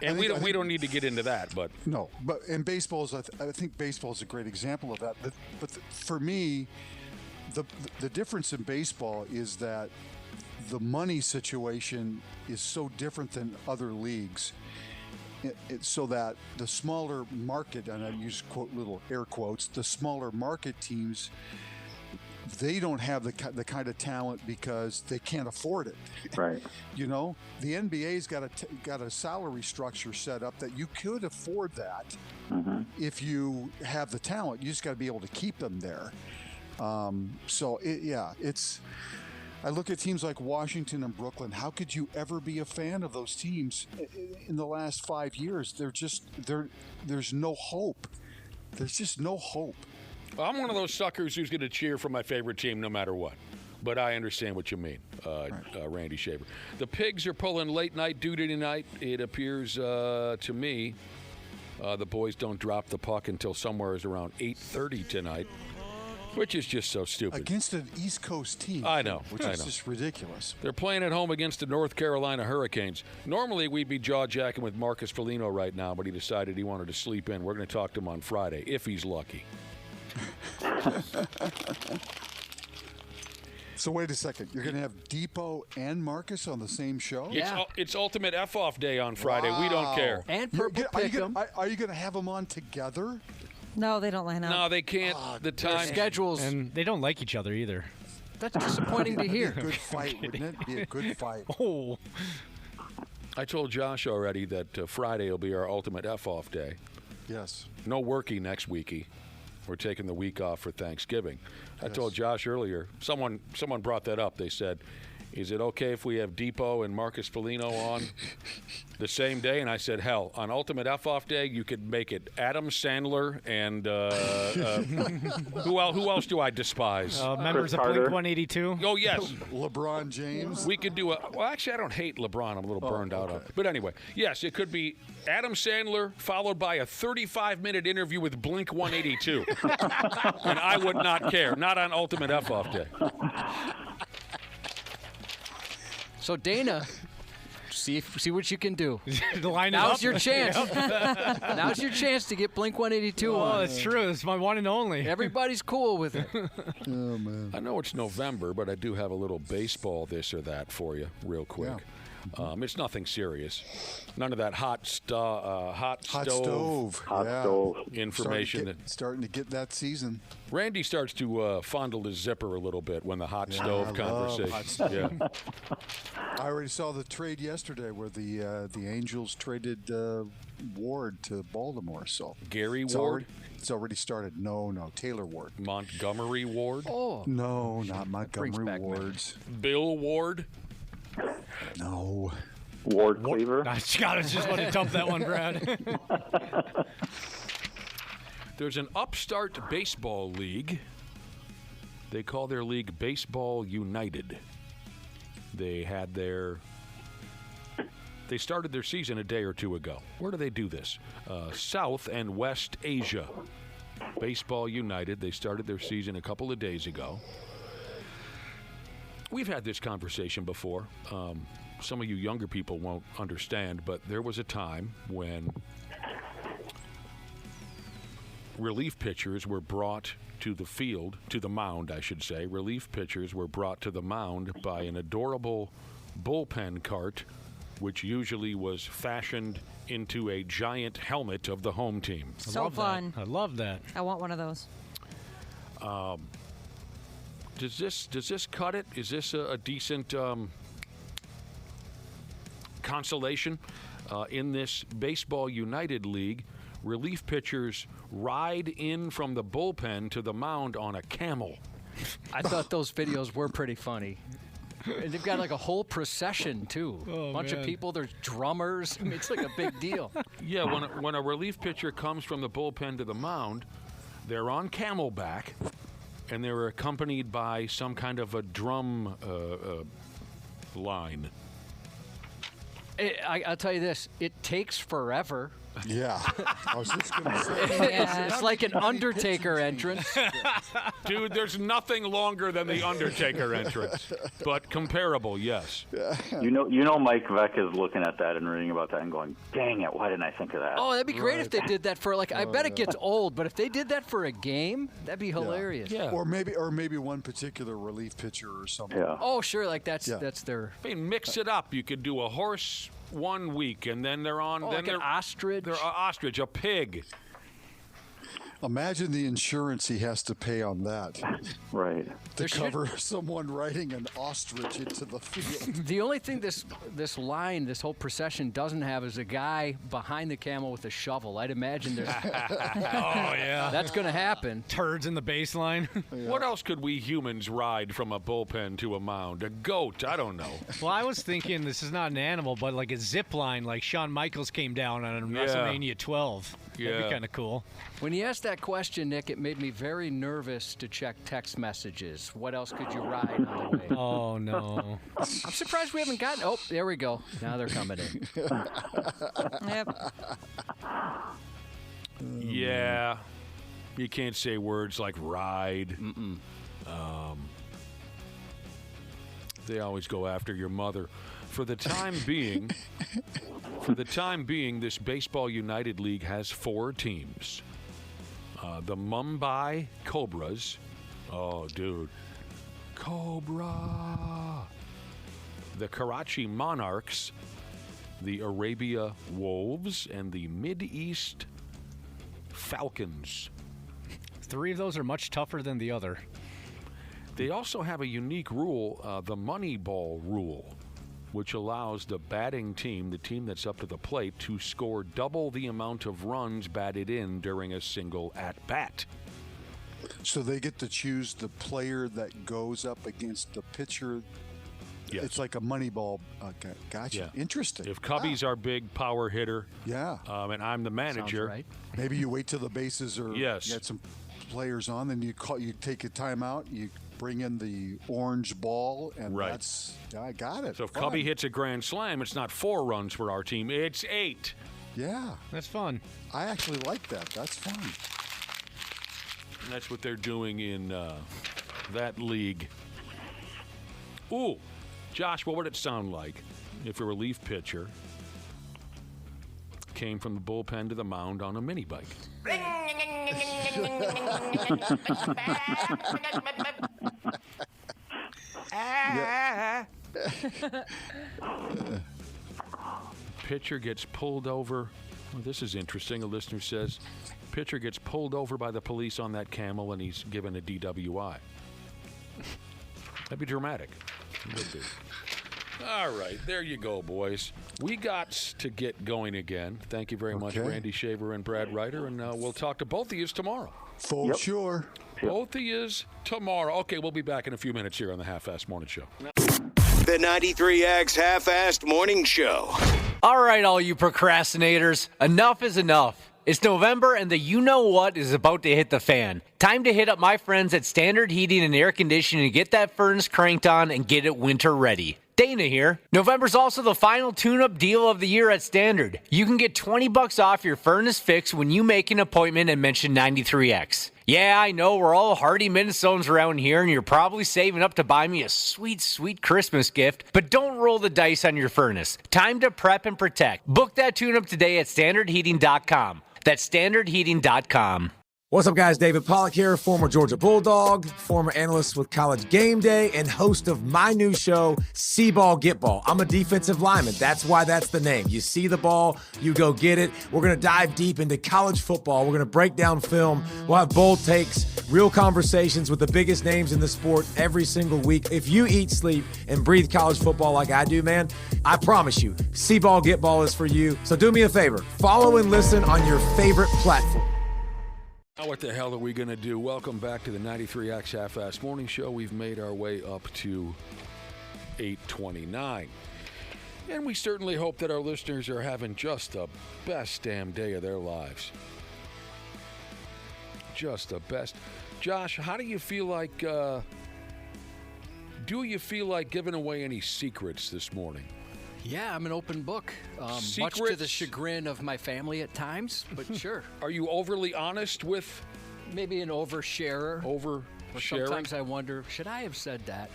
And we don't need to get into that, but no. But in baseball, I think baseball is a great example of that. But for me, the difference in baseball is that the money situation is so different than other leagues. So that the smaller market, and I use little air quotes, the smaller market teams, they don't have the kind of talent because they can't afford it. Right. You know, the NBA's got a salary structure set up that you could afford that if you have the talent. You just got to be able to keep them there. It's. I look at teams like Washington and Brooklyn. How could you ever be a fan of those teams in the last 5 years? There's no hope. There's just no hope. I'm one of those suckers who's going to cheer for my favorite team no matter what. But I understand what you mean, Randy Shaver. The Pigs are pulling late night duty tonight. It appears to me the boys don't drop the puck until somewhere around 8:30 tonight, which is just so stupid. Against an East Coast team. I know. Which is just ridiculous. They're playing at home against the North Carolina Hurricanes. Normally, we'd be jaw-jacking with Marcus Foligno right now, but he decided he wanted to sleep in. We're going to talk to him on Friday, if he's lucky. So wait a second. You're going to have Depot and Marcus on the same show? It's Ultimate F-Off Day on Friday. Wow. We don't care. And Purple Pick'em. Are you going to have them on together? No, they don't line up. No, they can't. The time schedules. And they don't like each other either. That's disappointing to hear. Be a good fight, wouldn't it? Be a good fight. Oh. I told Josh already that Friday will be our Ultimate F-Off Day. Yes. No worky next weeky. We're taking the week off for Thanksgiving. I told Josh earlier, someone brought that up. They said, is it okay if we have Depot and Marcus Foligno on the same day? And I said, hell, on Ultimate F-Off Day, you could make it Adam Sandler and who else do I despise? Members of Blink-182. Oh, yes. LeBron James. We could do well, actually, I don't hate LeBron. I'm a little burned out on it. But anyway, yes, it could be Adam Sandler followed by a 35-minute interview with Blink-182. And I would not care. Not on Ultimate F-Off Day. So, Dana, see what you can do. Now's your chance. Now's your chance to get Blink-182 on. Oh, that's true. It's my one and only. Everybody's cool with it. Oh, man. I know it's November, but I do have a little baseball this or that for you real quick. Yeah. It's nothing serious. None of that hot stove information. Starting to get that season. Randy starts to fondle his zipper a little bit when the hot stove conversation. Yeah. I already saw the trade yesterday where the Angels traded Ward to Baltimore. So Gary Ward? It's already started. No, Taylor Ward. Montgomery Ward? Oh. No, not Montgomery Wards. Bill Ward? No. Ward Cleaver? I just want to dump that one, Brad. There's an upstart baseball league. They call their league Baseball United. They started their season a day or two ago. Where do they do this? South and West Asia. Baseball United. They started their season a couple of days ago. We've had this conversation before. Some of you younger people won't understand, but there was a time when relief pitchers were brought to the field, to the mound, I should say. Relief pitchers were brought to the mound by an adorable bullpen cart, which usually was fashioned into a giant helmet of the home team. So fun. I love that. I want one of those. Does this cut it? Is this a decent consolation? In this Baseball United League, relief pitchers ride in from the bullpen to the mound on a camel. I thought those videos were pretty funny. And they've got like a whole procession, too. Oh, a bunch of people. There's drummers. I mean, it's like a big deal. Yeah, when a relief pitcher comes from the bullpen to the mound, they're on camelback, and they're accompanied by some kind of a drum line. I'll tell you this. It takes forever. Yeah. I was just going to say. It's like an Undertaker entrance. Dude, there's nothing longer than the Undertaker entrance, but comparable, yes. You know, Mike Veck is looking at that and reading about that and going, "Dang it, why didn't I think of that?" Oh, that'd be great if they did that for I bet it gets old, but if they did that for a game, that'd be hilarious. Yeah. Or maybe one particular relief pitcher or something. Yeah. Oh, sure, that's their. I mean, mix it up. You could do a horse 1 week, and then they're on. Oh, then like they're an ostrich. They're an ostrich, a pig. Imagine the insurance he has to pay on that. Right. To cover someone riding an ostrich into the field. The only thing this whole procession doesn't have is a guy behind the camel with a shovel. I'd imagine there's. Oh, yeah. That's going to happen. Turds in the baseline. What else could we humans ride from a bullpen to a mound? A goat? I don't know. Well, I was thinking this is not an animal, but like a zip line, like Shawn Michaels came down on WrestleMania 12. That'd be kind of cool. When you asked that question, Nick, it made me very nervous to check text messages. What else could you ride on the way? Oh, no. I'm surprised we haven't gotten. Oh, there we go. Now they're coming in. Yep. Yeah. You can't say words like ride. They always go after your mother. For the time being, this Baseball United League has 4 teams. The Mumbai Cobras. Oh, dude. Cobra. The Karachi Monarchs. The Arabia Wolves. And the Mid-East Falcons. 3 of those are much tougher than the other. They also have a unique rule, the Moneyball rule, which allows the batting team, the team that's up to the plate, to score double the amount of runs batted in during a single at-bat. So they get to choose the player that goes up against the pitcher It's like a money ball. Gotcha. Yeah. Interesting. If Cubby's our big power hitter, and I'm the manager, right. Maybe you wait till the bases are Yes. get some players on, then you take a timeout, you bring in the orange ball, and Right. that's I got it. So if Fun. Cubby hits a grand slam, it's not 4 runs for our team, it's 8. Yeah, That's fun. I actually like that. That's fun. And that's what they're doing in that league. Ooh, Josh, what would it sound like if a relief pitcher came from the bullpen to the mound on a mini bike? Pitcher gets pulled over. Well, this is interesting. A listener says, pitcher gets pulled over by the police on that camel and he's given a DWI. That'd be dramatic. It would be. All right, there you go, boys. We got to get going again. Thank you very much, Randy Shaver and Brad Ryder, and we'll talk to both of you tomorrow. For sure. Both of you tomorrow. Okay, we'll be back in a few minutes here on the Half-Assed Morning Show. The 93X Half-Assed Morning Show. All right, all you procrastinators, enough is enough. It's November and the you-know-what is about to hit the fan. Time to hit up my friends at Standard Heating and Air Conditioning to get that furnace cranked on and get it winter ready. Dana here. November's also the final tune-up deal of the year at Standard. You can get $20 off your furnace fix when you make an appointment and mention 93X. Yeah, I know we're all hardy Minnesotans around here, and you're probably saving up to buy me a sweet, sweet Christmas gift, but don't roll the dice on your furnace. Time to prep and protect. Book that tune-up today at standardheating.com. That's standardheating.com. What's up, guys? David Pollack here, former Georgia Bulldog, former analyst with College Game Day, and host of my new show, See Ball, Get Ball. I'm a defensive lineman. That's why that's the name. You see the ball, you go get it. We're going to dive deep into college football. We're going to break down film. We'll have bold takes, real conversations with the biggest names in the sport every single week. If you eat, sleep, and breathe college football like I do, man, I promise you, See Ball, Get Ball is for you. So do me a favor. Follow and listen on your favorite platform. Now what the hell are we going to do? Welcome back to the 93X Half-Assed Morning Show. We've made our way up to 8:29. And we certainly hope that our listeners are having just the best damn day of their lives. Just the best. Josh, how do you feel like, giving away any secrets this morning? Yeah, I'm an open book. Much to the chagrin of my family at times, but sure. Are you overly honest with? Maybe an oversharer. Oversharing? Sometimes I wonder, should I have said that?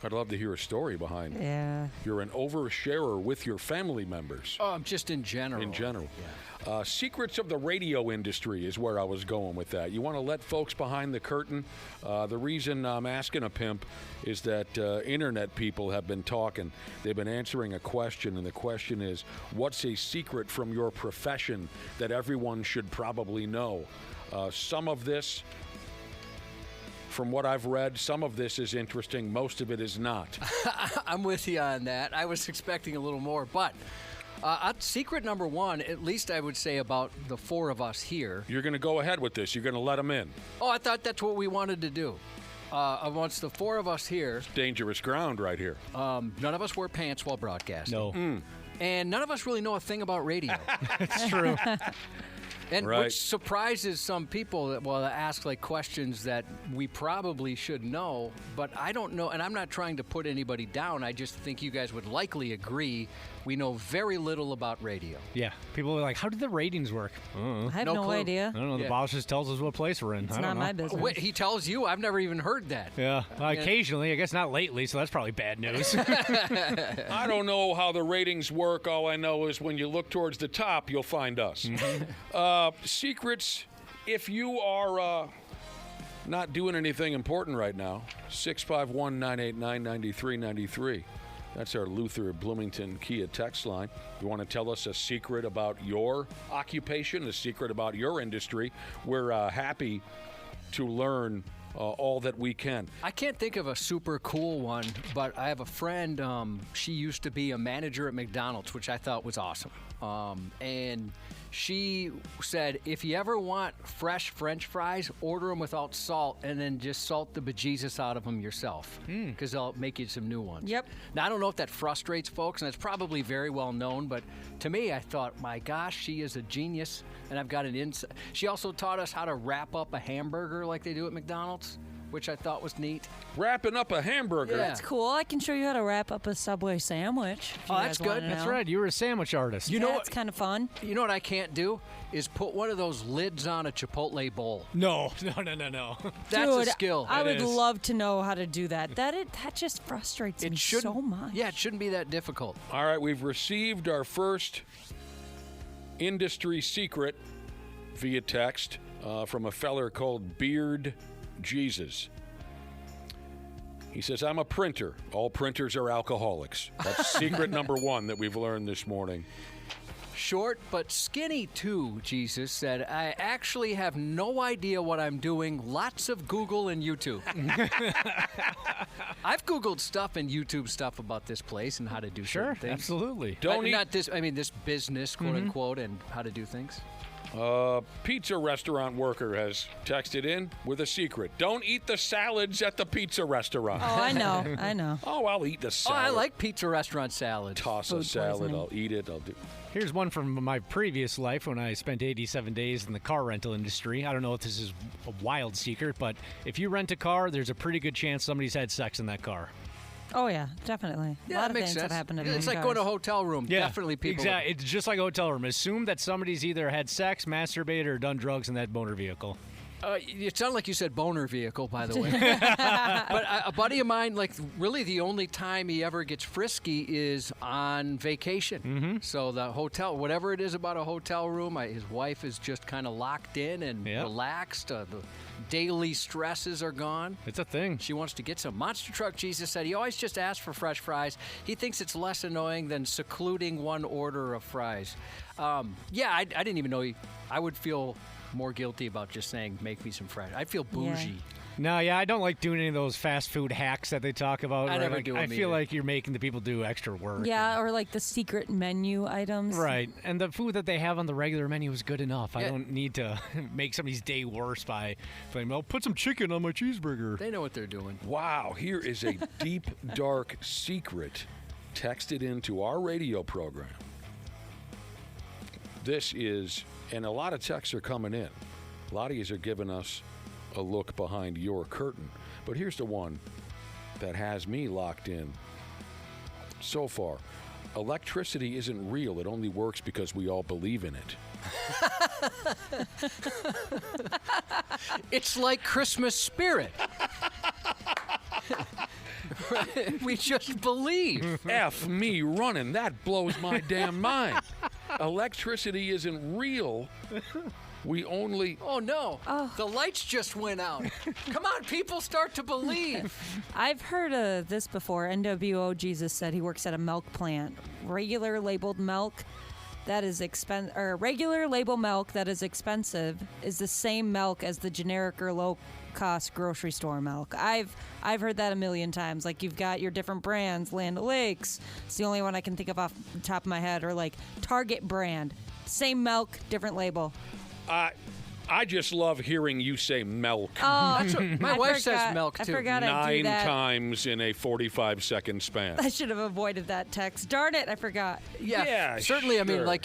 I'd love to hear a story behind it. Yeah. You're an oversharer with your family members. Just in general. In general. Yeah. Secrets of the radio industry is where I was going with that. You want to let folks behind the curtain? The reason I'm asking a pimp is that internet people have been talking. They've been answering a question, and the question is, what's a secret from your profession that everyone should probably know? Some of this, from what I've read, some of this is interesting. Most of it is not. I'm with you on that. I was expecting a little more, but secret number one, at least I would say about the four of us here. You're going to go ahead with this. You're going to let them in. Oh, I thought that's what we wanted to do. Amongst the four of us here. It's dangerous ground right here. None of us wear pants while broadcasting. No. And none of us really know a thing about radio. It's true. And right. Which surprises some people that ask like questions that we probably should know, but I don't know, and I'm not trying to put anybody down. I just think you guys would likely agree we know very little about radio. Yeah. People are like, how did the ratings work? I have no clue. idea. I don't know. The boss just tells us what place we're in. It's I don't not know. my business. Wait, he tells you? I've never even heard that. Yeah. Occasionally. I guess not lately, so that's probably bad news. I don't know how the ratings work. All I know is when you look towards the top, you'll find us. Secrets, if you are not doing anything important right now, 651-989-9393. That's our Luther Bloomington Kia text line. You want to tell us a secret about your occupation, a secret about your industry? We're happy to learn all that we can. I can't think of a super cool one, but I have a friend, she used to be a manager at McDonald's, which I thought was awesome. And She said, if you ever want fresh French fries, order them without salt and then just salt the bejesus out of them yourself because they'll make you some new ones. Yep. Now, I don't know if that frustrates folks, and it's probably very well known, but to me, I thought, my gosh, she is a genius, and I've got an insight. She also taught us how to wrap up a hamburger like they do at McDonald's, which I thought was neat. Wrapping up a hamburger. Yeah. That's cool. I can show you how to wrap up a Subway sandwich. if you Oh, that's guys wanna good. That's know. right. You were a sandwich artist. You know That's kind of fun. You know what I can't do is put one of those lids on a Chipotle bowl. No. That's Dude, a skill. I It would is. love to know how to do that. That just frustrates me shouldn't- so much. Yeah, it shouldn't be that difficult. All right, we've received our first industry secret via text from a feller called Beard Jesus. He says, I'm a printer. All printers are alcoholics. That's secret number one that we've learned this morning. Short but skinny too, Jesus said. I actually have no idea what I'm doing. Lots of Google and YouTube. I've Googled stuff and YouTube stuff about this place and how to do certain things. Absolutely. Not this. I mean, this business, quote unquote, and how to do things. Pizza restaurant worker has texted in with a secret. Don't eat the salads at the pizza restaurant. Oh, I know. I know. Oh, I'll eat the Oh, salad. I like pizza restaurant salad. Toss a Food salad. poisoning. I'll eat it. I'll do. Here's one from my previous life when I spent 87 days in the car rental industry. I don't know if this is a wild secret, but if you rent a car, there's a pretty good chance somebody's had sex in that car. Oh, yeah, definitely. Yeah, a lot that of makes things sense. have happened in Yeah, it's many like going to a cars. hotel room. Definitely people. Exactly. It's just like a hotel room. Assume that somebody's either had sex, masturbated, or done drugs in that motor vehicle. It sounded like you said boner vehicle, by the way. But a buddy of mine, like really the only time he ever gets frisky is on vacation. Mm-hmm. So the hotel, whatever it is about a hotel room, his wife is just kind of locked in and relaxed. The daily stresses are gone. It's a thing. She wants to get some monster truck. Jesus said he always just asks for fresh fries. He thinks it's less annoying than secluding one order of fries. I didn't even know I would feel more guilty about just saying, make me some fries. I feel bougie. No, I don't like doing any of those fast food hacks that they talk about. I right? never Like, do I them feel either. like you're making the people do extra work. Yeah, or like the secret menu items. Right. And the food that they have on the regular menu is good enough. I Yeah. don't need to make somebody's day worse by saying, well, put some chicken on my cheeseburger. They know what they're doing. Wow, here is a deep, dark secret texted into our radio program. This is, and a lot of texts are coming in. A lot of you are giving us a look behind your curtain. But here's the one that has me locked in so far. Electricity isn't real. It only works because we all believe in it. It's like Christmas spirit. We just believe. F me running. That blows my damn mind. Electricity isn't real. We only... Oh, no. The lights just went out. Come on, people, start to believe. I've heard of this before. NWO Jesus said he works at a milk plant. Regular labeled milk that is regular label milk that is expensive is the same milk as the generic or low cost grocery store milk. I've heard that a million times. Like, you've got your different brands. Land O'Lakes, it's the only one I can think of off the top of my head. Or like Target brand, same milk, different label. I just love hearing you say milk. Oh, my wife says milk, too. I forgot I do 9 that. times in a 45-second span. I should have avoided that text. Darn it, I forgot. Yeah, certainly. I mean, sure. like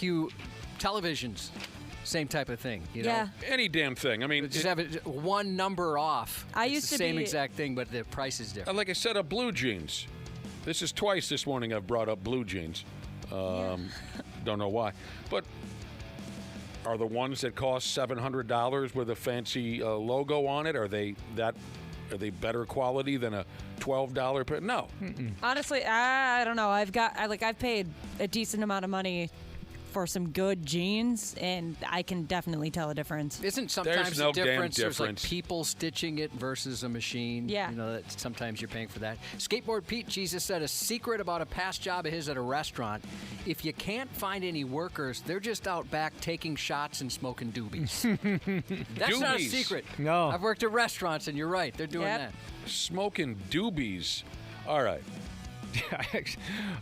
televisions, same type of thing. You Yeah. know? Any damn thing. I mean, Just have it one number off. I It's used the to same be- exact thing, but the price is different. like I said, blue jeans. This is twice this morning I've brought up blue jeans. Don't know why. But are the ones that cost $700 with a fancy logo on it, are they better quality than a $12 pair? No. Honestly, I don't know. I've paid a decent amount of money for some good jeans, and I can definitely tell a difference. Isn't sometimes no the damn difference? There's like difference. people stitching it versus a machine. Yeah. You know, that sometimes you're paying for that. Skateboard Pete Jesus said a secret about a past job of his at a restaurant. If you can't find any workers, they're just out back taking shots and smoking doobies. That's not a Doobies. secret. No. I've worked at restaurants, and you're right. They're doing Yep. that. Smoking doobies. All right. A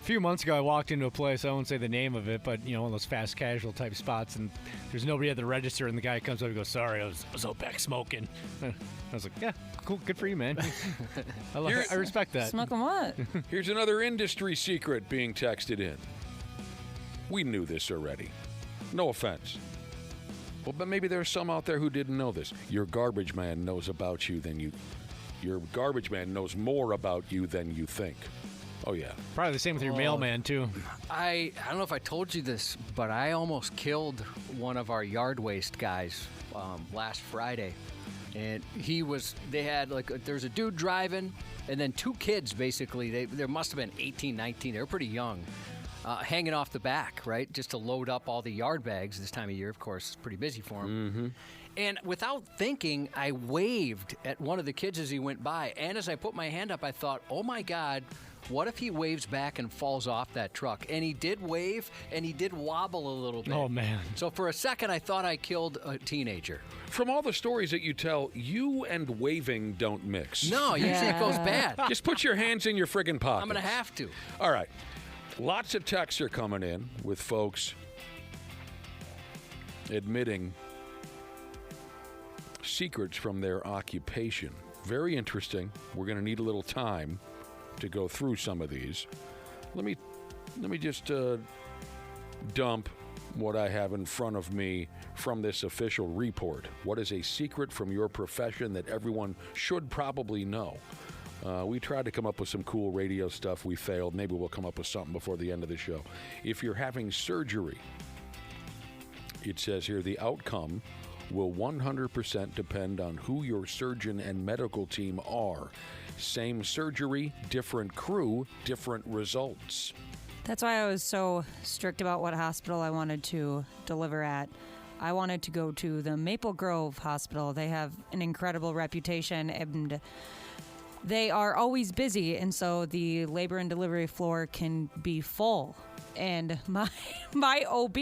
few months ago, I walked into a place, I won't say the name of it, but, one of those fast casual type spots, and there's nobody at the register, and the guy comes up and goes, sorry, I was out back smoking. I was like, yeah, cool, good for you, man. I respect that. Smoking what? Here's another industry secret being texted in. We knew this already. No offense. Well, but maybe there's some out there who didn't know this. Your garbage man knows about you Your garbage man knows more about you than you think. Oh, yeah. Probably the same with your mailman, too. I don't know if I told you this, but I almost killed one of our yard waste guys last Friday. And there was a dude driving, and then two kids, basically. There must have been 18, 19. They were pretty young. Hanging off the back, right? Just to load up all the yard bags this time of year. Of course, it's pretty busy for them. Mm-hmm. And without thinking, I waved at one of the kids as he went by. And as I put my hand up, I thought, oh, my God, what if he waves back and falls off that truck? And he did wave, and he did wobble a little bit. Oh, man. So for a second, I thought I killed a teenager. From all the stories that you tell, you and waving don't mix. No, usually it goes bad. Just put your hands in your friggin' pockets. I'm going to have to. All right. Lots of texts are coming in with folks admitting secrets from their occupation. Very interesting. We're going to need a little time to go through some of these. Let me just dump what I have in front of me from this official report. What is a secret from your profession that everyone should probably know? We tried to come up with some cool radio stuff. We failed. Maybe we'll come up with something before the end of the show. If you're having surgery, it says here the outcome will 100% depend on who your surgeon and medical team are. Same surgery, different crew, different results. That's why I was so strict about what hospital I wanted to deliver at. I wanted to go to the Maple Grove Hospital. They have an incredible reputation, and they are always busy, and so the labor and delivery floor can be full. And my OB,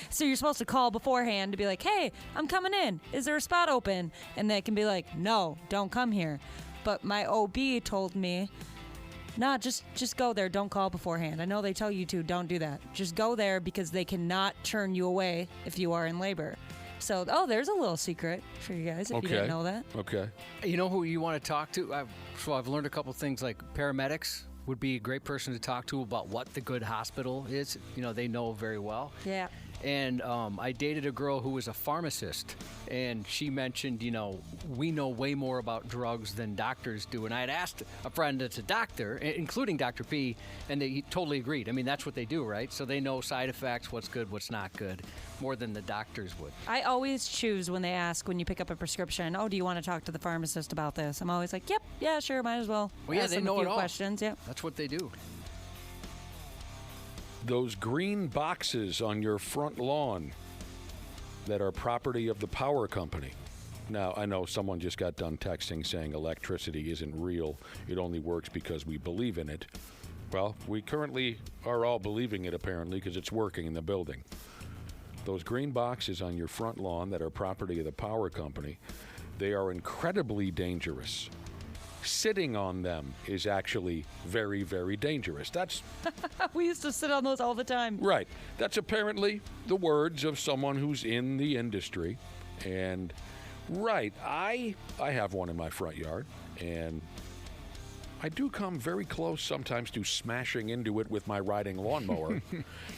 so you're supposed to call beforehand to be like, hey, I'm coming in. Is there a spot open? And they can be like, no, don't come here. But my OB told me, nah, just go there. Don't call beforehand. I know they tell you to. Don't do that. Just go there because they cannot turn you away if you are in labor. So, there's a little secret for you guys if you didn't know that. Okay. You know who you want to talk to? I've learned a couple things, like paramedics would be a great person to talk to about what the good hospital is. They know very well. Yeah. And I dated a girl who was a pharmacist, and she mentioned, we know way more about drugs than doctors do. And I had asked a friend that's a doctor, including Dr. P, and he totally agreed. I mean, that's what they do, right? So they know side effects, what's good, what's not good, more than the doctors would. I always choose when they ask, when you pick up a prescription, do you want to talk to the pharmacist about this? I'm always like, yep, yeah, sure, might as well. Well, yeah, ask they them know a few it all. Questions, yep. That's what they do. Those green boxes on your front lawn that are property of the power company. Now, I know someone just got done texting saying electricity isn't real. It only works because we believe in it. Well, we currently are all believing it, apparently, because it's working in the building. Those green boxes on your front lawn that are property of the power company, they are incredibly dangerous. Sitting on them is actually very, very dangerous. That's we used to sit on those all the time. Right. That's apparently the words of someone who's in the industry. And right, I have one in my front yard, and I do come very close sometimes to smashing into it with my riding lawnmower.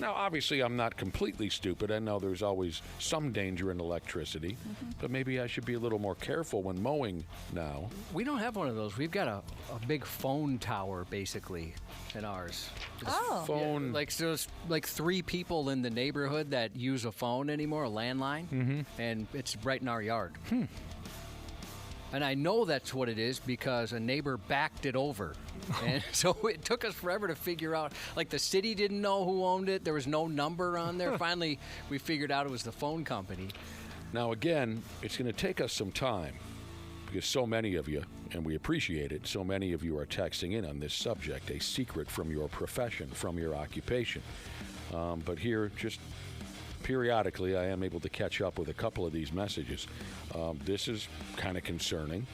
Now, obviously, I'm not completely stupid. I know there's always some danger in electricity, but maybe I should be a little more careful when mowing now. We don't have one of those. We've got a big phone tower, basically, in ours. Phone. Yeah, so it's like 3 people in the neighborhood that use a phone anymore, a landline, and it's right in our yard. And I know that's what it is because a neighbor backed it over. And so it took us forever to figure out. Like, the city didn't know who owned it. There was no number on there. Finally, we figured out it was the phone company. Now, again, it's going to take us some time because so many of you, and we appreciate it, so many of you are texting in on this subject, a secret from your profession, from your occupation. But here, just periodically, I am able to catch up with a couple of these messages. This is kind of concerning.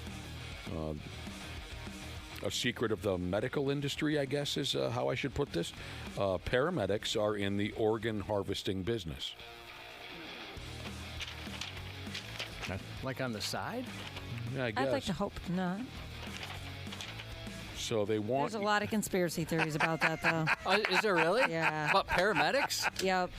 a secret of the medical industry, I guess, is how I should put this. Paramedics are in the organ harvesting business. Like on the side? Yeah, I guess. I'd like to hope not. So they want... There's a lot of conspiracy theories about that, though. Is there really? Yeah. About paramedics? Yep.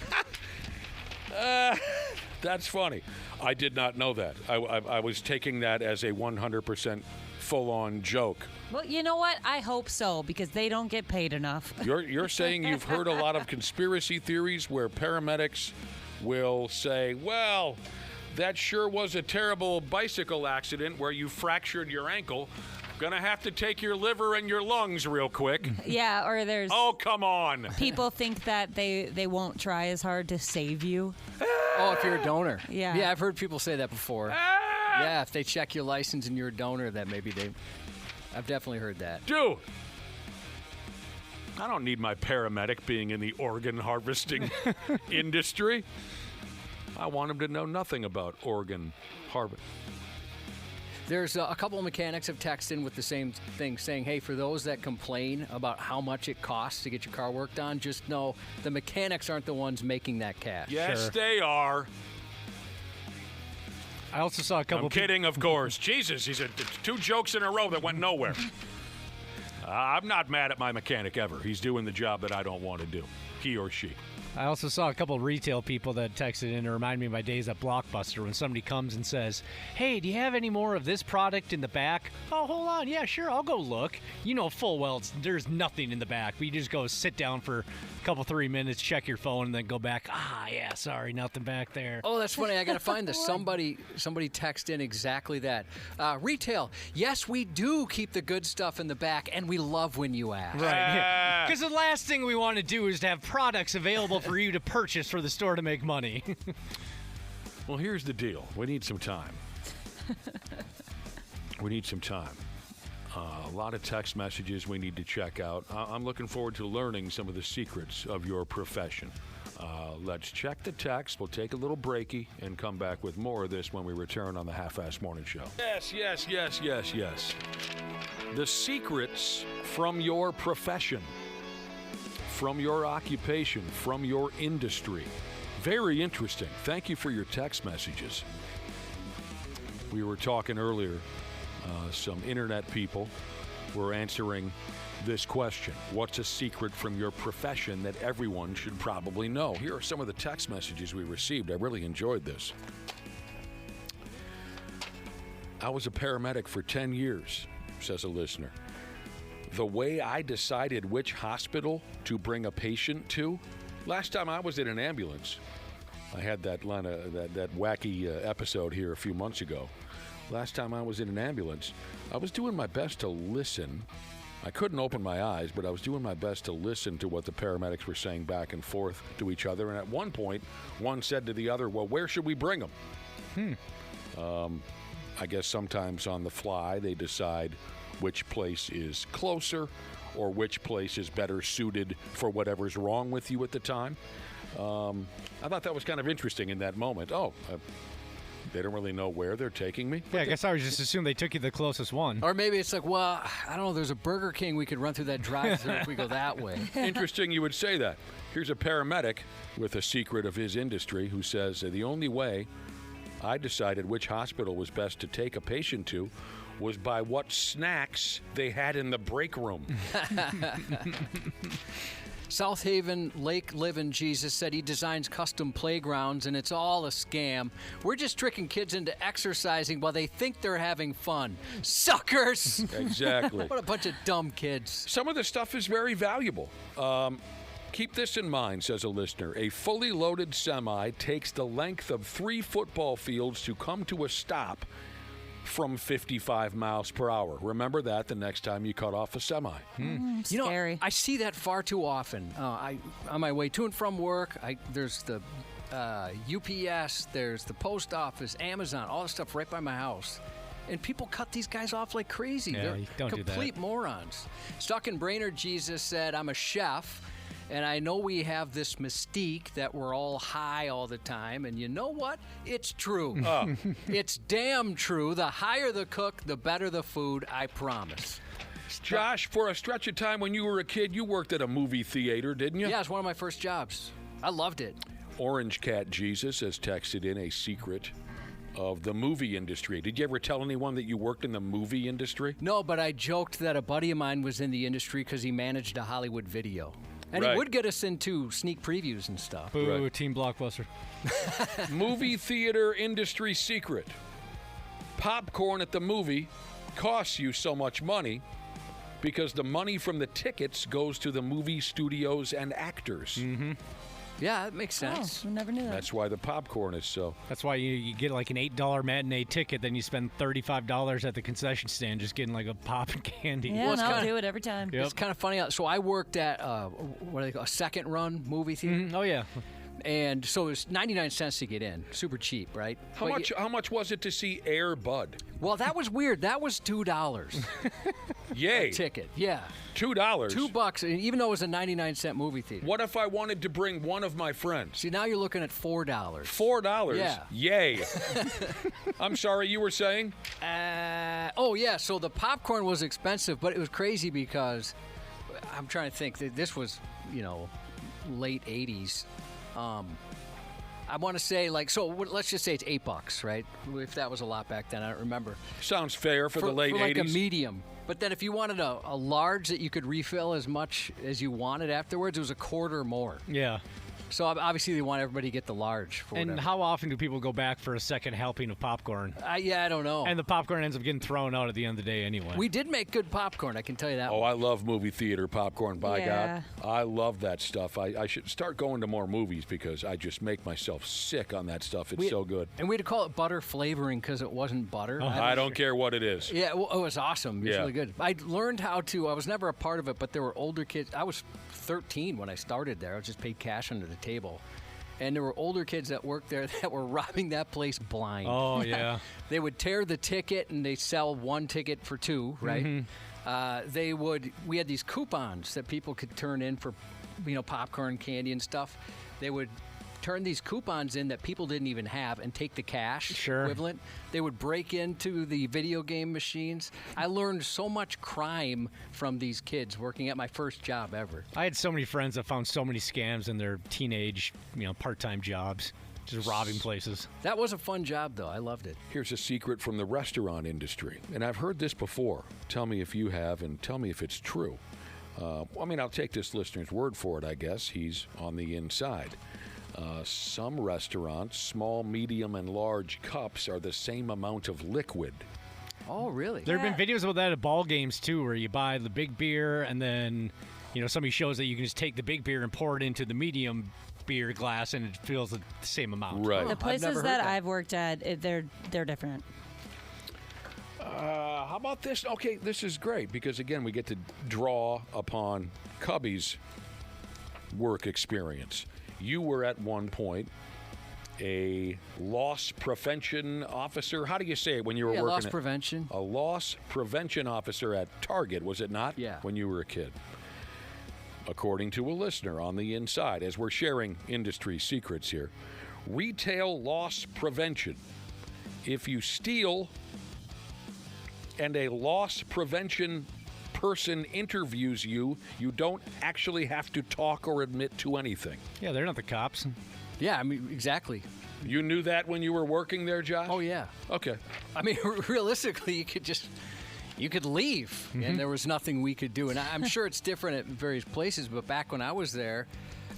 That's funny. I did not know that. I was taking that as a 100% full-on joke. Well, you know what? I hope so, because they don't get paid enough. You're saying you've heard a lot of conspiracy theories where paramedics will say, well, that sure was a terrible bicycle accident where you fractured your ankle. Gonna have to take your liver and your lungs real quick. Yeah, or there's... Oh, come on. People think that they won't try as hard to save you. Oh, if you're a donor. Yeah. Yeah, I've heard people say that before. Yeah, if they check your license and you're a donor, that maybe they... I've definitely heard that. Dude, I don't need my paramedic being in the organ harvesting industry. I want him to know nothing about organ harvest. There's a couple of mechanics have texted in with the same thing, saying, hey, for those that complain about how much it costs to get your car worked on, just know the mechanics aren't the ones making that cash. Yes, they are. I also saw a couple... I'm kidding, of course. Jesus, he said 2 jokes in a row that went nowhere. I'm not mad at my mechanic ever. He's doing the job that I don't want to do, he or she. I also saw a couple of retail people that texted in to remind me of my days at Blockbuster when somebody comes and says, hey, do you have any more of this product in the back? Oh, hold on. Yeah, sure. I'll go look. You know full well there's nothing in the back. But you just go sit down for a couple, 3 minutes, check your phone, and then go back. Yeah, sorry, nothing back there. Oh, that's funny. I got to find this. Somebody text in exactly that. Retail, yes, we do keep the good stuff in the back, and we love when you ask. Right. Because the last thing we want to do is to have products available for you to purchase for the store to make money. Well, here's the deal. We need some time. A lot of text messages we need to check out. I'm looking forward to learning some of the secrets of your profession. Let's check the text. We'll take a little breaky and come back with more of this when we return on the Half-Ass Morning Show. Yes. The secrets from your profession, from your occupation, from your industry. Very interesting. Thank you for your text messages. We were talking earlier, some internet people were answering this question. What's a secret from your profession that everyone should probably know? Here are some of the text messages we received. I really enjoyed this. I was a paramedic for 10 years, says a listener. The way I decided which hospital to bring a patient to, last time I was in an ambulance, I had that wacky episode here a few months ago. Last time I was in an ambulance, I was doing my best to listen. I couldn't open my eyes, but I was doing my best to listen to what the paramedics were saying back and forth to each other. And at one point, one said to the other, well, where should we bring them? I guess sometimes on the fly, they decide which place is closer or which place is better suited for whatever's wrong with you at the time. I thought that was kind of interesting in that moment. They don't really know where they're taking me. Yeah, I guess I would just assume they took you the closest one. Or maybe it's like, well, I don't know, there's a Burger King we could run through that drive-thru if we go that way. Interesting you would say that. Here's a paramedic with a secret of his industry who says, the only way I decided which hospital was best to take a patient to was by what snacks they had in the break room. South Haven Lake Living Jesus said he designs custom playgrounds and it's all a scam. We're just tricking kids into exercising while they think they're having fun. Suckers! Exactly. What a bunch of dumb kids. Some of the stuff is very valuable. Keep this in mind, says a listener. A fully loaded semi takes the length of 3 football fields to come to a stop from 55 miles per hour. Remember that the next time you cut off a semi. Scary. I see that far too often. On my way to and from work, there's the UPS, there's the post office, Amazon, all the stuff right by my house. And people cut these guys off like crazy. Yeah, They're don't do that. complete morons. Stuck in Brainerd Jesus said, I'm a chef. And I know we have this mystique that we're all high all the time. And you know what? It's true. Oh. It's damn true. The higher the cook, the better the food, I promise. Josh, for a stretch of time when you were a kid, you worked at a movie theater, didn't you? Yeah, it was one of my first jobs. I loved it. Orange Cat Jesus has texted in a secret of the movie industry. Did you ever tell anyone that you worked in the movie industry? No, but I joked that a buddy of mine was in the industry because he managed a Hollywood video. And Right. he would get us into sneak previews and stuff. Boo, Team Blockbuster. Movie theater industry secret. Popcorn at the movie costs you so much money because the money from the tickets goes to the movie studios and actors. Mm-hmm. Yeah, that makes sense. I never knew that. That's why the popcorn is so. That's why you get like an $8 matinee ticket, then you spend $35 at the concession stand just getting like a pop and candy. Yeah, and I'll do it every time. It's kind of funny. So I worked at what do they call a second run movie theater. Oh yeah. And so it was 99 cents to get in, super cheap, right? How much was it to see Air Bud? Well, that was weird. That was $2. Yay! A ticket, yeah. $2. $2, even though it was a 99-cent movie theater. What if I wanted to bring one of my friends? See, now you're looking at $4. $4? Yeah. Yay! I'm sorry, you were saying? Oh yeah. So the popcorn was expensive, but it was crazy because I'm trying to think. This was, late '80s. I want to say let's just say it's $8, right? If that was a lot back then, I don't remember. Sounds fair for the late for like 80s. a medium. But then if you wanted a large that you could refill as much as you wanted afterwards, it was a quarter more. Yeah. So obviously they want everybody to get the large. And how often do people go back for a second helping of popcorn? I don't know. And the popcorn ends up getting thrown out at the end of the day anyway. We did make good popcorn, I can tell you that. Oh, I love movie theater popcorn, by Yeah. God. I love that stuff. I should start going to more movies because I just make myself sick on that stuff. It's so good. And we had to call it butter flavoring because it wasn't butter. I don't care what it is. Yeah, well, it was awesome. It was Yeah. really good. I learned how to, I was never a part of it, but there were older kids. I was 13 when I started there. I was just paid cash under the table. And there were older kids that worked there that were robbing that place blind. Oh, yeah. They would tear the ticket and they sell one ticket for two, right? Mhm. We had these coupons that people could turn in for, popcorn, candy and stuff. They would turn these coupons in that people didn't even have and take the cash equivalent. They would break into the video game machines. I learned so much crime from these kids working at my first job ever. I had so many friends that found so many scams in their teenage, part-time jobs, just robbing places. That was a fun job, though. I loved it. Here's a secret from the restaurant industry, and I've heard this before. Tell me if you have, and tell me if it's true. I'll take this listener's word for it, I guess. He's on the inside. Some restaurants, small, medium, and large cups are the same amount of liquid. Oh, really? There have been videos about that at ball games, too, where you buy the big beer and then, somebody shows that you can just take the big beer and pour it into the medium beer glass and it feels the same amount. Right. The places that I've worked at, they're different. How about this? Okay, this is great because, again, we get to draw upon Cubby's work experience. You were at one point a loss prevention officer. How do you say it when you were working? Loss prevention. A loss prevention officer at Target, was it not? Yeah. When you were a kid. According to a listener on the inside, as we're sharing industry secrets here, retail loss prevention. If you steal and a loss prevention person interviews you, you don't actually have to talk or admit to anything. Yeah, they're not the cops. Yeah, exactly. You knew that when you were working there, Josh? Oh, yeah. Okay. Realistically, you could leave, and there was nothing we could do. And I'm sure it's different at various places, but back when I was there,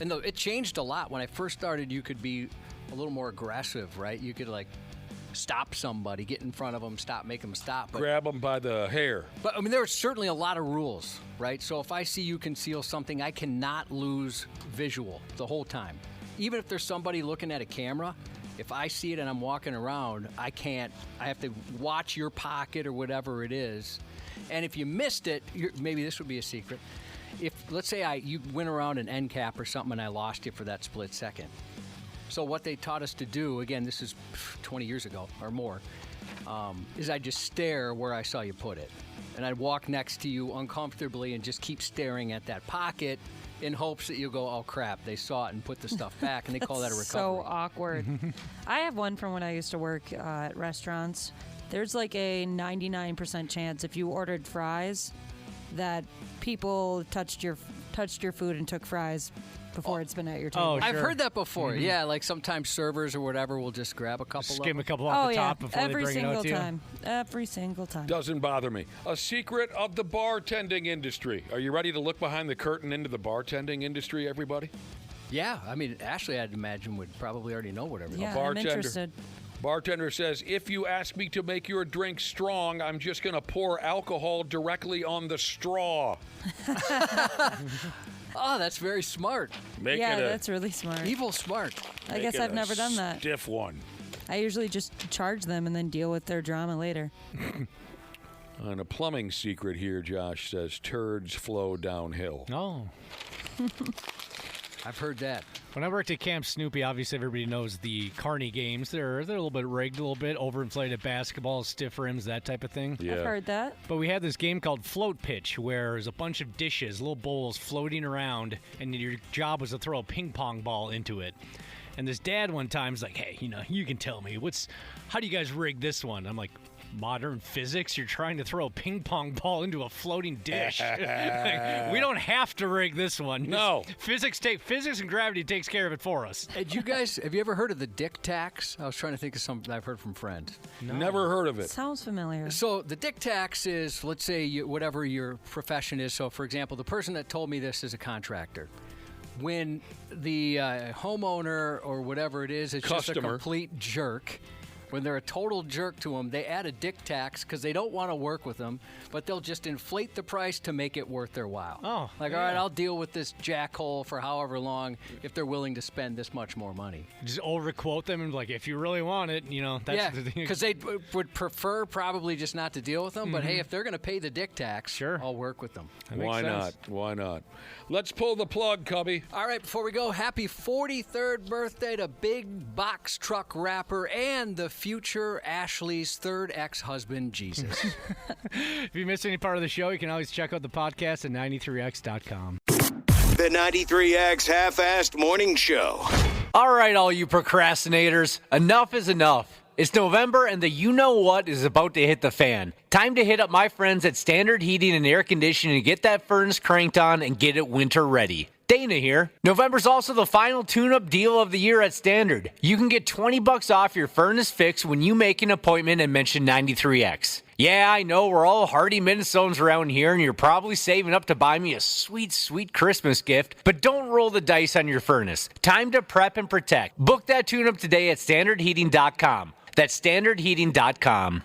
and it changed a lot. When I first started, you could be a little more aggressive, right? You could, stop somebody, get in front of them, make them stop. But, grab them by the hair. But, there are certainly a lot of rules, right? So if I see you conceal something, I cannot lose visual the whole time. Even if there's somebody looking at a camera, if I see it and I'm walking around, I have to watch your pocket or whatever it is. And if you missed it, maybe this would be a secret. Let's say you went around an end cap or something and I lost you for that split second. So what they taught us to do, again, this is 20 years ago or more, is I'd just stare where I saw you put it. And I'd walk next to you uncomfortably and just keep staring at that pocket in hopes that you'll go, oh, crap, they saw it and put the stuff back, and they call that a recovery. So awkward. I have one from when I used to work at restaurants. There's like a 99% chance if you ordered fries that people touched your food and took fries before it's been at your table. Oh, I've sure. heard that before. Yeah, like sometimes servers or whatever will just grab a couple Skim of a couple off the top before every they bring it out to you. Every single time. Doesn't bother me. A secret of the bartending industry. Are you ready to look behind the curtain into the bartending industry, everybody? Yeah, I mean, Ashley, I'd imagine, would probably already know whatever. Yeah, bartender. I'm interested. Bartender says, if you ask me to make your drink strong, I'm just going to pour alcohol directly on the straw. Oh, that's very smart. That's really smart. Evil smart. I guess I've never done that. Stiff one. I usually just charge them and then deal with their drama later. And a plumbing secret here, Josh says, turds flow downhill. Oh. I've heard that. When I worked at Camp Snoopy, obviously everybody knows the Carney games. They're a little bit rigged, a little bit overinflated basketball, stiff rims, that type of thing. Yeah. I've heard that. But we had this game called Float Pitch, where there's a bunch of dishes, little bowls floating around, and your job was to throw a ping pong ball into it. And this dad one time was like, hey, you can tell me, how do you guys rig this one? I'm like, modern physics? You're trying to throw a ping pong ball into a floating dish. We don't have to rig this one. No. Physics and gravity takes care of it for us. Have you ever heard of the dick tax? I was trying to think of something I've heard from friends. No. Never heard of it. Sounds familiar. So the dick tax is, let's say, whatever your profession is. So, for example, the person that told me this is a contractor. When the homeowner or whatever it is just a complete jerk, when they're a total jerk to them, they add a dick tax because they don't want to work with them, but they'll just inflate the price to make it worth their while. Oh, all right, I'll deal with this jackhole for however long if they're willing to spend this much more money. Just overquote them and if you really want it, that's the thing. Because they would prefer probably just not to deal with them, but hey, if they're going to pay the dick tax, sure, I'll work with them. Why not? Why not? Let's pull the plug, Cubby. All right, before we go, happy 43rd birthday to big box truck rapper and the future Ashley's third ex-husband, Jesus. If you missed any part of the show, you can always check out the podcast at 93x.com. The 93X Half-Assed Morning Show. All right, all you procrastinators, enough is enough. It's November and the you-know-what is about to hit the fan. Time to hit up my friends at Standard Heating and Air Conditioning and get that furnace cranked on and get it winter ready. Dana here. November's also the final tune-up deal of the year at Standard. You can get $20 off your furnace fix when you make an appointment and mention 93X. Yeah, I know we're all hardy Minnesotans around here, and you're probably saving up to buy me a sweet, sweet Christmas gift, but don't roll the dice on your furnace. Time to prep and protect. Book that tune-up today at StandardHeating.com. That's StandardHeating.com.